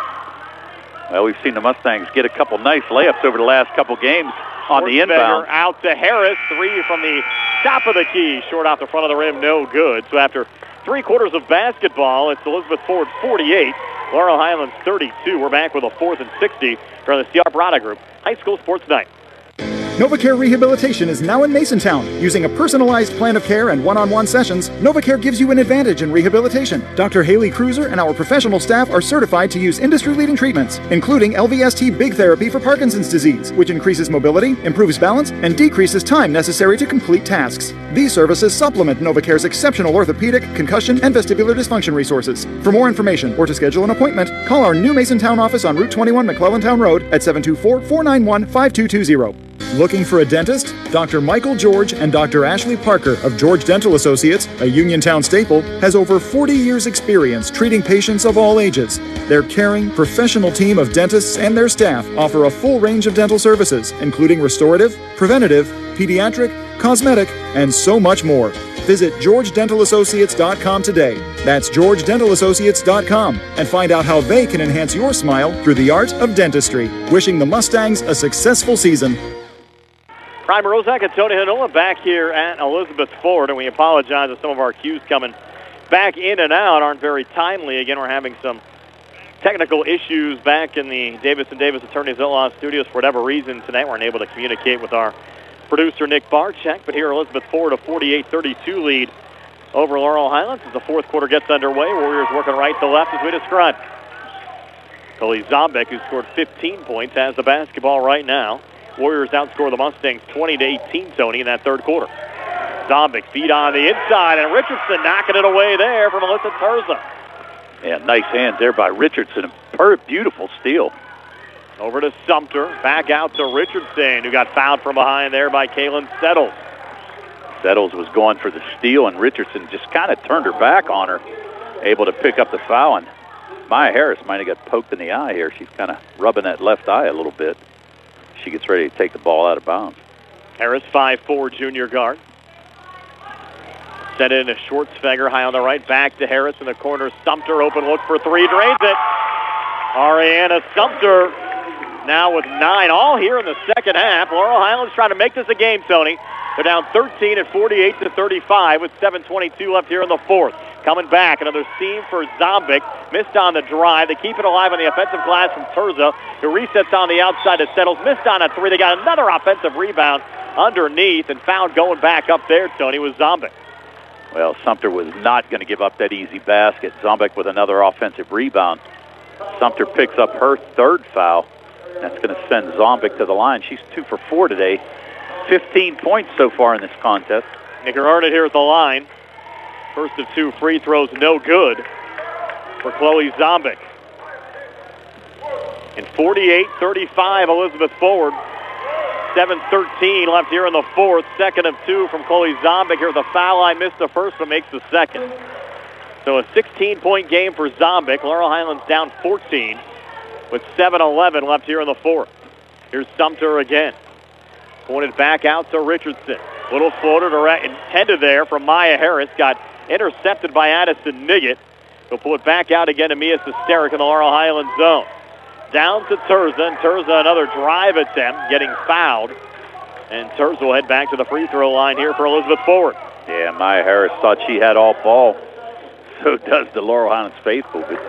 Well, we've seen the Mustangs get a couple nice layups over the last couple games on the inbound. Out to Harris. 3 from the top of the key. Short off the front of the rim, no good. So after 3 quarters of basketball, it's Elizabeth Ford 48, Laurel Highlands 32. We're back with a 4th and 60 from the C.R. Brada Group High School Sports Night. NovaCare Rehabilitation is now in Masontown. Using a personalized plan of care and one-on-one sessions, NovaCare gives you an advantage in rehabilitation. Dr. Haley Cruiser and our professional staff are certified to use industry-leading treatments, including LVST Big Therapy for Parkinson's disease, which increases mobility, improves balance, and decreases time necessary to complete tasks. These services supplement NovaCare's exceptional orthopedic, concussion, and vestibular dysfunction resources. For more information or to schedule an appointment, call our new Masontown office on Route 21 McClellantown Road at 724-491-5220. Looking for a dentist? Dr. Michael George and Dr. Ashley Parker of George Dental Associates, a Uniontown staple, has over 40 years' experience treating patients of all ages. Their caring, professional team of dentists and their staff offer a full range of dental services, including restorative, preventative, pediatric, cosmetic, and so much more. Visit GeorgeDentalAssociates.com today. That's GeorgeDentalAssociates.com and find out how they can enhance your smile through the art of dentistry. Wishing the Mustangs a successful season. Prime Rozak and Tony Hanola back here at Elizabeth Ford, and we apologize if some of our cues coming back in and out aren't very timely. Again, we're having some technical issues back in the Davis & Davis Attorneys at Law Studios for whatever reason tonight. We're unable to communicate with our producer, Nick Barczyk, but here Elizabeth Ford, a 48-32 lead over Laurel Highlands as the fourth quarter gets underway. Warriors working right to left as we described. Chloe Zombek, who scored 15 points, has the basketball right now. Warriors outscore the Mustangs 20-18, Tony, in that third quarter. Zombek feed on the inside, and Richardson knocking it away there from Alyssa Terza. Yeah, nice hands there by Richardson. Beautiful steal. Over to Sumter, back out to Richardson, who got fouled from behind there by Kaylin Settles. Settles was going for the steal, and Richardson just kind of turned her back on her, able to pick up the foul. And Maya Harris might have got poked in the eye here. She's kind of rubbing that left eye a little bit. She gets ready to take the ball out of bounds. Harris, 5'4", junior guard. Set in to Schwartzfeger, high on the right, back to Harris in the corner. Sumter, open look for 3, drains it. Ariana Sumter now with 9, all here in the second half. Laurel Highlands trying to make this a game, Tony. They're down 13 at 48-35 with 7:22 left here in the fourth. Coming back, another seam for Zombek. Missed on the drive. They keep it alive on the offensive glass from Terza, who resets on the outside to Settles. Missed on a 3. They got another offensive rebound underneath, and found going back up there, Tony, was Zombek. Well, Sumter was not going to give up that easy basket. Zombek with another offensive rebound. Sumter picks up her third foul. That's going to send Zombik to the line. She's 2 for 4 today. 15 points so far in this contest. Nicker Arnott here at the line. First of 2 free throws, no good for Chloe Zombik. And 48-35, Elizabeth forward. 7:13 left here in the fourth. Second of 2 from Chloe Zombik here at the foul line. Missed the first, but makes the second. So a 16-point game for Zombik. Laurel Highlands down 14 with 7:11 left here in the fourth. Here's Sumter again. Pointed back out to Richardson. Little floater intended there from Maya Harris. Got intercepted by Addison Niggett. He'll pull it back out again to Mia Sesteric in the Laurel Highlands zone. Down to Terza, and Terza another drive attempt, getting fouled. And Terza will head back to the free throw line here for Elizabeth Forward. Yeah, Maya Harris thought she had all ball. So does the Laurel Highlands faithful, but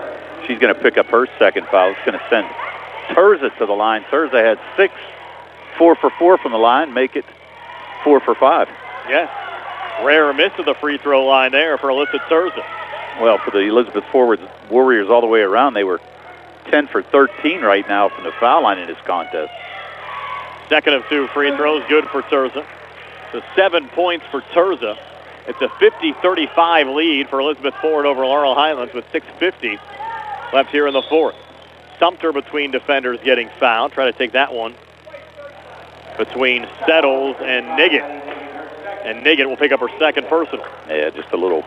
she's going to pick up her second foul. It's going to send Terza to the line. Terza had 6, 4 for 4 from the line, make it 4 for 5. Yeah, rare miss of the free throw line there for Alyssa Terza. Well, for the Elizabeth Forward Warriors all the way around, they were 10 for 13 right now from the foul line in this contest. Second of 2 free throws, good for Terza. So 7 points for Terza. It's a 50-35 lead for Elizabeth Forward over Laurel Highlands with 6:50 left here in the fourth. Sumter between defenders getting fouled. Try to take that one between Settles and Niggett. And Niggett will pick up her second personal. Yeah, just a little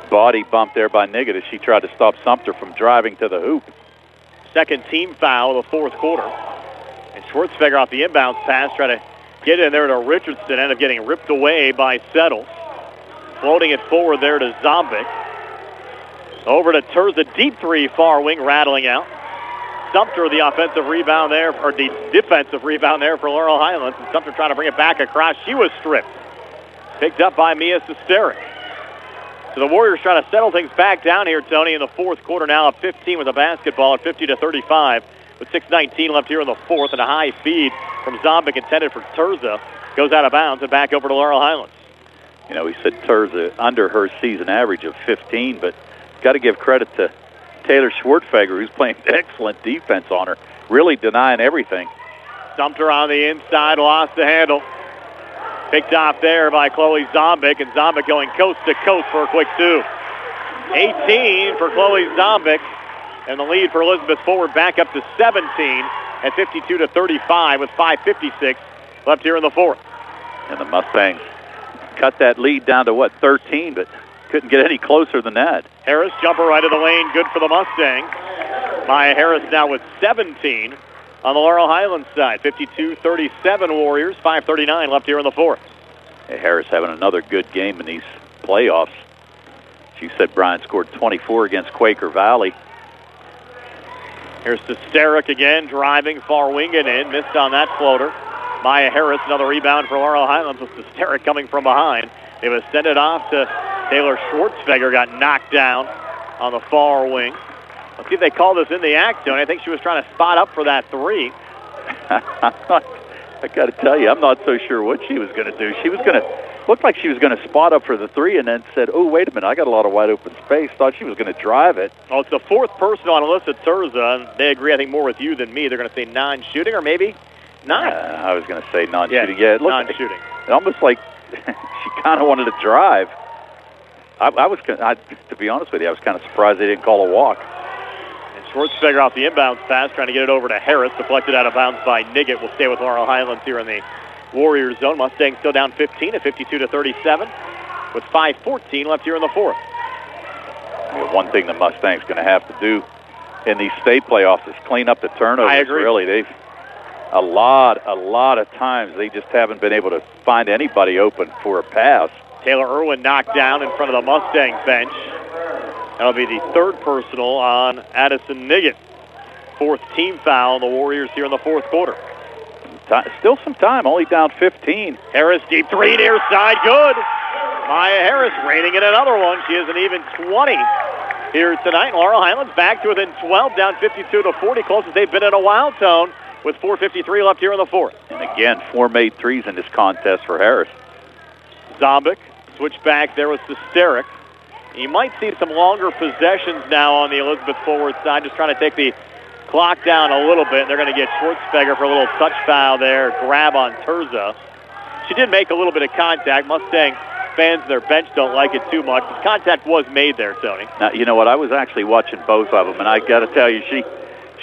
body bump there by Niggett as she tried to stop Sumter from driving to the hoop. Second team foul of the fourth quarter. And Schwartzfeger off the inbounds pass, try to get in there to Richardson, end up getting ripped away by Settles. Floating it forward there to Zombik. Over to Terza, deep 3, far wing, rattling out. Sumter, the offensive rebound there, or the defensive rebound there for Laurel Highlands. And Sumter trying to bring it back across. She was stripped. Picked up by Mia Sesteric. So the Warriors trying to settle things back down here, Tony, in the fourth quarter. Now up 15 with a basketball at 50-35 with 6:19 left here in the fourth, and a high feed from Zombik intended for Terza. Goes out of bounds and back over to Laurel Highlands. You know, we said Terza under her season average of 15, but got to give credit to Taylor Schwartzfeger, who's playing excellent defense on her, really denying everything. Sumter on the inside, lost the handle. Picked off there by Chloe Zombik, and Zombik going coast to coast for a quick 2. 18 for Chloe Zombik, and the lead for Elizabeth Forward back up to 17 at 52-35 with 5:56 left here in the fourth. And the Mustangs cut that lead down to, 13, but couldn't get any closer than that. Harris, jumper right of the lane, good for the Mustangs. Maya Harris now with 17 on the Laurel Highlands side. 52-37 Warriors, 5:39 left here in the fourth. Hey, Harris having another good game in these playoffs. She said Bryan scored 24 against Quaker Valley. Here's Sesteric again, driving, far wing and in. Missed on that floater. Maya Harris, another rebound for Laurel Highlands with Sesteric coming from behind. They would send it off to Taylor Schwartzfeger, got knocked down on the far wing. Let's see if they call this in the act, Tony. I think she was trying to spot up for that 3. I got to tell you, I'm not so sure what she was going to do. She was going to, looked like she was going to spot up for the 3 and then said, oh, wait a minute, I got a lot of wide open space. Thought she was going to drive it. Oh, it's the fourth personal on Alyssa Terza, and they agree, I think, more with you than me. They're going to say non-shooting, or maybe not. I was going to say non-shooting. Yeah, it looked non-shooting. It almost like she kind of wanted to drive. To be honest with you, I was kind of surprised they didn't call a walk. And Schwartzfeger off the inbounds pass, trying to get it over to Harris. Deflected out of bounds by Niggett. Will stay with Laurel Highlands here in the Warriors zone. Mustangs still down 15 at 52-37 with 5:14 left here in the fourth. One thing the Mustangs going to have to do in these state playoffs is clean up the turnovers. I agree. Really, they've a lot of times they just haven't been able to find anybody open for a pass. Taylor Irwin knocked down in front of the Mustang bench. That'll be the third personal on Addison Niggett. Fourth team foul on the Warriors here in the fourth quarter. Still some time, only down 15. Harris, deep 3 near side, good. Maya Harris raining in another one. She is an even 20 here tonight. Laurel Highlands back to within 12, down 52-40, closest they've been in a while, Tone, with 4:53 left here in the fourth. And again, 4 made threes in this contest for Harris. Zombik, switch back there with Sesteric. You might see some longer possessions now on the Elizabeth Forward side, just trying to take the clock down a little bit. They're going to get Schwartzberger for a little touch foul there, grab on Terza. She did make a little bit of contact. Mustang fans in their bench don't like it too much. But contact was made there, Tony. Now, you know what? I was actually watching both of them, and I got to tell you,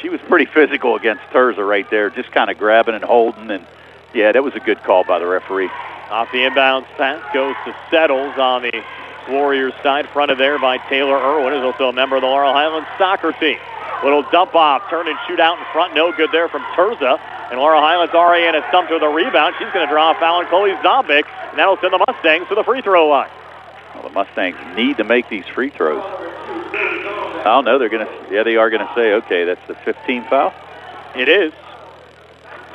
she was pretty physical against Terza right there, just kind of grabbing and holding. And, yeah, that was a good call by the referee. Off the inbounds pass goes to Settles on the Warriors side, fronted there by Taylor Irwin, who's also a member of the Laurel Highlands soccer team. Little dump off, turn and shoot out in front, no good there from Terza. And Laurel Highlands Ariana Sumter the rebound. She's going to draw a foul on Chloe Zombik, and that'll send the Mustangs to the free throw line. Well, the Mustangs need to make these free throws. Oh, no, they are going to say, okay, that's the 15th foul? It is.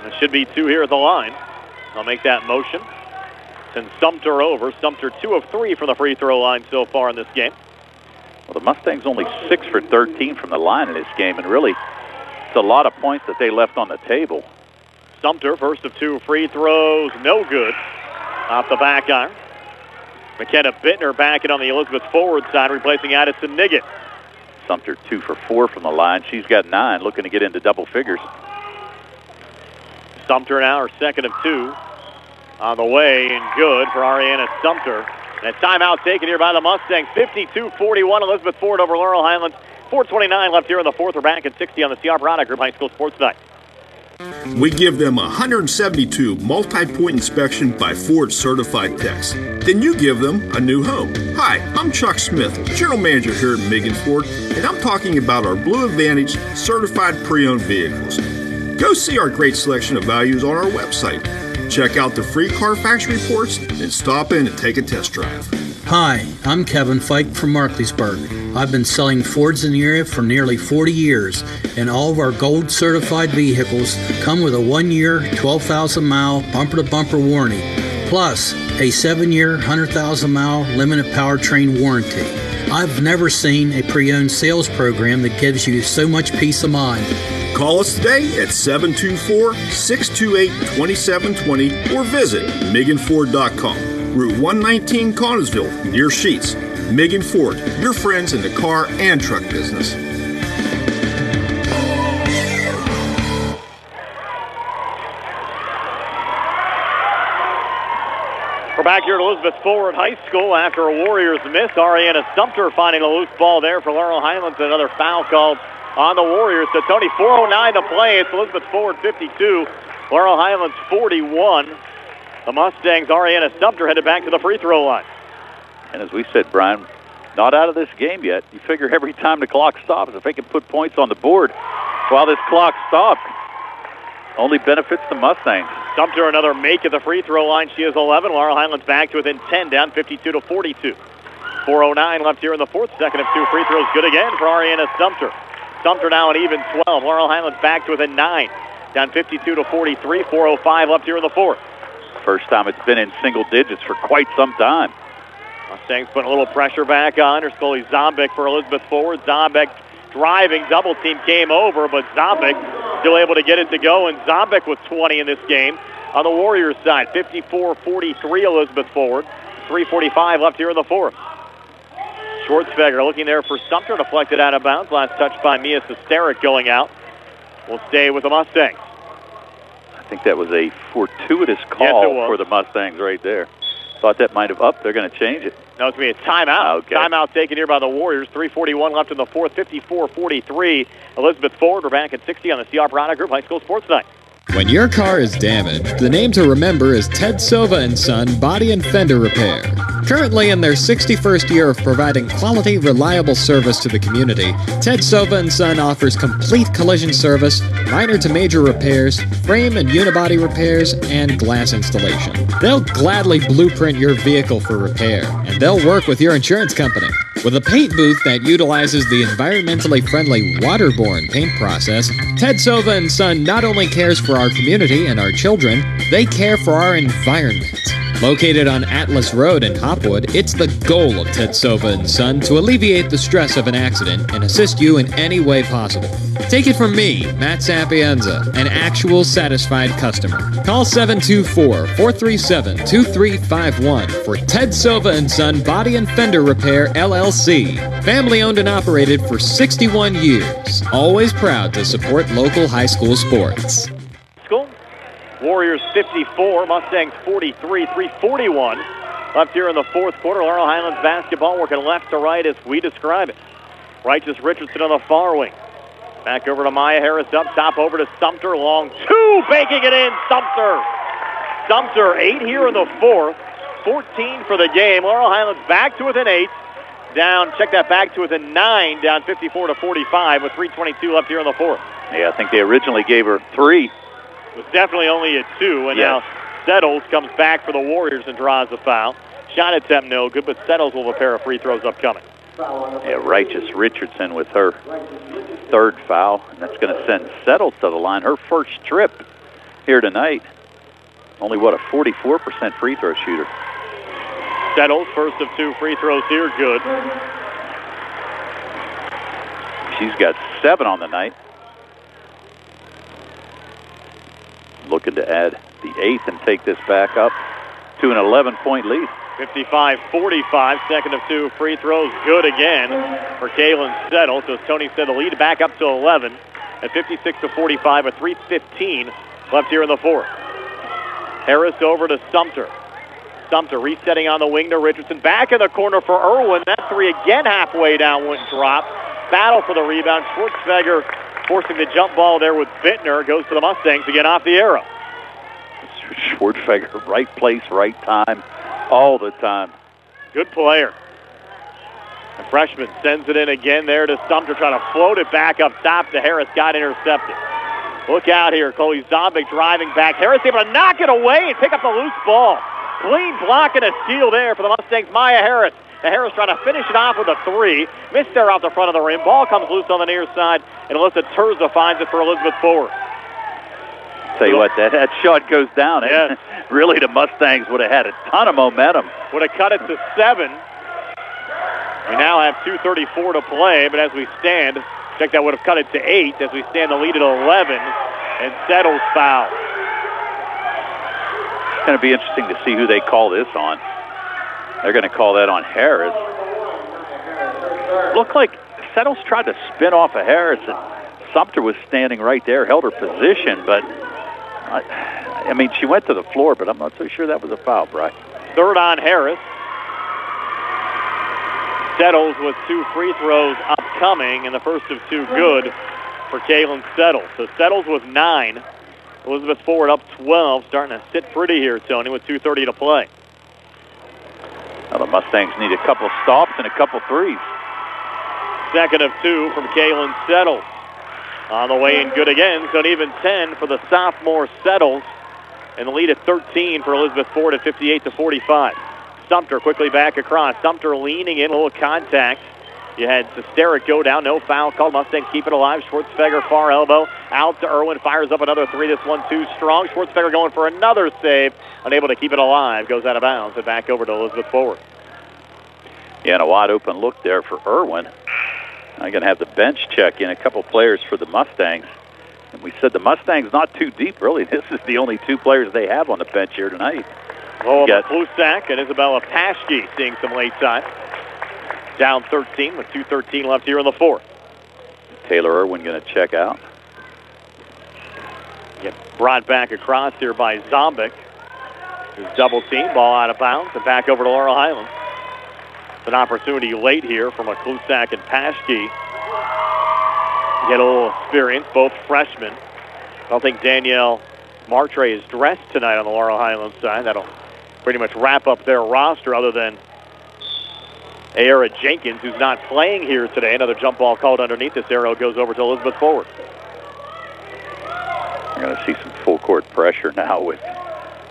And it should be 2 here at the line. I'll make that motion. Send Sumter over. Sumter 2 of 3 from the free throw line so far in this game. Well, the Mustangs only 6 for 13 from the line in this game, and really, it's a lot of points that they left on the table. Sumter, first of 2 free throws, no good. Off the back iron. McKenna Bittner back in on the Elizabeth forward side, replacing Addison Niggett. Sumter 2 for 4 from the line. She's got 9, looking to get into double figures. Sumter now, her second of 2. On the way and good for Ariana Sumter. And a timeout taken here by the Mustangs. 52-41, Elizabeth Ford over Laurel Highlands. 4:29 left here in the fourth. We're back at 60 on the CR Product Group High School Sports Night. We give them 172 multi-point inspection by Ford certified techs. Then you give them a new home. Hi, I'm Chuck Smith, General Manager here at Megan Ford, and I'm talking about our Blue Advantage certified pre-owned vehicles. Go see our great selection of values on our website. Check out the free Carfax reports and stop in and take a test drive. Hi, I'm Kevin Fike from Markleysburg. I've been selling Fords in the area for nearly 40 years, and all of our gold certified vehicles come with a 1-year, 12,000-mile bumper-to-bumper warranty, plus a 7-year, 100,000-mile limited powertrain warranty. I've never seen a pre-owned sales program that gives you so much peace of mind. Call us today at 724-628-2720 or visit MeganFord.com. Route 119 Connellsville, near Sheets. Megan Ford, your friends in the car and truck business. We're back here at Elizabeth Forward High School after a Warriors miss. Ariana Sumter finding a loose ball there for Laurel Highlands. Another foul called on the Warriors. So, Tony, 4:09 to play. It's Elizabeth Forward 52, Laurel Highlands 41. The Mustangs, Ariana Sumter, headed back to the free throw line. And as we said, Brian, not out of this game yet. You figure every time the clock stops, if they can put points on the board while this clock stops, only benefits the Mustangs. Sumter another make at the free throw line. She is 11. Laurel Highlands back to within 10, down 52-42. 4:09 left here in the fourth. Second of 2 free throws, good again for Ariana Sumter. Sumter now an even 12. Laurel Highlands back to within 9, down 52-43. 4:05 left here in the fourth. First time it's been in single digits for quite some time. Mustangs putting a little pressure back on her. Scully Zombik for Elizabeth Forward. Zombik driving, double team came over, but Zombik still able to get it to go, and Zombik with 20 in this game on the Warriors side. 54-43 Elizabeth Forward. 3:45 left here in the fourth. Schwartzberger looking there for Sumter, deflected out of bounds. Last touch by Mia Sesterik going out. Will stay with the Mustangs. I think that was a fortuitous call for the Mustangs right there. Thought that might have upped. They're going to change it. No, it's going to be a timeout. Okay. Timeout taken here by the Warriors. 3:41 left in the fourth. 54-43. Elizabeth Ford. We're back at 60 on the CR Product Group High School Sports Night. When your car is damaged, the name to remember is Ted Silva & Son Body and Fender Repair. Currently in their 61st year of providing quality, reliable service to the community, Ted Silva & Son offers complete collision service, minor to major repairs, frame and unibody repairs, and glass installation. They'll gladly blueprint your vehicle for repair, and they'll work with your insurance company. With a paint booth that utilizes the environmentally friendly waterborne paint process, Ted Silva & Son not only cares for our community and our children, they care for our environment. Located on Atlas Road in Hopwood, it's the goal of Ted Sova & Son to alleviate the stress of an accident and assist you in any way possible. Take it from me, Matt Sapienza, an actual satisfied customer. Call 724-437-2351 for Ted Sova & Son Body and Fender Repair, LLC. Family owned and operated for 61 years. Always proud to support local high school sports. Warriors 54, Mustangs 43, 3:41 left here in the fourth quarter. Laurel Highlands basketball working left to right as we describe it. Righteous Richardson on the far wing. Back over to Maya Harris up top, over to Sumter. Long two, baking it in, Sumter. Sumter, 8 here in the fourth, 14 for the game. Laurel Highlands back to within 8. Down, check that, back to within 9, down 54-45 with 3:22 left here in the fourth. Yeah, I think they originally gave her 3. It was definitely only a 2, and yes. Now Settles comes back for the Warriors and draws the foul. Shot attempt no good, but Settles will have a pair of free throws upcoming. Yeah, Righteous Richardson with her third foul, and that's going to send Settles to the line. Her first trip here tonight. Only, a 44% free throw shooter. Settles, first of 2 free throws here, good. She's got 7 on the night. Looking to add the 8th and take this back up to an 11-point lead. 55-45, second of 2 free throws, good again for Kaylin Settles. So as Tony said, the lead back up to 11 at 56-45 with 3:15 left here in the fourth. Harris over to Sumter. Sumter resetting on the wing to Richardson. Back in the corner for Irwin. That 3 again halfway down wouldn't drop. Battle for the rebound. Schwartzfeger forcing the jump ball there with Bittner. Goes to the Mustangs again off the arrow. Schwartzfeger, right place, right time, all the time. Good player. The freshman sends it in again there to Sumter, trying to float it back up top to Harris. Got intercepted. Look out here. Chloe Zombik driving back. Harris able to knock it away and pick up the loose ball. Clean block and a steal there for the Mustangs. Maya Harris. And Harris trying to finish it off with a 3. Missed there off the front of the rim. Ball comes loose on the near side, and Alyssa Terza finds it for Elizabeth Ford. Tell you what, that shot goes down. Yes. Really, the Mustangs would have had a ton of momentum. Would have cut it to 7. We now have 2:34 to play, but as we stand, check that would have cut it to 8 as we stand the lead at 11, and Settles foul. It's going to be interesting to see who they call this on. They're going to call that on Harris. Looked like Settles tried to spin off of Harris, and Sumter was standing right there, held her position, but I mean, she went to the floor, but I'm not so sure that was a foul, Bry. Third on Harris. Settles with 2 free throws upcoming, and the first of 2 good for Kaylin Settles. So Settles with 9. Elizabeth Ford up 12, starting to sit pretty here, Tony, with 2:30 to play. Now the Mustangs need a couple stops and a couple threes. Second of 2 from Kaylin Settles. On the way in good again, so an even 10 for the sophomore Settles. And the lead at 13 for Elizabeth Ford at 58-45. Sumter quickly back across. Sumter leaning in, a little contact. You had Sesteric go down, no foul called. Mustangs keep it alive. Schwartzfeger far elbow. Out to Irwin, fires up another 3. This one too strong. Schwartzfeger going for another save. Unable to keep it alive. Goes out of bounds and back over to Elizabeth Ford. Yeah, and a wide open look there for Irwin. I'm going to have the bench check in a couple players for the Mustangs. And we said the Mustangs not too deep, really. This is the only 2 players they have on the bench here tonight. Lola Klusak and Isabella Paschke seeing some late time. Down 13 with 2:13 left here in the fourth. Taylor Irwin going to check out. Get brought back across here by Zombik. His double team, ball out of bounds, and back over to Laurel Highlands. It's an opportunity late here from a Klusak and Paschke. Get a little experience, both freshmen. I don't think Danielle Martre is dressed tonight on the Laurel Highlands side. That'll pretty much wrap up their roster other than Ayera Jenkins, who's not playing here today. Another jump ball called underneath. This arrow goes over to Elizabeth Ford. We're going to see some full court pressure now with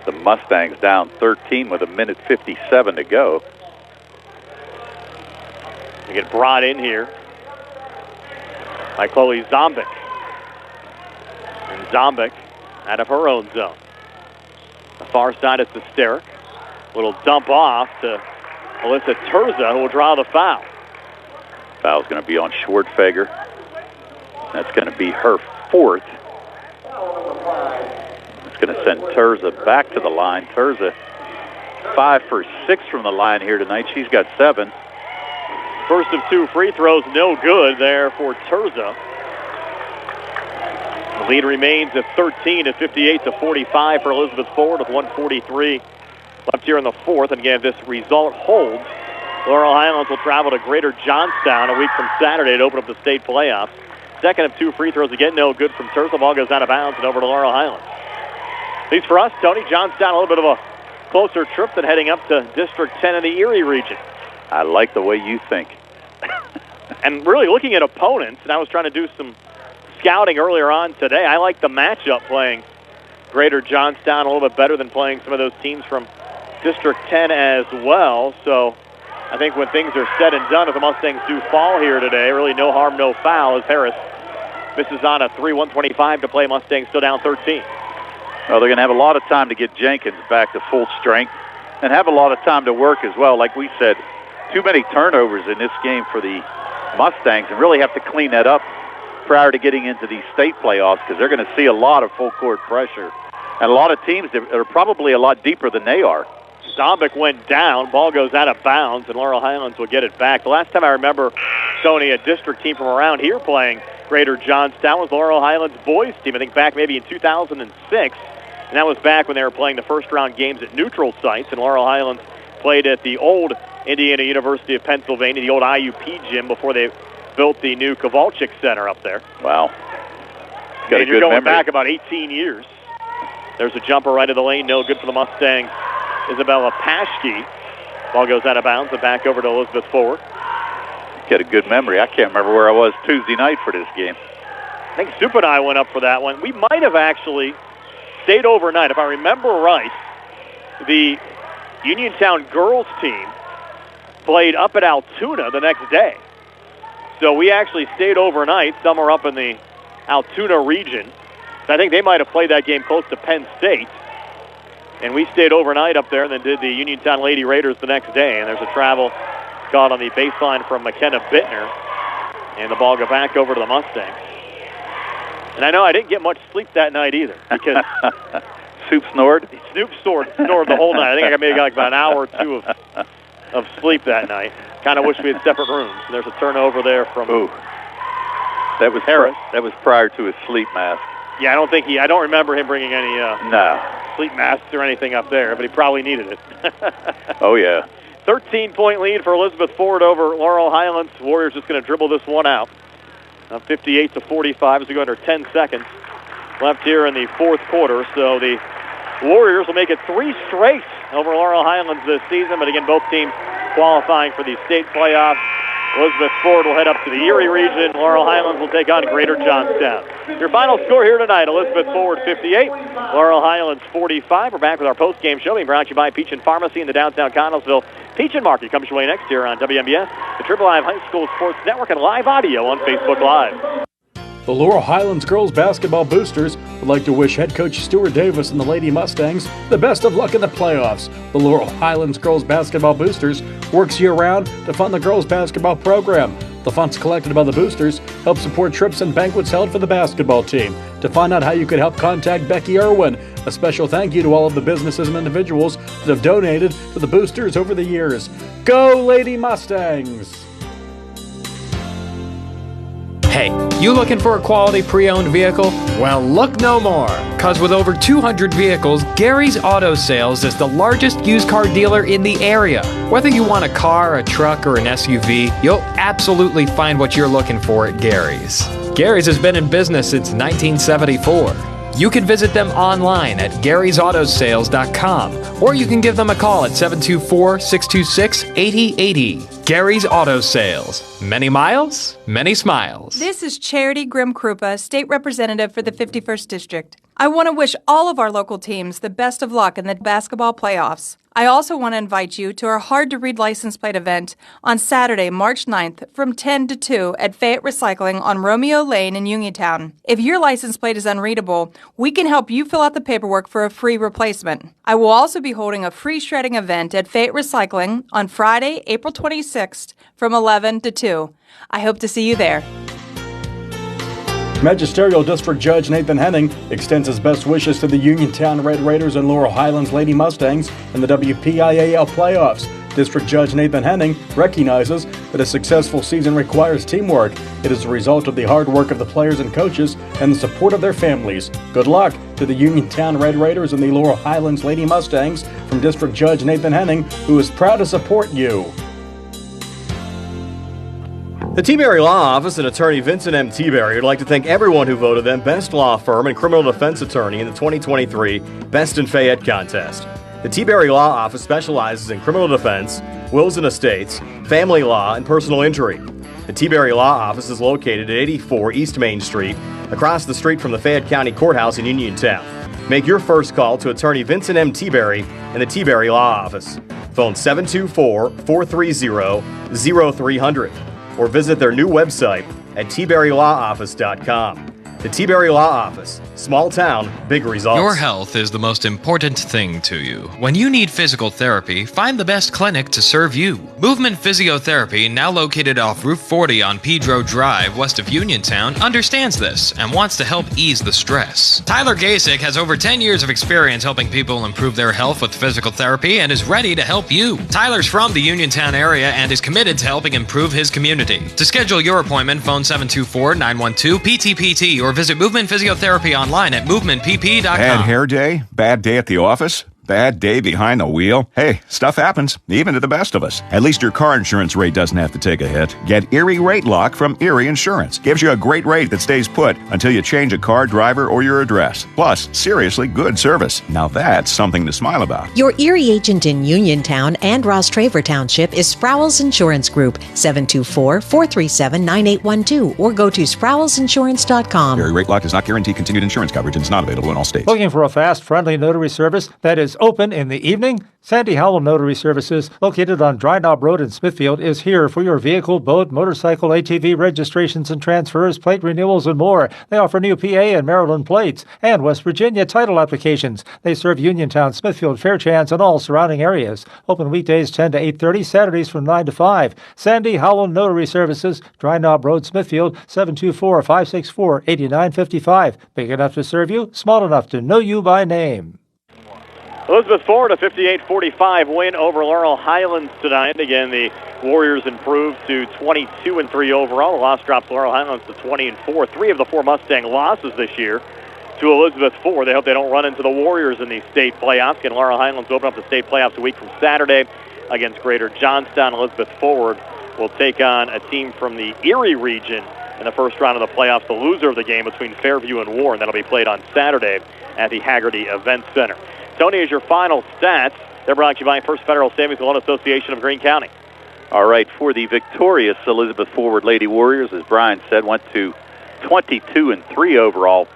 the Mustangs down 13 with 1:57 to go. They get brought in here by Chloe Zombik. And Zombik out of her own zone. The far side is Sesteric. Little dump off to Alyssa Terza, who will draw the foul. Foul's going to be on Schwartfeger. That's going to be her fourth. It's going to send Terza back to the line. Terza 5 for 6 from the line here tonight. She's got 7. First of 2 free throws, no good there for Terza. The lead remains at 13 at 58-45 for Elizabeth Ford with 1:43 left here in the fourth. And again, if this result holds, Laurel Highlands will travel to Greater Johnstown a week from Saturday to open up the state playoffs. Second of 2 free throws, again, no good from Terza. Ball goes out of bounds and over to Laurel Highlands. At least for us, Tony, Johnstown a little bit of a closer trip than heading up to District 10 in the Erie region. I like the way you think. And really looking at opponents, and I was trying to do some scouting earlier on today, I like the matchup playing Greater Johnstown a little bit better than playing some of those teams from District 10 as well. So I think when things are said and done, if the Mustangs do fall here today, really no harm, no foul, as Harris misses on a 3, 1:25 to play. Mustangs still down 13. Well, they're going to have a lot of time to get Jenkins back to full strength and have a lot of time to work as well. Like we said, too many turnovers in this game for the Mustangs, and really have to clean that up prior to getting into these state playoffs, because they're going to see a lot of full court pressure and a lot of teams that are probably a lot deeper than they are. Zombek went down. Ball goes out of bounds, and Laurel Highlands will get it back. The last time I remember, Tony, a district team from around here playing Greater Johnstown was Laurel Highlands boys team, I think back maybe in 2006. And that was back when they were playing the first-round games at neutral sites, and Laurel Highlands played at the old Indiana University of Pennsylvania, the old IUP gym, before they built the new Kowalczyk Center up there. Wow. And you're going back about 18 years. There's a jumper right of the lane, no good for the Mustangs. Isabella Paschke. Ball goes out of bounds and back over to Elizabeth Ford. Got a good memory. I can't remember where I was Tuesday night for this game. I think Soup and I went up for that one. We might have actually stayed overnight. If I remember right, the Uniontown girls team played up at Altoona the next day. So we actually stayed overnight somewhere up in the Altoona region. I think they might have played that game close to Penn State. And we stayed overnight up there and then did the Uniontown Lady Raiders the next day. And there's a travel caught on the baseline from McKenna Bittner. And the ball go back over to the Mustangs. And I know I didn't get much sleep that night either, because Soup snored? Snoop snored the whole night. I think I maybe got like about an hour or two of sleep that night. Kind of wish we had separate rooms. And there's a turnover there from that was Harris. That was prior to his sleep mask. Yeah, I don't remember him bringing any sleep masks or anything up there, but he probably needed it. Oh, yeah. 13-point lead for Elizabeth Ford over Laurel Highlands. Warriors just going to dribble this one out. 58-45 as we go under 10 seconds left here in the fourth quarter. So the Warriors will make it 3 straight over Laurel Highlands this season. But again, both teams qualifying for the state playoffs. Elizabeth Ford will head up to the Erie region. Laurel Highlands will take on Greater Johnstown. Your final score here tonight, Elizabeth Ford 58, Laurel Highlands 45. We're back with our post-game show being brought to you by Peach & Pharmacy in the downtown Connellsville. Peach & Market comes your way next year on WMBS, the Triple I High School Sports Network, and live audio on Facebook Live. The Laurel Highlands girls basketball boosters would like to wish head coach Stuart Davis and the Lady Mustangs the best of luck in the playoffs. The Laurel Highlands girls basketball boosters works year-round to fund the girls basketball program. The funds collected by the boosters help support trips and banquets held for the basketball team. To find out how you could help, contact Becky Irwin. A special thank you to all of the businesses and individuals that have donated to the boosters over the years. Go Lady Mustangs! Hey, you looking for a quality pre-owned vehicle? Well, look no more, because with over 200 vehicles, Gary's Auto Sales is the largest used car dealer in the area. Whether you want a car, a truck, or an SUV, you'll absolutely find what you're looking for at Gary's. Gary's has been in business since 1974. You can visit them online at Gary'sAutosales.com, or you can give them a call at 724-626-8080. Gary's Auto Sales. Many miles, many smiles. This is Charity Grimm-Krupa, State Representative for the 51st District. I want to wish all of our local teams the best of luck in the basketball playoffs. I also want to invite you to our hard-to-read license plate event on Saturday, March 9th from 10 to 2 at Fayette Recycling on Romeo Lane in Uniontown. If your license plate is unreadable, we can help you fill out the paperwork for a free replacement. I will also be holding a free shredding event at Fayette Recycling on Friday, April 26th from 11 to 2. I hope to see you there. Magisterial District Judge Nathan Henning extends his best wishes to the Uniontown Red Raiders and Laurel Highlands Lady Mustangs in the WPIAA playoffs. District Judge Nathan Henning recognizes that a successful season requires teamwork. It is a result of the hard work of the players and coaches and the support of their families. Good luck to the Uniontown Red Raiders and the Laurel Highlands Lady Mustangs from District Judge Nathan Henning, who is proud to support you. The T-Berry Law Office and attorney Vincent M. T-Berry would like to thank everyone who voted them Best Law Firm and Criminal Defense Attorney in the 2023 Best in Fayette contest. The T-Berry Law Office specializes in criminal defense, wills and estates, family law, and personal injury. The T-Berry Law Office is located at 84 East Main Street, across the street from the Fayette County Courthouse in Uniontown. Make your first call to attorney Vincent M. T-Berry and the T-Berry Law Office. Phone 724-430-0300. Or visit their new website at tberrylawoffice.com. The T-Berry Law Office. Small town, big results. Your health is the most important thing to you. When you need physical therapy, find the best clinic to serve you. Movement Physiotherapy, now located off Route 40 on Pedro Drive, west of Uniontown, understands this and wants to help ease the stress. Tyler Gasick has over 10 years of experience helping people improve their health with physical therapy and is ready to help you. Tyler's from the Uniontown area and is committed to helping improve his community. To schedule your appointment, phone 724-912-PTPT or visit Movement Physiotherapy online at movementpp.com. Bad hair day? Bad day at the office? Bad day behind the wheel? Hey, stuff happens, even to the best of us. At least your car insurance rate doesn't have to take a hit. Get Erie Rate Lock from Erie Insurance. Gives you a great rate that stays put until you change a car, driver, or your address. Plus, seriously good service. Now that's something to smile about. Your Erie agent in Uniontown and Ross Traver Township is Sprowls Insurance Group, 724-437-9812, or go to sprowlsinsurance.com. Erie Rate Lock does not guarantee continued insurance coverage and is not available in all states. Looking for a fast, friendly notary service that is open in the evening? Sandy Howell Notary Services, located on Dry Knob Road in Smithfield, is here for your vehicle, boat, motorcycle, ATV registrations and transfers, plate renewals, and more. They offer new PA and Maryland plates and West Virginia title applications. They serve Uniontown, Smithfield, Fairchance, and all surrounding areas. Open weekdays 10 to 8:30, Saturdays from 9 to 5. Sandy Howell Notary Services, Dry Knob Road, Smithfield, 724-564-8955. Big enough to serve you, small enough to know you by name. Elizabeth Ford, a 58-45 win over Laurel Highlands tonight. Again, the Warriors improved to 22-3 overall. The loss drops Laurel Highlands to 20-4. 3 of the 4 Mustang losses this year to Elizabeth Ford. They hope they don't run into the Warriors in these state playoffs. And Laurel Highlands open up the state playoffs a week from Saturday against Greater Johnstown. Elizabeth Ford will take on a team from the Erie region in the first round of the playoffs, the loser of the game between Fairview and Warren. That'll be played on Saturday at the Haggerty Event Center. Tony, is your final stats. They're brought to you by First Federal Savings and Loan Association of Greene County. All right, for the victorious Elizabeth Forward Lady Warriors, as Brian said, went to 22-3 overall.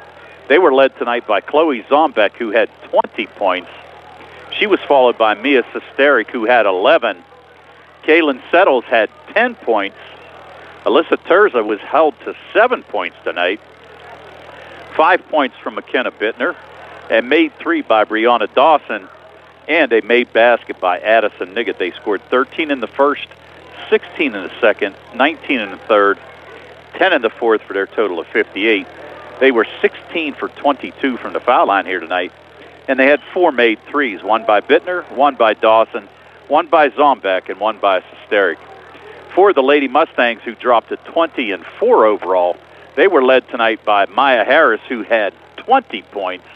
They were led tonight by Chloe Zombeck, who had 20 points. She was followed by Mia Sesterik, who had 11. Kaylin Settles had 10 points. Alyssa Terza was held to 7 points tonight. 5 points from McKenna Bittner. And made 3 by Brianna Dawson, and a made basket by Addison Niggett. They scored 13 in the first, 16 in the second, 19 in the third, 10 in the fourth for their total of 58. They were 16 for 22 from the foul line here tonight, and they had 4 made threes, 1 by Bittner, 1 by Dawson, 1 by Zombeck, and 1 by Sesterik. For the Lady Mustangs, who dropped to 20-4 overall, they were led tonight by Maya Harris, who had 20 points.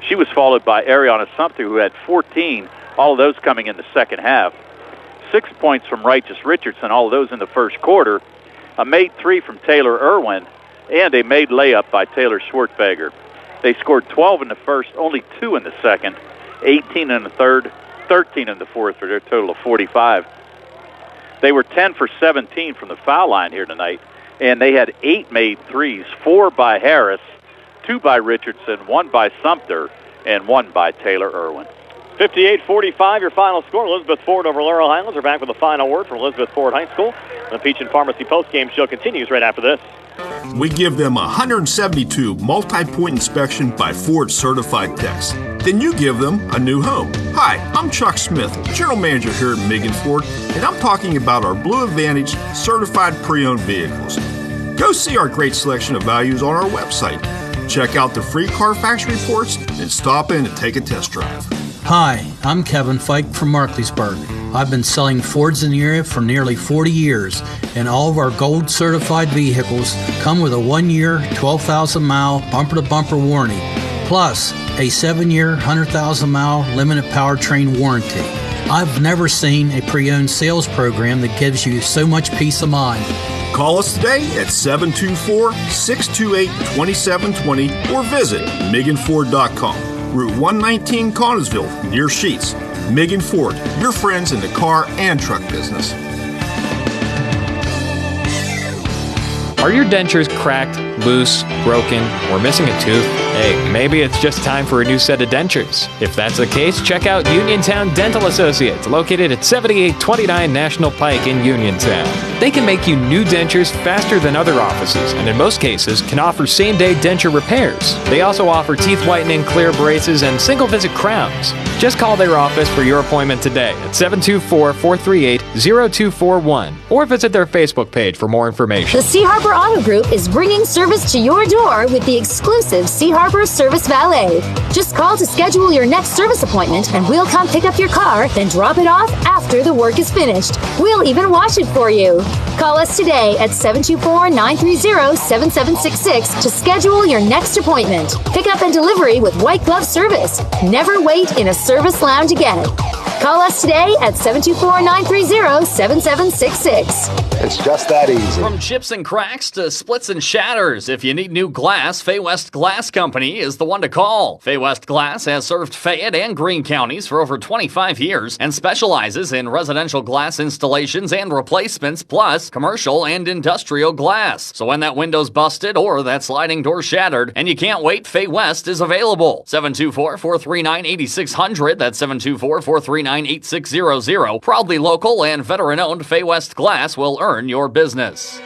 She was followed by Ariana Sumter, who had 14, all of those coming in the second half. 6 points from Righteous Richardson, all of those in the first quarter. A made 3 from Taylor Irwin, and a made layup by Taylor Schwartzberger. They scored 12 in the first, only 2 in the second, 18 in the third, 13 in the fourth for their total of 45. They were 10 for 17 from the foul line here tonight, and they had 8 made threes, 4 by Harris, 2 by Richardson, 1 by Sumter, and 1 by Taylor Irwin. 58-45, your final score. Elizabeth Ford over Laurel Highlands. We're back with the final word from Elizabeth Ford High School. The Peach and Pharmacy postgame show continues right after this. We give them 172 multi-point inspection by Ford certified techs. Then you give them a new home. Hi, I'm Chuck Smith, General Manager here at Megan Ford, and I'm talking about our Blue Advantage certified pre-owned vehicles. Go see our great selection of values on our website. Check out the free Carfax reports and stop in and take a test drive. Hi, I'm Kevin Fike from Markleysburg. I've been selling Fords in the area for nearly 40 years, and all of our gold certified vehicles come with a 1-year, 12,000-mile bumper-to-bumper warranty, plus a 7-year, 100,000-mile limited powertrain warranty. I've never seen a pre-owned sales program that gives you so much peace of mind. Call us today at 724-628-2720 or visit MeganFord.com. Route 119 Connellsville, near Sheets. Megan Ford, your friends in the car and truck business. Are your dentures cracked, loose, broken, or missing a tooth? Hey, maybe it's just time for a new set of dentures. If that's the case, check out Uniontown Dental Associates, located at 7829 National Pike in Uniontown. They can make you new dentures faster than other offices, and in most cases can offer same-day denture repairs. They also offer teeth whitening, clear braces, and single-visit crowns. Just call their office for your appointment today at 724-438-0241 or visit their Facebook page for more information. The Sea Harbor Auto Group is bringing service to your door with the exclusive Sea Harbor Service Valet. Just call to schedule your next service appointment and we'll come pick up your car, then drop it off after the work is finished. We'll even wash it for you. Call us today at 724-930-7766 to schedule your next appointment. Pickup and delivery with white glove service. Never wait in a service lounge again. Call us today at 724-930-7766. It's just that easy. From chips and cracks to splits and shatters, if you need new glass, Fay West Glass Company is the one to call. Fay West Glass has served Fayette and Greene counties for over 25 years and specializes in residential glass installations and replacements, plus commercial and industrial glass. So when that window's busted or that sliding door shattered and you can't wait, Fay West is available. 724-439-8600. That's 724-439-8600. Proudly local and veteran-owned, Fay West Glass will earn your business.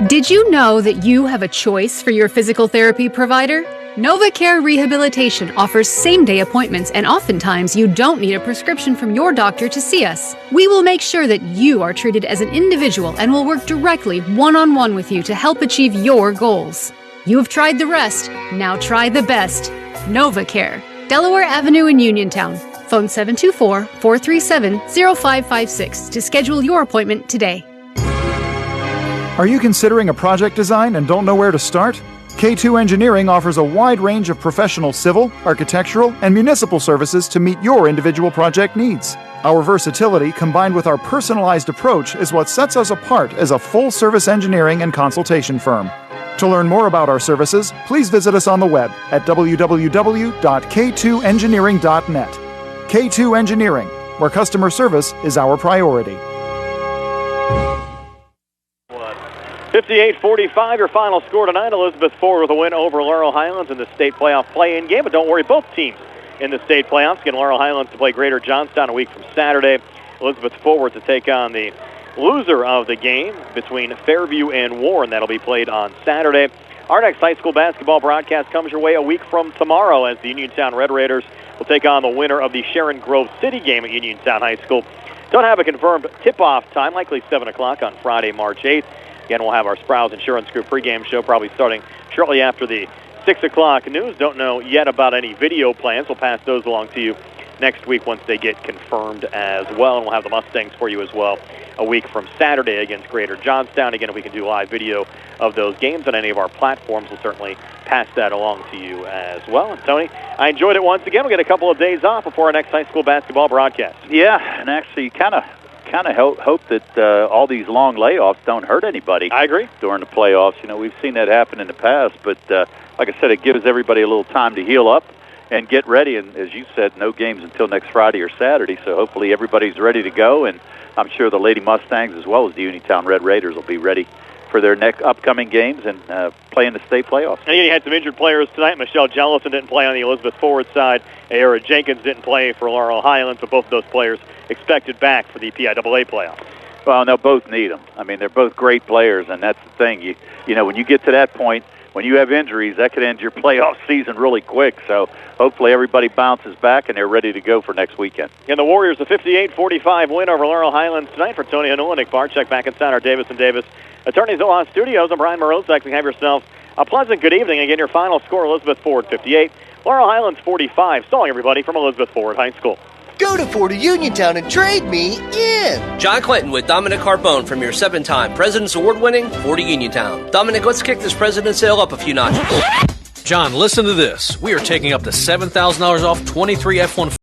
Did you know that you have a choice for your physical therapy provider? NovaCare Rehabilitation offers same-day appointments, and oftentimes you don't need a prescription from your doctor to see us. We will make sure that you are treated as an individual and will work directly one-on-one with you to help achieve your goals. You have tried the rest, now try the best. NovaCare, Delaware Avenue in Uniontown. Phone 724-437-0556 to schedule your appointment today. Are you considering a project design and don't know where to start? K2 Engineering offers a wide range of professional civil, architectural, and municipal services to meet your individual project needs. Our versatility combined with our personalized approach is what sets us apart as a full-service engineering and consultation firm. To learn more about our services, please visit us on the web at www.k2engineering.net. K2 Engineering, where customer service is our priority. 58-45, your final score tonight. Elizabeth Ford with a win over Laurel Highlands in the state playoff play-in game. But don't worry, both teams in the state playoffs get Laurel Highlands to play Greater Johnstown a week from Saturday. Elizabeth Forward to take on the loser of the game between Fairview and Warren. That'll be played on Saturday. Our next high school basketball broadcast comes your way a week from tomorrow as the Uniontown Red Raiders will take on the winner of the Sharon Grove City game at Uniontown High School. Don't have a confirmed tip-off time, likely 7 o'clock on Friday, March 8th. Again, we'll have our Sprouse Insurance Group pregame show probably starting shortly after the 6 o'clock news. Don't know yet about any video plans. We'll pass those along to you next week once they get confirmed as well. And we'll have the Mustangs for you as well a week from Saturday against Greater Johnstown. Again, if we can do live video of those games on any of our platforms, we'll certainly pass that along to you as well. And Tony, I enjoyed it once again. We'll get a couple of days off before our next high school basketball broadcast. Yeah, and actually kind of hope that all these long layoffs don't hurt anybody. I agree. During the playoffs. You know, we've seen that happen in the past, but like I said, it gives everybody a little time to heal up and get ready. And as you said, no games until next Friday or Saturday, so hopefully everybody's ready to go. And I'm sure the Lady Mustangs as well as the Uniontown Red Raiders will be ready for their next upcoming games and play in the state playoffs. And you had some injured players tonight. Michelle Jellison didn't play on the Elizabeth Forward side. Ara Jenkins didn't play for Laurel Highlands, but both of those players expected back for the PIAA playoffs. Well, they'll both need them. I mean, they're both great players, and that's the thing. You know, when you get to that point, when you have injuries, that could end your playoff season really quick. So hopefully everybody bounces back and they're ready to go for next weekend. And the Warriors, a 58-45 win over Laurel Highlands tonight. For Tony Hanula, Nick Barczyk back inside our Davis & Davis Attorneys Omaha Studios. I'm Brian Morozek. Have yourself a pleasant good evening. Again, your final score, Elizabeth Forward 58, Laurel Highlands 45. So long, everybody, from Elizabeth Forward High School. Go to Ford of Uniontown and trade me in. John Clinton with Dominic Carbone from your 7-time President's Award-winning Ford of Uniontown. Dominic, let's kick this President's sale up a few notches. John, listen to this. We are taking up to $7,000 off 23 F-150